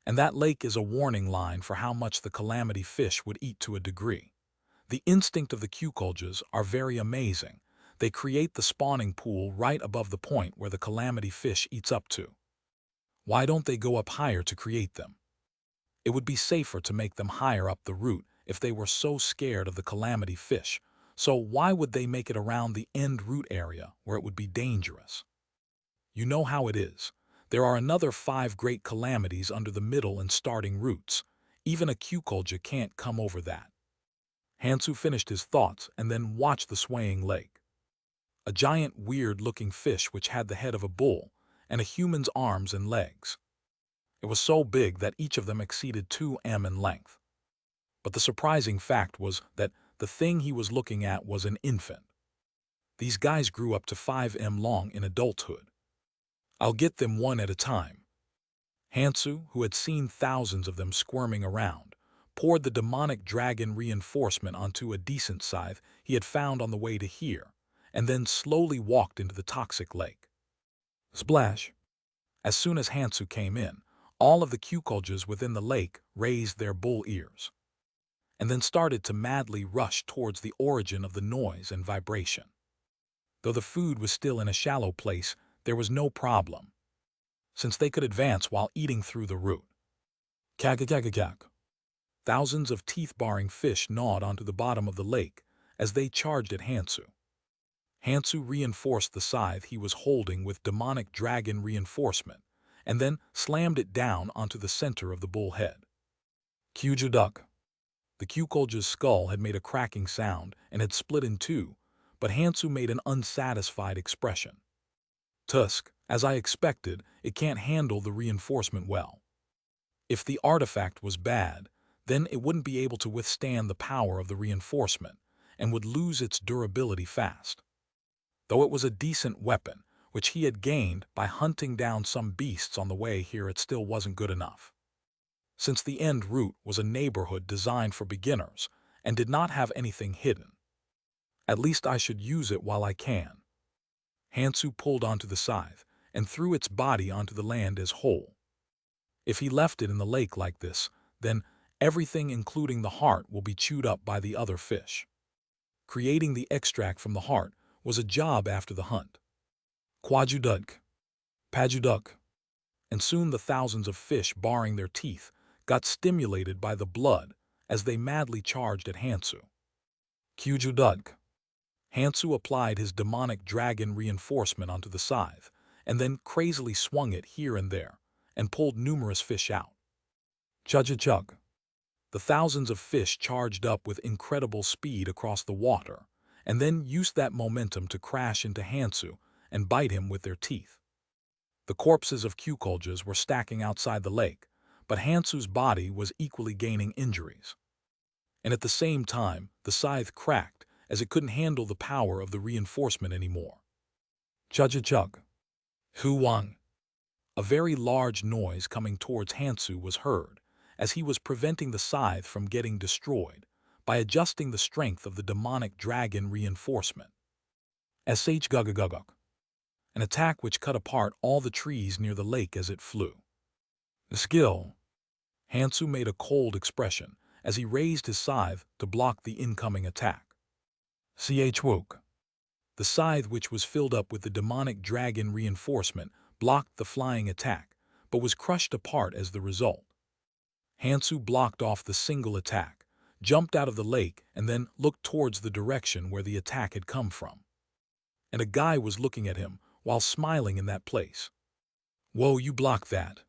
And that lake is a warning line for how much the calamity fish would eat to a degree. The instinct of the Q-Cultures are very amazing. They create the spawning pool right above the point where the calamity fish eats up to. Why don't they go up higher to create them? It would be safer to make them higher up the root if they were so scared of the calamity fish, so why would they make it around the end root area where it would be dangerous? You know how it is. There are another 5 great calamities under the middle and starting roots. Even a Q-Culture can't come over that. Hansu finished his thoughts and then watched the swaying lake. A giant, weird-looking fish which had the head of a bull and a human's arms and legs. It was so big that each of them exceeded 2 m in length. But the surprising fact was that the thing he was looking at was an infant. These guys grew up to 5 m long in adulthood. I'll get them one at a time. Hansu, who had seen thousands of them squirming around, poured the demonic dragon reinforcement onto a decent scythe he had found on the way to here, and then slowly walked into the toxic lake. Splash! As soon as Hansu came in, all of the Q-Cultures within the lake raised their bull ears, and then started to madly rush towards the origin of the noise and vibration. Though the food was still in a shallow place, there was no problem, since they could advance while eating through the root. Kagagagagag. Thousands of teeth-baring fish gnawed onto the bottom of the lake as they charged at Hansu. Hansu reinforced the scythe he was holding with demonic dragon reinforcement, and then slammed it down onto the center of the bull head. Kyujuduk. The Q-Culture's skull had made a cracking sound and had split in 2, but Hansu made an unsatisfied expression. Tusk, As I expected, it can't handle the reinforcement well. If the artifact was bad, then it wouldn't be able to withstand the power of the reinforcement and would lose its durability fast. Though it was a decent weapon, which he had gained by hunting down some beasts on the way here, it still wasn't good enough. Since the end route was a neighborhood designed for beginners and did not have anything hidden, at least I should use it while I can. Hansu pulled onto the scythe and threw its body onto the land as whole. If he left it in the lake like this, then everything including the heart will be chewed up by the other fish. Creating the extract from the heart was a job after the hunt. Quajuduk, Pajuduk, and soon the thousands of fish baring their teeth got stimulated by the blood as they madly charged at Hansu. Qjuduk. Hansu applied his demonic dragon reinforcement onto the scythe, and then crazily swung it here and there, and pulled numerous fish out. Chug-chug. The thousands of fish charged up with incredible speed across the water, and then used that momentum to crash into Hansu and bite him with their teeth. The corpses of Qkoljas were stacking outside the lake, but Hansu's body was equally gaining injuries. And at the same time, the scythe cracked as it couldn't handle the power of the reinforcement anymore. Chug-chug. Hwan. A very large noise coming towards Hansu was heard, as he was preventing the scythe from getting destroyed by adjusting the strength of the demonic dragon reinforcement. Sh-gugaguguk. An attack which cut apart all the trees near the lake as it flew. The skill. Hansu made a cold expression as he raised his scythe to block the incoming attack. Chwook. The scythe, which was filled up with the demonic dragon reinforcement, blocked the flying attack, but was crushed apart as the result. Hansu blocked off the single attack, jumped out of the lake, and then looked towards the direction where the attack had come from. And a guy was looking at him while smiling in that place. Whoa, you blocked that.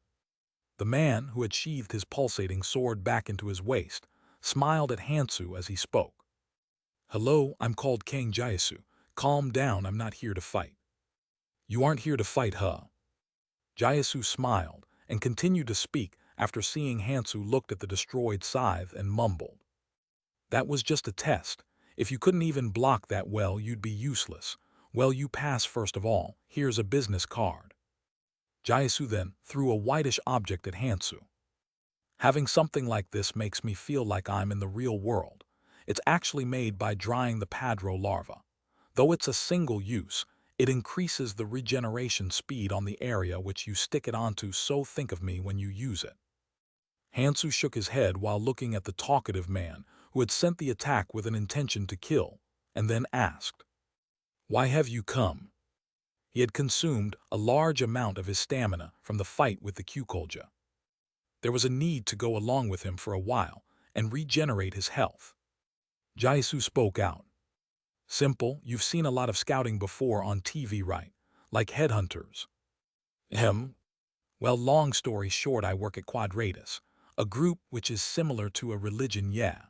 The man, who had sheathed his pulsating sword back into his waist, smiled at Hansu as he spoke. Hello, I'm called Kang Jaisu. Calm down, I'm not here to fight. You aren't here to fight, huh? Jaisu smiled and continued to speak after seeing Hansu looked at the destroyed scythe and mumbled. That was just a test. If you couldn't even block that well, you'd be useless. Well, you pass first of all. Here's a business card. Jaisu then threw a whitish object at Hansu. Having something like this makes me feel like I'm in the real world. It's actually made by drying the padro larva. Though it's a single use, it increases the regeneration speed on the area which you stick it onto, so think of me when you use it. Hansu shook his head while looking at the talkative man who had sent the attack with an intention to kill, and then asked, "Why have you come?" He had consumed a large amount of his stamina from the fight with the Qkolja. There was a need to go along with him for a while and regenerate his health. Jaisu spoke out. Simple, you've seen a lot of scouting before on TV, right? Like headhunters. Well, long story short, I work at Quadratus, a group which is similar to a religion, yeah.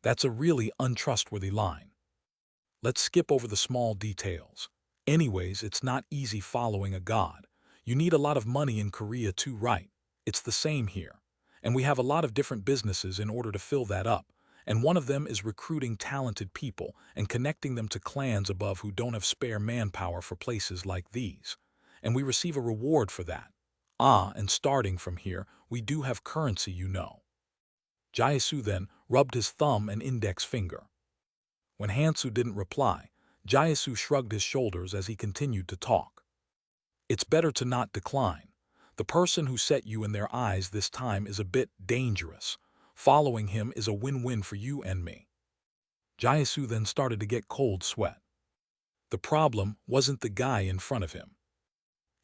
That's a really untrustworthy line. Let's skip over the small details. Anyways, it's not easy following a god. You need a lot of money in Korea too, right? It's the same here. And we have a lot of different businesses in order to fill that up. And one of them is recruiting talented people and connecting them to clans above who don't have spare manpower for places like these. And we receive a reward for that. And starting from here, we do have currency, you know. Jaisu then rubbed his thumb and index finger. When Hansu didn't reply, Jaisu shrugged his shoulders as he continued to talk. It's better to not decline. The person who set you in their eyes this time is a bit dangerous. Following him is a win-win for you and me. Jaisu then started to get cold sweat. The problem wasn't the guy in front of him.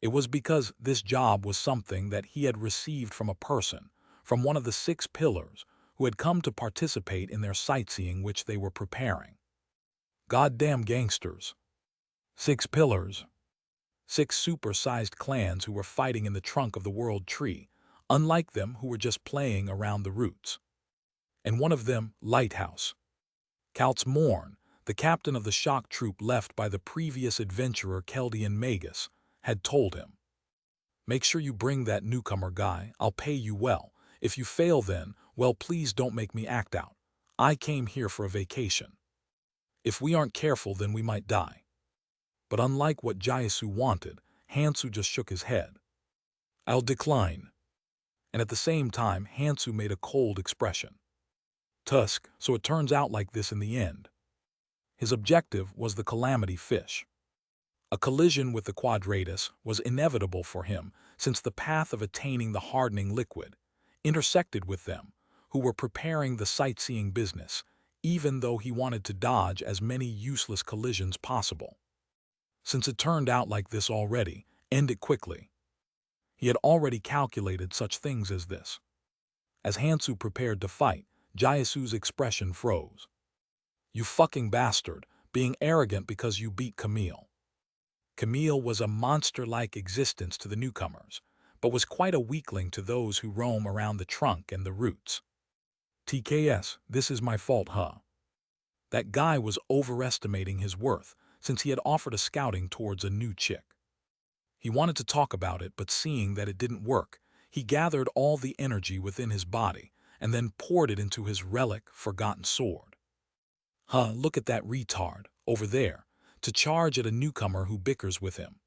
It was because this job was something that he had received from a person, from one of the 6 pillars, who had come to participate in their sightseeing which they were preparing. Goddamn gangsters. 6 pillars. 6 super-sized clans who were fighting in the trunk of the world tree, unlike them who were just playing around the roots. And one of them, Lighthouse. Kaltz Morn, the captain of the shock troop left by the previous adventurer Keldian Magus, had told him. "Make sure you bring that newcomer guy. I'll pay you well. If you fail then, well, please don't make me act out. I came here for a vacation. If we aren't careful, then we might die." But unlike what Jaisu wanted, Hansu just shook his head. "I'll decline." And at the same time, Hansu made a cold expression. "Tusk, so it turns out like this in the end." His objective was the calamity fish. A collision with the quadratus was inevitable for him, since the path of attaining the hardening liquid intersected with them, who were preparing the sightseeing business, even though he wanted to dodge as many useless collisions possible. Since it turned out like this already, end it quickly. He had already calculated such things as this. As Hansu prepared to fight, Jaisu's expression froze. "You fucking bastard, being arrogant because you beat Camille." Camille was a monster-like existence to the newcomers, but was quite a weakling to those who roam around the trunk and the roots. "TKS, this is my fault, huh?" That guy was overestimating his worth, since he had offered a scouting towards a new chick. He wanted to talk about it, but seeing that it didn't work, he gathered all the energy within his body and then poured it into his relic, forgotten sword. "Huh, look at that retard, over there, to charge at a newcomer who bickers with him."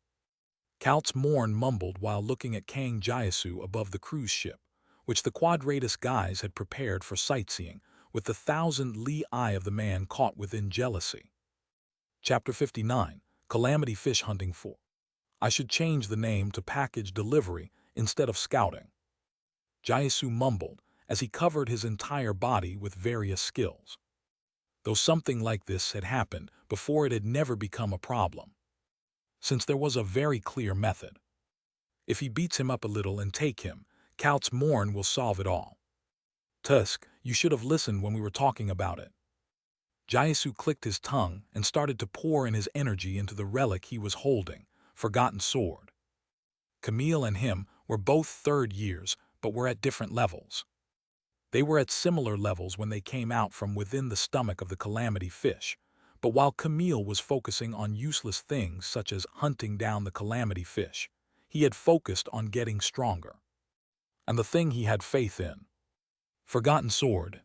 Kalt's Morn mumbled while looking at Kang Jaisu above the cruise ship, which the quadratus guys had prepared for sightseeing, with the 1,000-li eye of the man caught within jealousy. Chapter 59, Calamity Fish Hunting 4. I should change the name to Package Delivery instead of Scouting. Jaisu mumbled as he covered his entire body with various skills. Though something like this had happened before, it had never become a problem, since there was a very clear method. If he beats him up a little and take him, Kalt's Morn will solve it all. "Tusk, you should have listened when we were talking about it." Jaisu clicked his tongue and started to pour in his energy into the relic he was holding, forgotten sword. Camille and him were both third years, but were at different levels. They were at similar levels when they came out from within the stomach of the calamity fish, but while Camille was focusing on useless things such as hunting down the calamity fish, he had focused on getting stronger. And the thing he had faith in. Forgotten sword.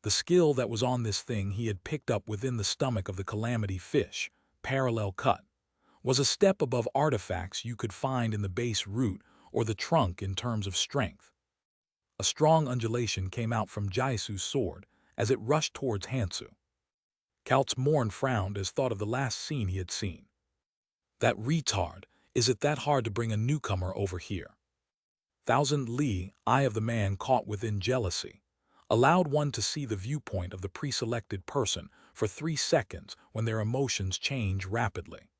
The skill that was on this thing he had picked up within the stomach of the calamity fish, parallel cut, was a step above artifacts you could find in the base root or the trunk in terms of strength. A strong undulation came out from Jaisu's sword as it rushed towards Hansu. Kalt's Morn frowned as thought of the last scene he had seen. That retard, is it that hard to bring a newcomer over here? 1,000-li eye of the man caught within jealousy allowed one to see the viewpoint of the pre-selected person for 3 seconds when their emotions change rapidly.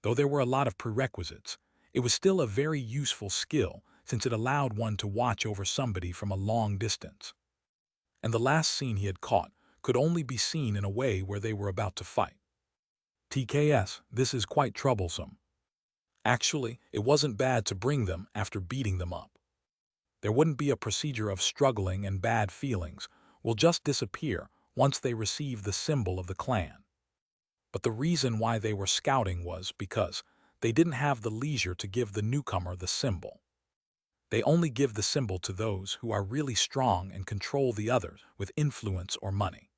Though there were a lot of prerequisites, it was still a very useful skill since it allowed one to watch over somebody from a long distance. And the last scene he had caught could only be seen in a way where they were about to fight. TKS, this is quite troublesome. Actually, it wasn't bad to bring them after beating them up. There wouldn't be a procedure of struggling, and bad feelings will just disappear once they receive the symbol of the clan. But the reason why they were scouting was because they didn't have the leisure to give the newcomer the symbol. They only give the symbol to those who are really strong and control the others with influence or money.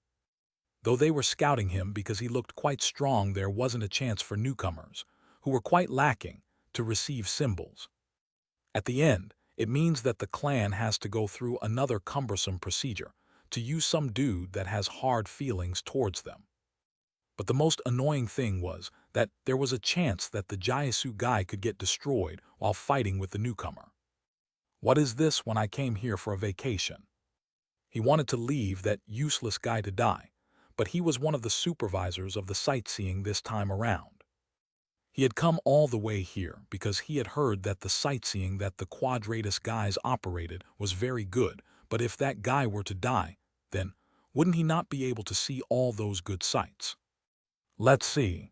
Though they were scouting him because he looked quite strong, there wasn't a chance for newcomers, who were quite lacking, to receive symbols. At the end, it means that the clan has to go through another cumbersome procedure to use some dude that has hard feelings towards them. But the most annoying thing was that there was a chance that the Jaisu guy could get destroyed while fighting with the newcomer. What is this when I came here for a vacation? He wanted to leave that useless guy to die, but he was one of the supervisors of the sightseeing this time around. He had come all the way here because he had heard that the sightseeing that the quadratus guys operated was very good, but if that guy were to die, then wouldn't he not be able to see all those good sights? Let's see.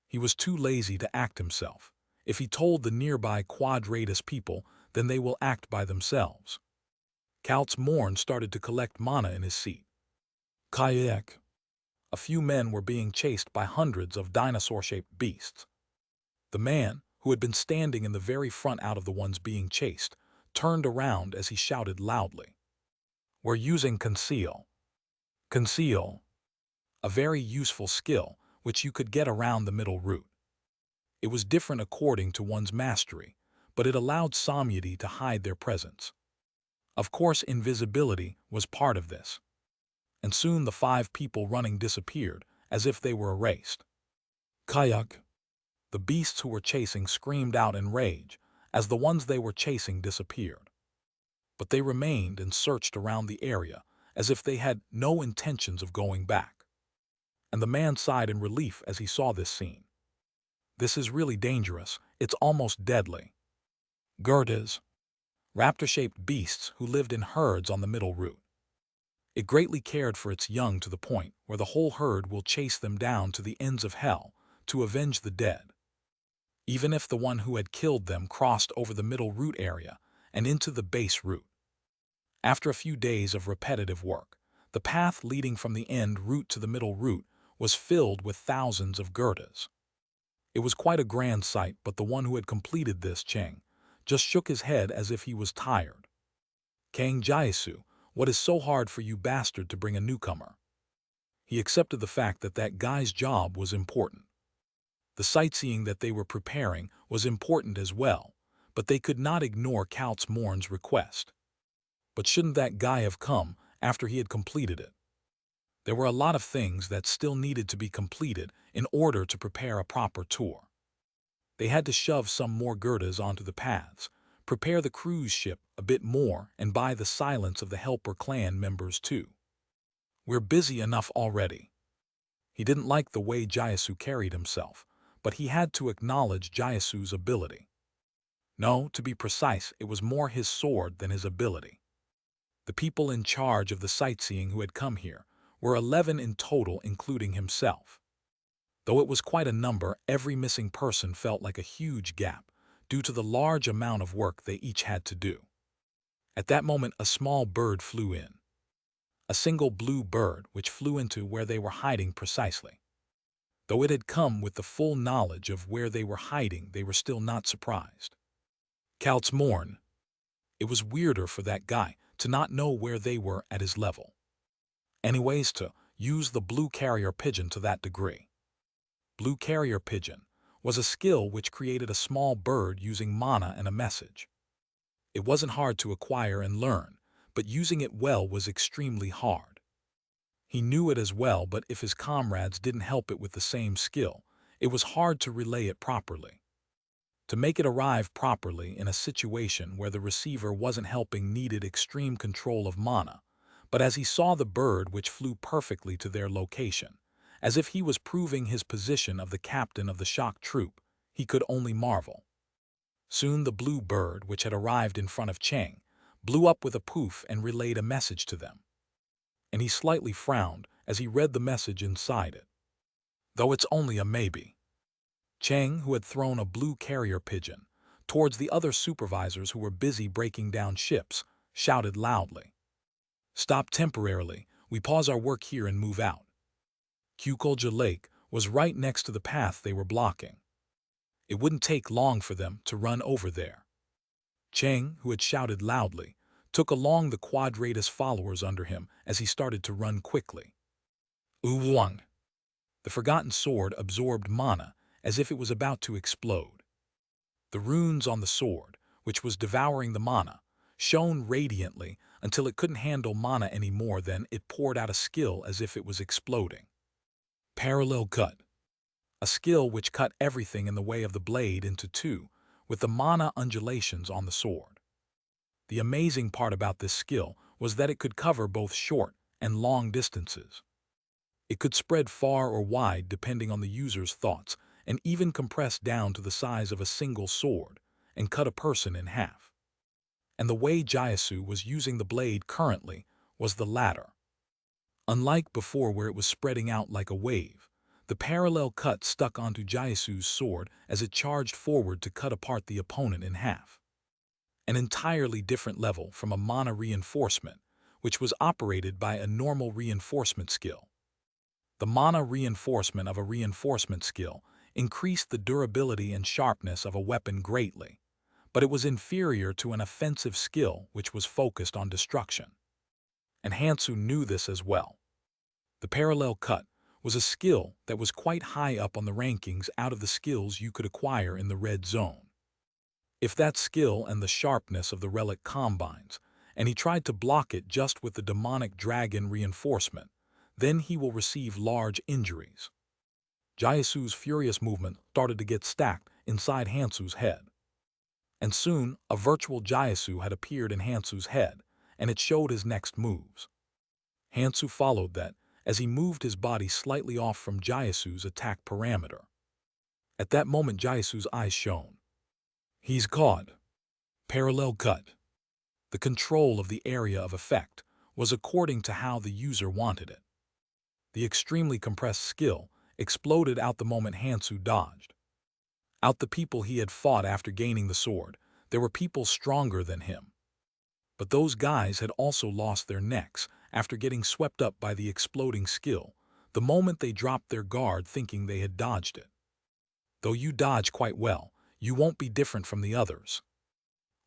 He was too lazy to act himself. If he told the nearby quadratus people, then they will act by themselves. Kalt's Morn started to collect mana in his seat. Kayak. A few men were being chased by hundreds of dinosaur-shaped beasts. The man, who had been standing in the very front out of the ones being chased, turned around as he shouted loudly. "We're using conceal. Conceal." A very useful skill, which you could get around the middle route. It was different according to one's mastery, but it allowed Samyuti to hide their presence. Of course, invisibility was part of this. And soon the 5 people running disappeared, as if they were erased. Kayak. The beasts who were chasing screamed out in rage, as the ones they were chasing disappeared. But they remained and searched around the area, as if they had no intentions of going back. And the man sighed in relief as he saw this scene. This is really dangerous, it's almost deadly. Gurtas. Raptor-shaped beasts who lived in herds on the middle route. It greatly cared for its young to the point where the whole herd will chase them down to the ends of hell to avenge the dead. Even if the one who had killed them crossed over the middle route area and into the base route. After a few days of repetitive work, the path leading from the end route to the middle route was filled with thousands of Gurtas. It was quite a grand sight, but the one who had completed this, Cheng, just shook his head as if he was tired. "Kang Jaisu, what is so hard for you bastard to bring a newcomer?" He accepted the fact that that guy's job was important. The sightseeing that they were preparing was important as well, but they could not ignore Count Morn's request. But shouldn't that guy have come after he had completed it? There were a lot of things that still needed to be completed in order to prepare a proper tour. They had to shove some more Gurtas onto the paths, prepare the cruise ship a bit more, and buy the silence of the helper clan members too. "We're busy enough already." He didn't like the way Jaisu carried himself, but he had to acknowledge Jaisu's ability. No, to be precise, it was more his sword than his ability. The people in charge of the sightseeing who had come here were 11 in total, including himself. Though it was quite a number, every missing person felt like a huge gap due to the large amount of work they each had to do. At that moment, a small bird flew in. A single blue bird which flew into where they were hiding precisely. Though it had come with the full knowledge of where they were hiding, they were still not surprised. Count Morn. It was weirder for that guy to not know where they were at his level. Anyways, to use the blue carrier pigeon to that degree. Blue carrier pigeon was a skill which created a small bird using mana and a message. It wasn't hard to acquire and learn, but using it well was extremely hard. He knew it as well, but if his comrades didn't help it with the same skill, it was hard to relay it properly. To make it arrive properly in a situation where the receiver wasn't helping needed extreme control of mana, but as he saw the bird which flew perfectly to their location, as if he was proving his position of the captain of the shock troop, he could only marvel. Soon the blue bird, which had arrived in front of Cheng, blew up with a poof and relayed a message to them. And he slightly frowned as he read the message inside it. Though it's only a maybe. Cheng, who had thrown a blue carrier pigeon towards the other supervisors who were busy breaking down ships, shouted loudly. "Stop temporarily, we pause our work here and move out." Kukolja Lake was right next to the path they were blocking. It wouldn't take long for them to run over there. Cheng, who had shouted loudly, took along the Quadratus followers under him as he started to run quickly. Hwan. The forgotten sword absorbed mana as if it was about to explode. The runes on the sword, which was devouring the mana, shone radiantly until it couldn't handle mana any more. Then it poured out a skill as if it was exploding. Parallel cut. A skill which cut everything in the way of the blade into two, with the mana undulations on the sword. The amazing part about this skill was that it could cover both short and long distances. It could spread far or wide depending on the user's thoughts, and even compress down to the size of a single sword and cut a person in half. And the way Jaisu was using the blade currently was the latter. Unlike before where it was spreading out like a wave, the parallel cut stuck onto Jaisu's sword as it charged forward to cut apart the opponent in half. An entirely different level from a mana reinforcement, which was operated by a normal reinforcement skill. The mana reinforcement of a reinforcement skill increased the durability and sharpness of a weapon greatly, but it was inferior to an offensive skill which was focused on destruction. And Hansu knew this as well. The parallel cut was a skill that was quite high up on the rankings out of the skills you could acquire in the red zone. If that skill and the sharpness of the relic combines, and he tried to block it just with the demonic dragon reinforcement, then he will receive large injuries. Jayasu's furious movement started to get stacked inside Hansu's head. And soon, a virtual Jayasu had appeared in Hansu's head, and it showed his next moves. Hansu followed that as he moved his body slightly off from Jayasu's attack parameter. At that moment, Jayasu's eyes shone. He's caught. Parallel cut. The control of the area of effect was according to how the user wanted it. The extremely compressed skill exploded out the moment Hansu dodged. Out the people he had fought after gaining the sword, there were people stronger than him. But those guys had also lost their necks after getting swept up by the exploding skill, the moment they dropped their guard thinking they had dodged it. Though you dodge quite well, you won't be different from the others.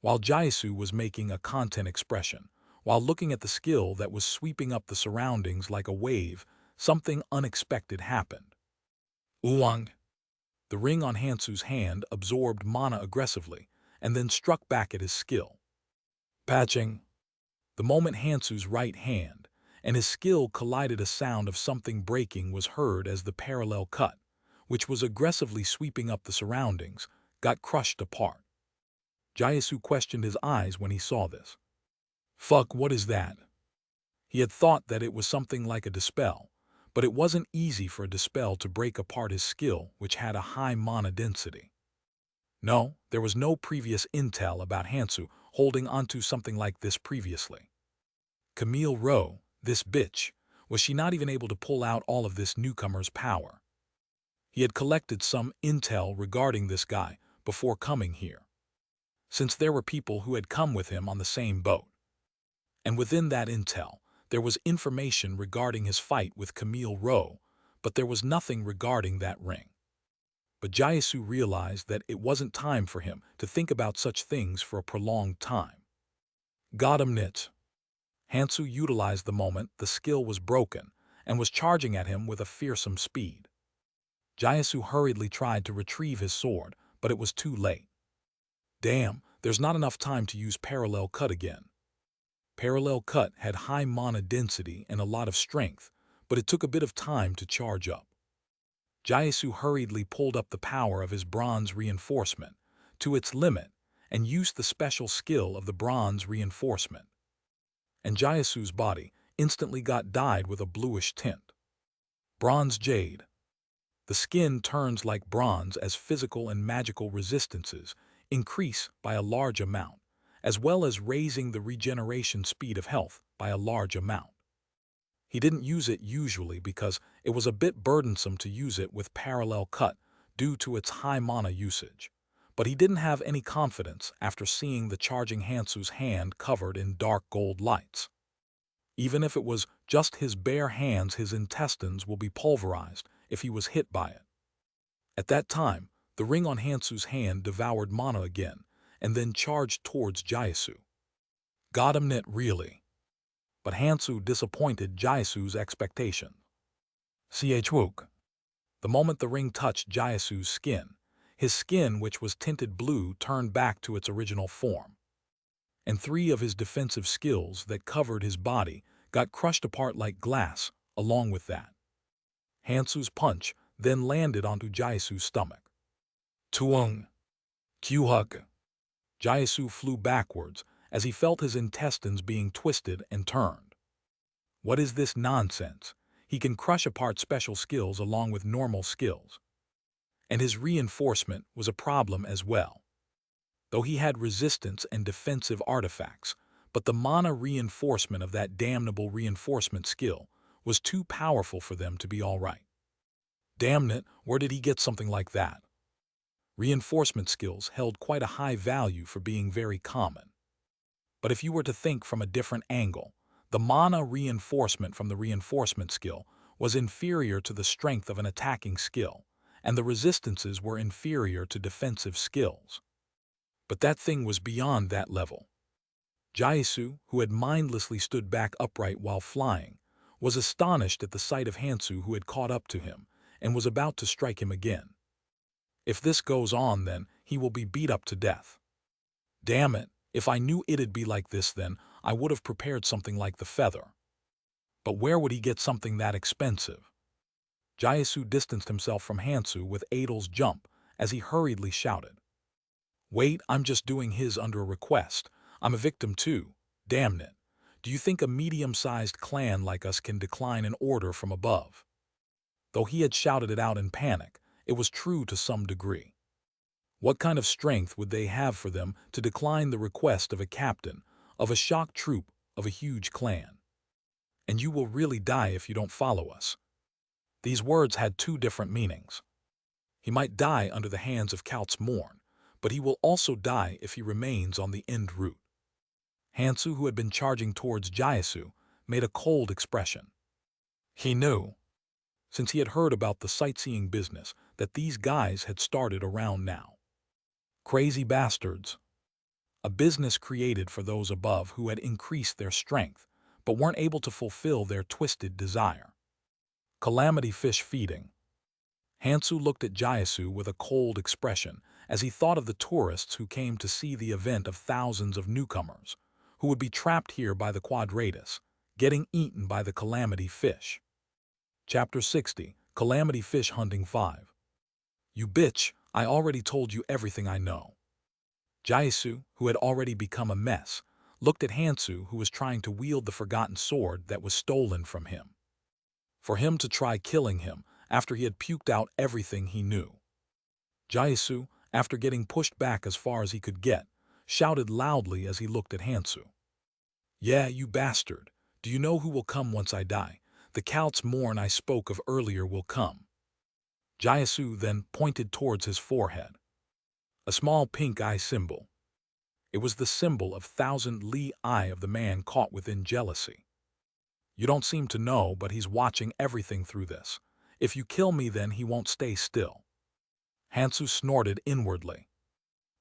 While Jayasu was making a content expression, while looking at the skill that was sweeping up the surroundings like a wave, something unexpected happened. Uwang. The ring on Hansu's hand absorbed mana aggressively and then struck back at his skill. Patching. The moment Hansu's right hand and his skill collided, a sound of something breaking was heard as the parallel cut, which was aggressively sweeping up the surroundings, got crushed apart. Jayasu questioned his eyes when he saw this. Fuck, what is that? He had thought that it was something like a dispel, but it wasn't easy for a dispel to break apart his skill, which had a high mana density. No, there was no previous intel about Hansu holding onto something like this previously. Camille Rowe, this bitch, was she not even able to pull out all of this newcomer's power? He had collected some intel regarding this guy before coming here, since there were people who had come with him on the same boat. And within that intel, there was information regarding his fight with Camille Rowe, but there was nothing regarding that ring. But Jayasu realized that it wasn't time for him to think about such things for a prolonged time. Got him, Nit. Hansu utilized the moment the skill was broken and was charging at him with a fearsome speed. Jayasu hurriedly tried to retrieve his sword, but it was too late. Damn, there's not enough time to use parallel cut again. Parallel cut had high mana density and a lot of strength, but it took a bit of time to charge up. Jayasu hurriedly pulled up the power of his bronze reinforcement to its limit and used the special skill of the bronze reinforcement. And Jayasu's body instantly got dyed with a bluish tint. Bronze jade. The skin turns like bronze as physical and magical resistances increase by a large amount, as well as raising the regeneration speed of health by a large amount. He didn't use it usually because it was a bit burdensome to use it with parallel cut due to its high mana usage, but he didn't have any confidence after seeing the charging Hansu's hand covered in dark gold lights. Even if it was just his bare hands, his intestines will be pulverized if he was hit by it. At that time, the ring on Hansu's hand devoured mana again and then charged towards Jayasu. Got him, Nit, really. But Hansu disappointed Jayasu's expectation. Chwook. The moment the ring touched Jayasu's skin, his skin, which was tinted blue, turned back to its original form. And 3 of his defensive skills that covered his body got crushed apart like glass along with that. Hansu's punch then landed onto Jayasu's stomach. Tuung. Q-hug. Jayasu flew backwards as he felt his intestines being twisted and turned. What is this nonsense? He can crush apart special skills along with normal skills. And his reinforcement was a problem as well. Though he had resistance and defensive artifacts, but the mana reinforcement of that damnable reinforcement skill was too powerful for them to be alright. Damn it, where did he get something like that? Reinforcement skills held quite a high value for being very common. But if you were to think from a different angle, the mana reinforcement from the reinforcement skill was inferior to the strength of an attacking skill, and the resistances were inferior to defensive skills. But that thing was beyond that level. Jaisu, who had mindlessly stood back upright while flying, was astonished at the sight of Hansu, who had caught up to him and was about to strike him again. If this goes on, then he will be beat up to death. Damn it, if I knew it'd be like this, then I would have prepared something like the feather. But where would he get something that expensive? Jaisu distanced himself from Hansu with Adel's jump as he hurriedly shouted, "Wait, I'm just doing his under a request. I'm a victim too. Damn it. Do you think a medium-sized clan like us can decline an order from above?" Though he had shouted it out in panic, it was true to some degree. What kind of strength would they have for them to decline the request of a captain, of a shock troop, of a huge clan? "And you will really die if you don't follow us." These words had two different meanings. He might die under the hands of Count's Morn, but he will also die if he remains on the end route. Hansu, who had been charging towards Jaisu, made a cold expression. He knew, since he had heard about the sightseeing business, that these guys had started around now. Crazy bastards. A business created for those above who had increased their strength, but weren't able to fulfill their twisted desire. Calamity fish feeding. Hansu looked at Jaisu with a cold expression as he thought of the tourists who came to see the event of thousands of newcomers, who would be trapped here by the Quadratus, getting eaten by the Calamity fish. Chapter 60, Calamity Fish Hunting 5. "You bitch, I already told you everything I know." Jaisu, who had already become a mess, looked at Hansu, who was trying to wield the forgotten sword that was stolen from him. For him to try killing him after he had puked out everything he knew. Jaisu, after getting pushed back as far as he could get, shouted loudly as he looked at Hansu. "Yeah, you bastard. Do you know who will come once I die? The Count's Morn I spoke of earlier will come." Jaisu then pointed towards his forehead. A small pink eye symbol. It was the symbol of 1,000-li eye of the man caught within jealousy. "You don't seem to know, but he's watching everything through this. If you kill me, then he won't stay still." Hansu snorted inwardly.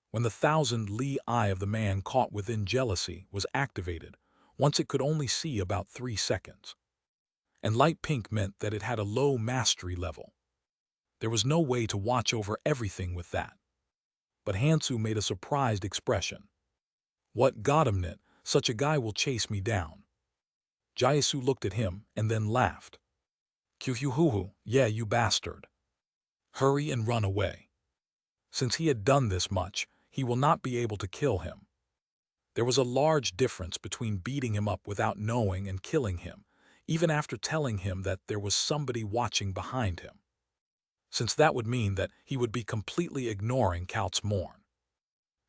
When the 1,000-li eye of the man caught within jealousy was activated, once it could only see about 3 seconds. And light pink meant that it had a low mastery level. There was no way to watch over everything with that. But Hansu made a surprised expression. "What goddammit, such a guy will chase me down." Jaisu looked at him and then laughed. "Kyuhuhuhu, yeah, you bastard. Hurry and run away. Since he had done this much, he will not be able to kill him." There was a large difference between beating him up without knowing and killing him, even after telling him that there was somebody watching behind him. Since that would mean that he would be completely ignoring Count's Morn.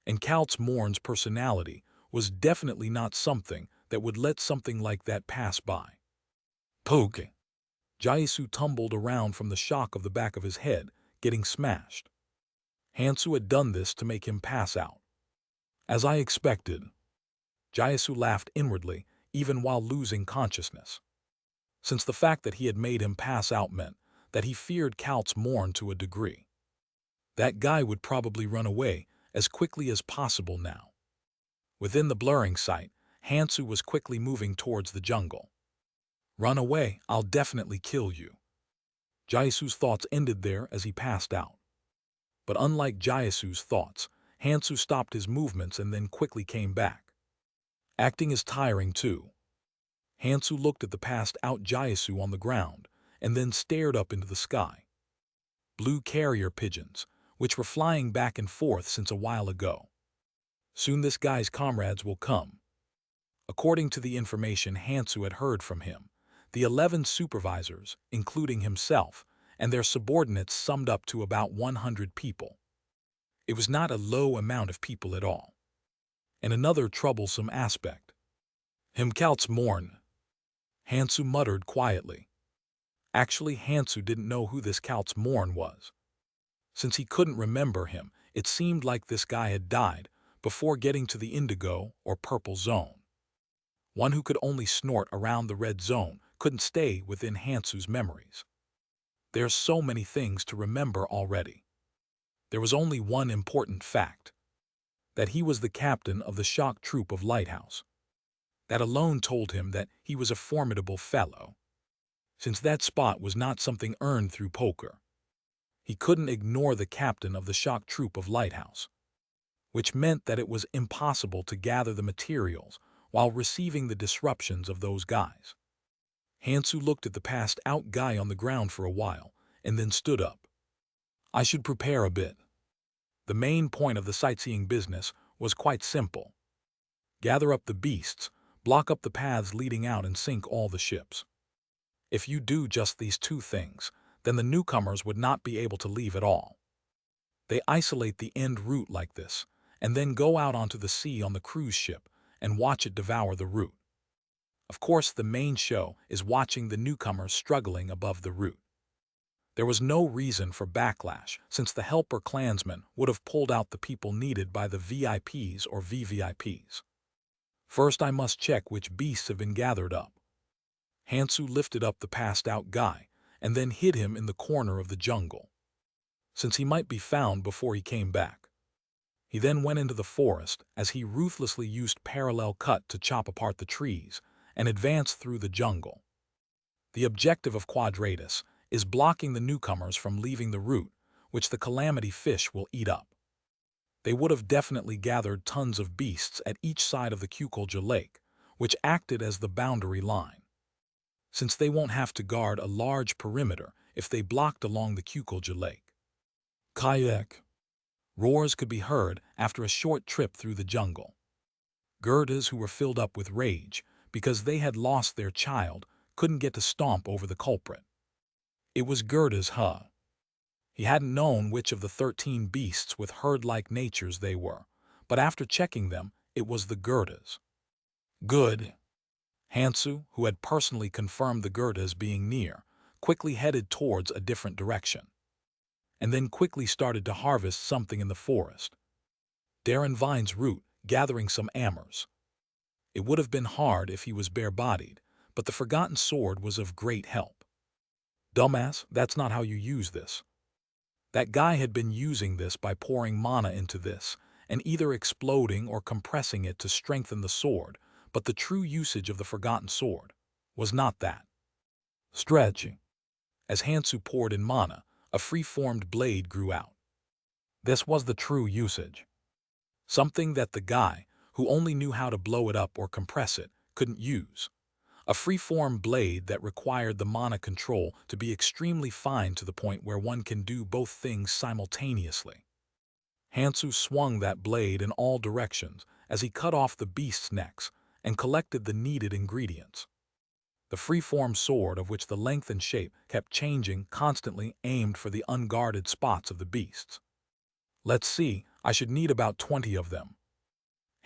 And Count's Morn's personality was definitely not something that would let something like that pass by. Poke! Jaisu tumbled around from the shock of the back of his head, getting smashed. Hansu had done this to make him pass out. As I expected. Jaisu laughed inwardly, even while losing consciousness. Since the fact that he had made him pass out meant that he feared Count's Morn to a degree. That guy would probably run away as quickly as possible now. Within the blurring sight, Hansu was quickly moving towards the jungle. "Run away, I'll definitely kill you." Jaisu's thoughts ended there as he passed out. But unlike Jaisu's thoughts, Hansu stopped his movements and then quickly came back. Acting is tiring too. Hansu looked at the passed-out Jaisu on the ground and then stared up into the sky. Blue carrier pigeons, which were flying back and forth since a while ago. Soon this guy's comrades will come. According to the information Hansu had heard from him, the 11 supervisors, including himself, and their subordinates summed up to about 100 people. It was not a low amount of people at all. And another troublesome aspect. Count's Morn. Hansu muttered quietly. Actually, Hansu didn't know who this Count's Morn was. Since he couldn't remember him, it seemed like this guy had died before getting to the indigo or purple zone. One who could only snort around the red zone couldn't stay within Hansu's memories. There's so many things to remember already. There was only one important fact, that he was the captain of the shock troop of Lighthouse. That alone told him that he was a formidable fellow. Since that spot was not something earned through poker, he couldn't ignore the captain of the shock troop of Lighthouse, which meant that it was impossible to gather the materials while receiving the disruptions of those guys. Hansu looked at the passed-out guy on the ground for a while, and then stood up. I should prepare a bit. The main point of the sightseeing business was quite simple. Gather up the beasts, block up the paths leading out, and sink all the ships. If you do just these two things, then the newcomers would not be able to leave at all. They isolate the end route like this, and then go out onto the sea on the cruise ship and watch it devour the route. Of course, the main show is watching the newcomers struggling above the route. There was no reason for backlash, since the helper clansmen would have pulled out the people needed by the VIPs or VVIPs. First, I must check which beasts have been gathered up. Hansu lifted up the passed-out guy and then hid him in the corner of the jungle, since he might be found before he came back. He then went into the forest as he ruthlessly used parallel cut to chop apart the trees and advanced through the jungle. The objective of Quadratus is blocking the newcomers from leaving the route, which the calamity fish will eat up. They would have definitely gathered tons of beasts at each side of the Kukulja Lake, which acted as the boundary line, since they won't have to guard a large perimeter if they blocked along the Kukulja Lake. Kayak. Roars could be heard after a short trip through the jungle. Gerdas who were filled up with rage because they had lost their child couldn't get to stomp over the culprit. It was Gerdas, huh? He hadn't known which of the 13 beasts with herd-like natures they were, but after checking them, it was the Gerdas. Good. Hansu, who had personally confirmed the Gerdas being near, quickly headed towards a different direction, and then quickly started to harvest something in the forest. Darren Vine's route, gathering some amers. It would have been hard if he was bare-bodied, but the forgotten sword was of great help. Dumbass, that's not how you use this. That guy had been using this by pouring mana into this, and either exploding or compressing it to strengthen the sword, but the true usage of the forgotten sword was not that. Stretching. As Hansu poured in mana, a free-formed blade grew out. This was the true usage. Something that the guy, who only knew how to blow it up or compress it, couldn't use. A free-form blade that required the mana control to be extremely fine to the point where one can do both things simultaneously. Hansu swung that blade in all directions as he cut off the beasts' necks and collected the needed ingredients. The free-form sword, of which the length and shape kept changing, constantly aimed for the unguarded spots of the beasts. Let's see, I should need about 20 of them.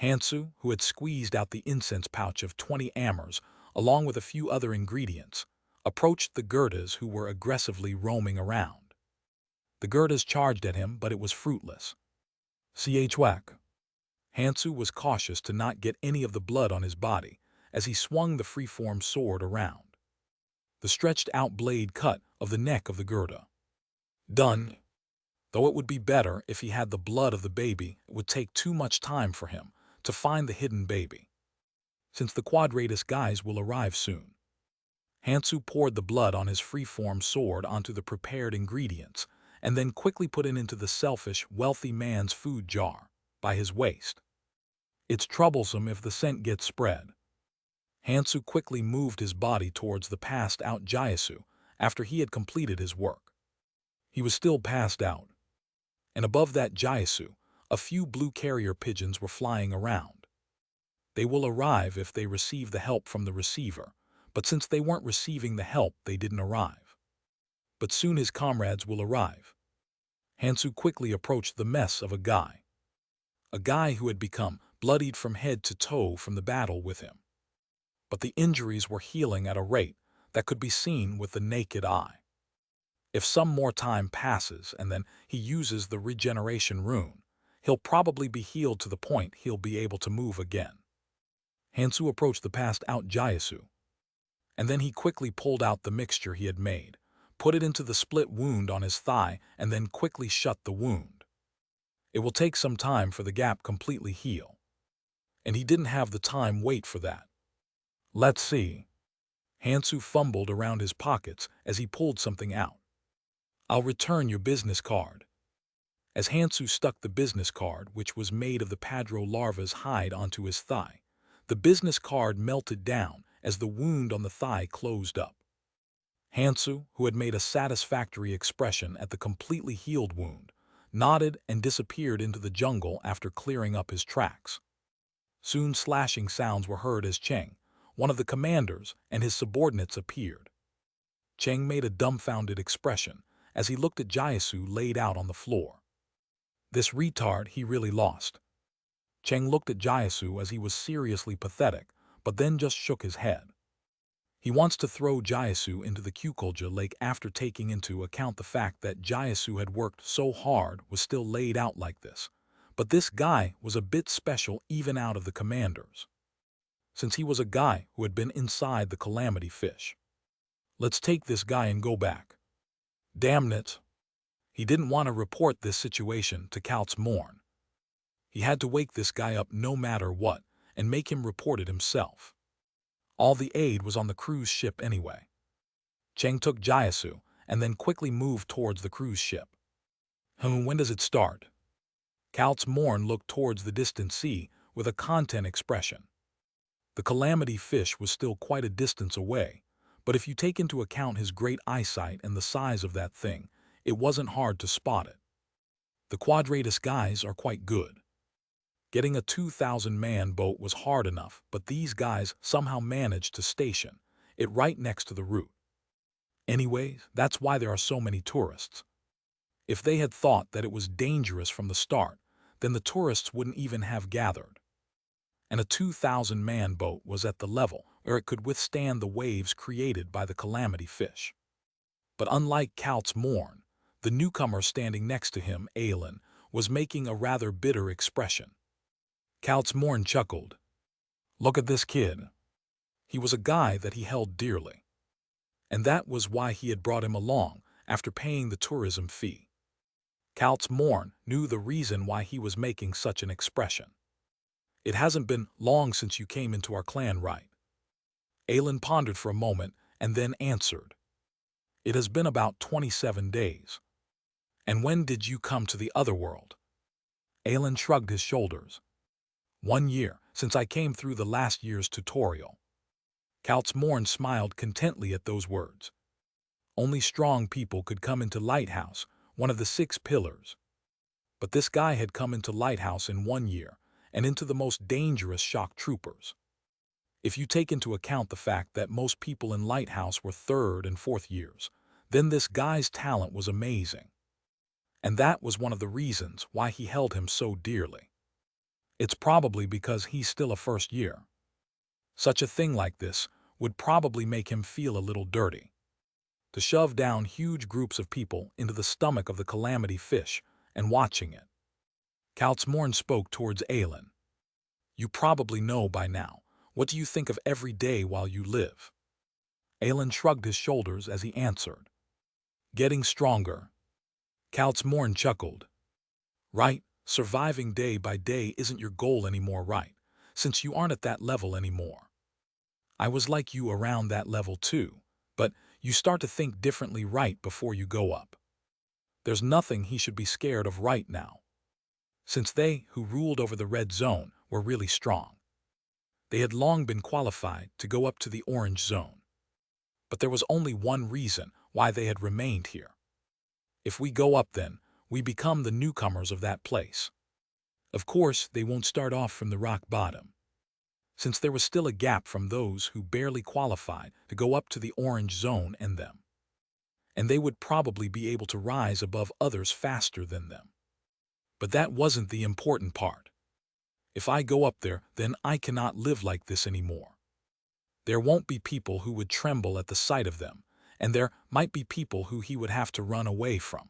Hansu, who had squeezed out the incense pouch of 20 amers, along with a few other ingredients, approached the Gerdas who were aggressively roaming around. The Gerdas charged at him, but it was fruitless. Whack. Hansu was cautious to not get any of the blood on his body as he swung the free-form sword around. The stretched-out blade cut of the neck of the Gerda. Done. Though it would be better if he had the blood of the baby, it would take too much time for him to find the hidden baby, since the Quadratus guys will arrive soon. Hansu poured the blood on his free-form sword onto the prepared ingredients and then quickly put it into the selfish, wealthy man's food jar by his waist. It's troublesome if the scent gets spread. Hansu quickly moved his body towards the passed-out Jyasu after he had completed his work. He was still passed out, and above that Jyasu, a few blue carrier pigeons were flying around. They will arrive if they receive the help from the receiver, but since they weren't receiving the help, they didn't arrive. But soon his comrades will arrive. Hansu quickly approached the mess of a guy who had become bloodied from head to toe from the battle with him. But the injuries were healing at a rate that could be seen with the naked eye. If some more time passes and then he uses the regeneration rune, he'll probably be healed to the point he'll be able to move again. Hansu approached the passed-out Jyasu, and then he quickly pulled out the mixture he had made, put put it into the split wound on his thigh and then quickly shut the wound. It will take some time for the gap completely heal. And he didn't have the time wait for that. Let's see. Hansu fumbled around his pockets as he pulled something out. I'll return your business card. As Hansu stuck the business card, which was made of the Padro larva's hide, onto his thigh, the business card melted down as the wound on the thigh closed up. Hansu, who had made a satisfactory expression at the completely healed wound, nodded and disappeared into the jungle after clearing up his tracks. Soon slashing sounds were heard as Cheng, one of the commanders, and his subordinates appeared. Cheng made a dumbfounded expression as he looked at Jiasu laid out on the floor. This retard he really lost. Cheng looked at Jiasu as he was seriously pathetic, but then just shook his head. He wants to throw Jiasu into the Kukulja Lake after taking into account the fact that Jiasu had worked so hard was still laid out like this. But this guy was a bit special even out of the commanders, since he was a guy who had been inside the calamity fish. Let's take this guy and go back. Damn it. He didn't want to report this situation to Kalt's Morn. He had to wake this guy up no matter what and make him report it himself. All the aid was on the cruise ship anyway. Cheng took Jiasu and then quickly moved towards the cruise ship. When does it start? Kalt's Morn looked towards the distant sea with a content expression. The calamity fish was still quite a distance away, but if you take into account his great eyesight and the size of that thing, it wasn't hard to spot it. The Quadratus guys are quite good. Getting a 2,000-man boat was hard enough, but these guys somehow managed to station it right next to the route. Anyways, that's why there are so many tourists. If they had thought that it was dangerous from the start, then the tourists wouldn't even have gathered. And a 2,000-man boat was at the level where it could withstand the waves created by the calamity fish. But unlike Kalt's Morn, the newcomer standing next to him, ALLA, was making a rather bitter expression. Kalt's Morn chuckled. Look at this kid. He was a guy that he held dearly. And that was why he had brought him along after paying the tourism fee. Kalt's Morn knew the reason why he was making such an expression. It hasn't been long since you came into our clan, right? ALLA pondered for a moment and then answered. It has been about 27 days. And when did you come to the other world? ALLA shrugged his shoulders. 1 year, since I came through the last year's tutorial. Kalt's Morn smiled contently at those words. Only strong people could come into Lighthouse, one of the 6 pillars. But this guy had come into Lighthouse in 1 year, and into the most dangerous shock troopers. If you take into account the fact that most people in Lighthouse were 3rd and 4th years, then this guy's talent was amazing. And that was one of the reasons why he held him so dearly. It's probably because he's still a 1st year. Such a thing like this would probably make him feel a little dirty. To shove down huge groups of people into the stomach of the calamity fish and watching it. Kalt's Morn spoke towards ALLA. You probably know by now. What do you think of every day while you live? ALLA shrugged his shoulders as he answered. Getting stronger. Kalt's Morn chuckled. Right, surviving day by day isn't your goal anymore, right? Since you aren't at that level anymore. I was like you around that level too, but you start to think differently right before you go up. There's nothing he should be scared of right now. Since they who ruled over the red zone were really strong. They had long been qualified to go up to the orange zone. But there was only one reason why they had remained here. If we go up then, we become the newcomers of that place. Of course, they won't start off from the rock bottom. Since there was still a gap from those who barely qualified to go up to the orange zone and them. And they would probably be able to rise above others faster than them. But that wasn't the important part. If I go up there, then I cannot live like this anymore. There won't be people who would tremble at the sight of them, and there might be people who he would have to run away from.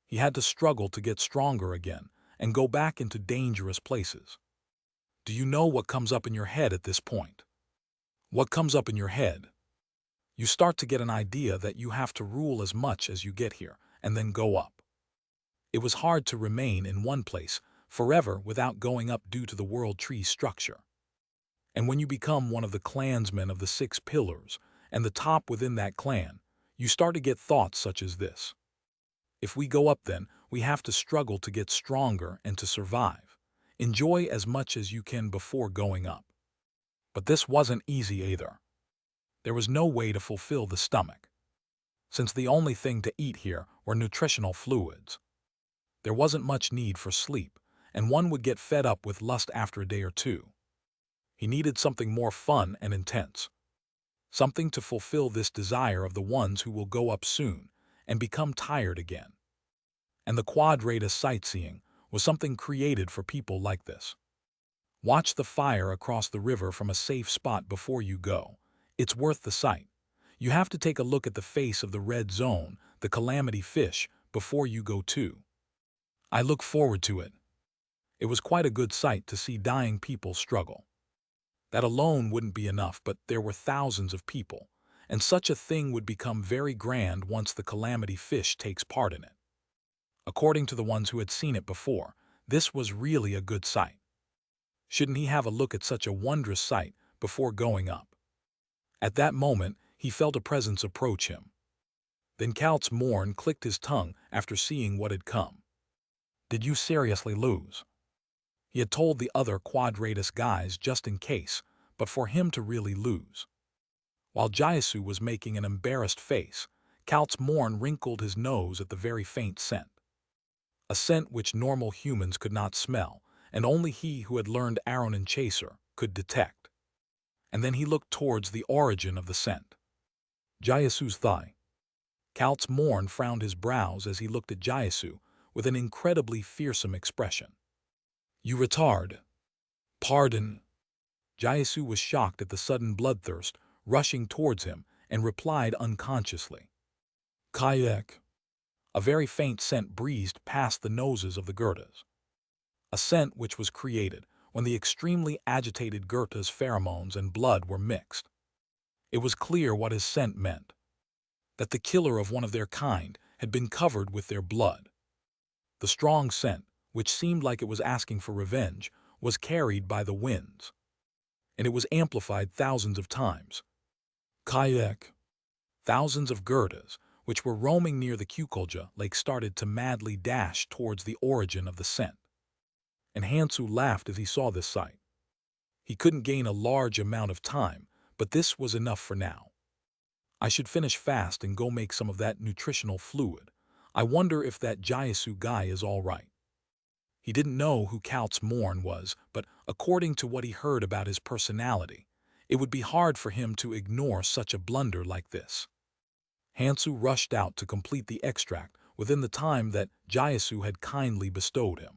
He had to struggle to get stronger again and go back into dangerous places. Do you know what comes up in your head at this point? What comes up in your head? You start to get an idea that you have to rule as much as you get here, and then go up. It was hard to remain in one place forever without going up due to the world tree structure. And when you become one of the clansmen of the 6 pillars, and the top within that clan, you start to get thoughts such as this. If we go up then, we have to struggle to get stronger and to survive. Enjoy as much as you can before going up. But this wasn't easy either. There was no way to fulfill the stomach, since the only thing to eat here were nutritional fluids. There wasn't much need for sleep, and one would get fed up with lust after a day or two. He needed something more fun and intense. Something to fulfill this desire of the ones who will go up soon and become tired again. And the quadratus sightseeing was something created for people like this. Watch the fire across the river from a safe spot before you go. It's worth the sight. You have to take a look at the face of the red zone, the calamity fish, before you go too. I look forward to it. It was quite a good sight to see dying people struggle. That alone wouldn't be enough, but there were thousands of people, and such a thing would become very grand once the calamity fish takes part in it. According to the ones who had seen it before, this was really a good sight. Shouldn't he have a look at such a wondrous sight before going up? At that moment, he felt a presence approach him. Then Count's Morn clicked his tongue after seeing what had come. Did you seriously lose? He had told the other quadratus guys just in case, but for him to really lose. While Jaisu was making an embarrassed face, Count's Morn wrinkled his nose at the very faint scent. A scent which normal humans could not smell, and only he who had learned Aronin Chaser could detect. And then he looked towards the origin of the scent. Jaisu's thigh. Count's Morn frowned his brows as he looked at Jaisu with an incredibly fearsome expression. You retard. Pardon. Jaisu was shocked at the sudden bloodthirst rushing towards him and replied unconsciously. Kayak. A very faint scent breezed past the noses of the Goethas. A scent which was created when the extremely agitated Goethes' pheromones and blood were mixed. It was clear what his scent meant. That the killer of one of their kind had been covered with their blood. The strong scent, which seemed like it was asking for revenge, was carried by the winds. And it was amplified thousands of times. Kayak. Thousands of Goethas, which were roaming near the Kukulja lake, started to madly dash towards the origin of the scent. And Hansu laughed as he saw this sight. He couldn't gain a large amount of time, but this was enough for now. I should finish fast and go make some of that nutritional fluid. I wonder if that Jaisu guy is all right. He didn't know who Count's Morn was, but according to what he heard about his personality, it would be hard for him to ignore such a blunder like this. Hansu rushed out to complete the extract within the time that Jaisu had kindly bestowed him.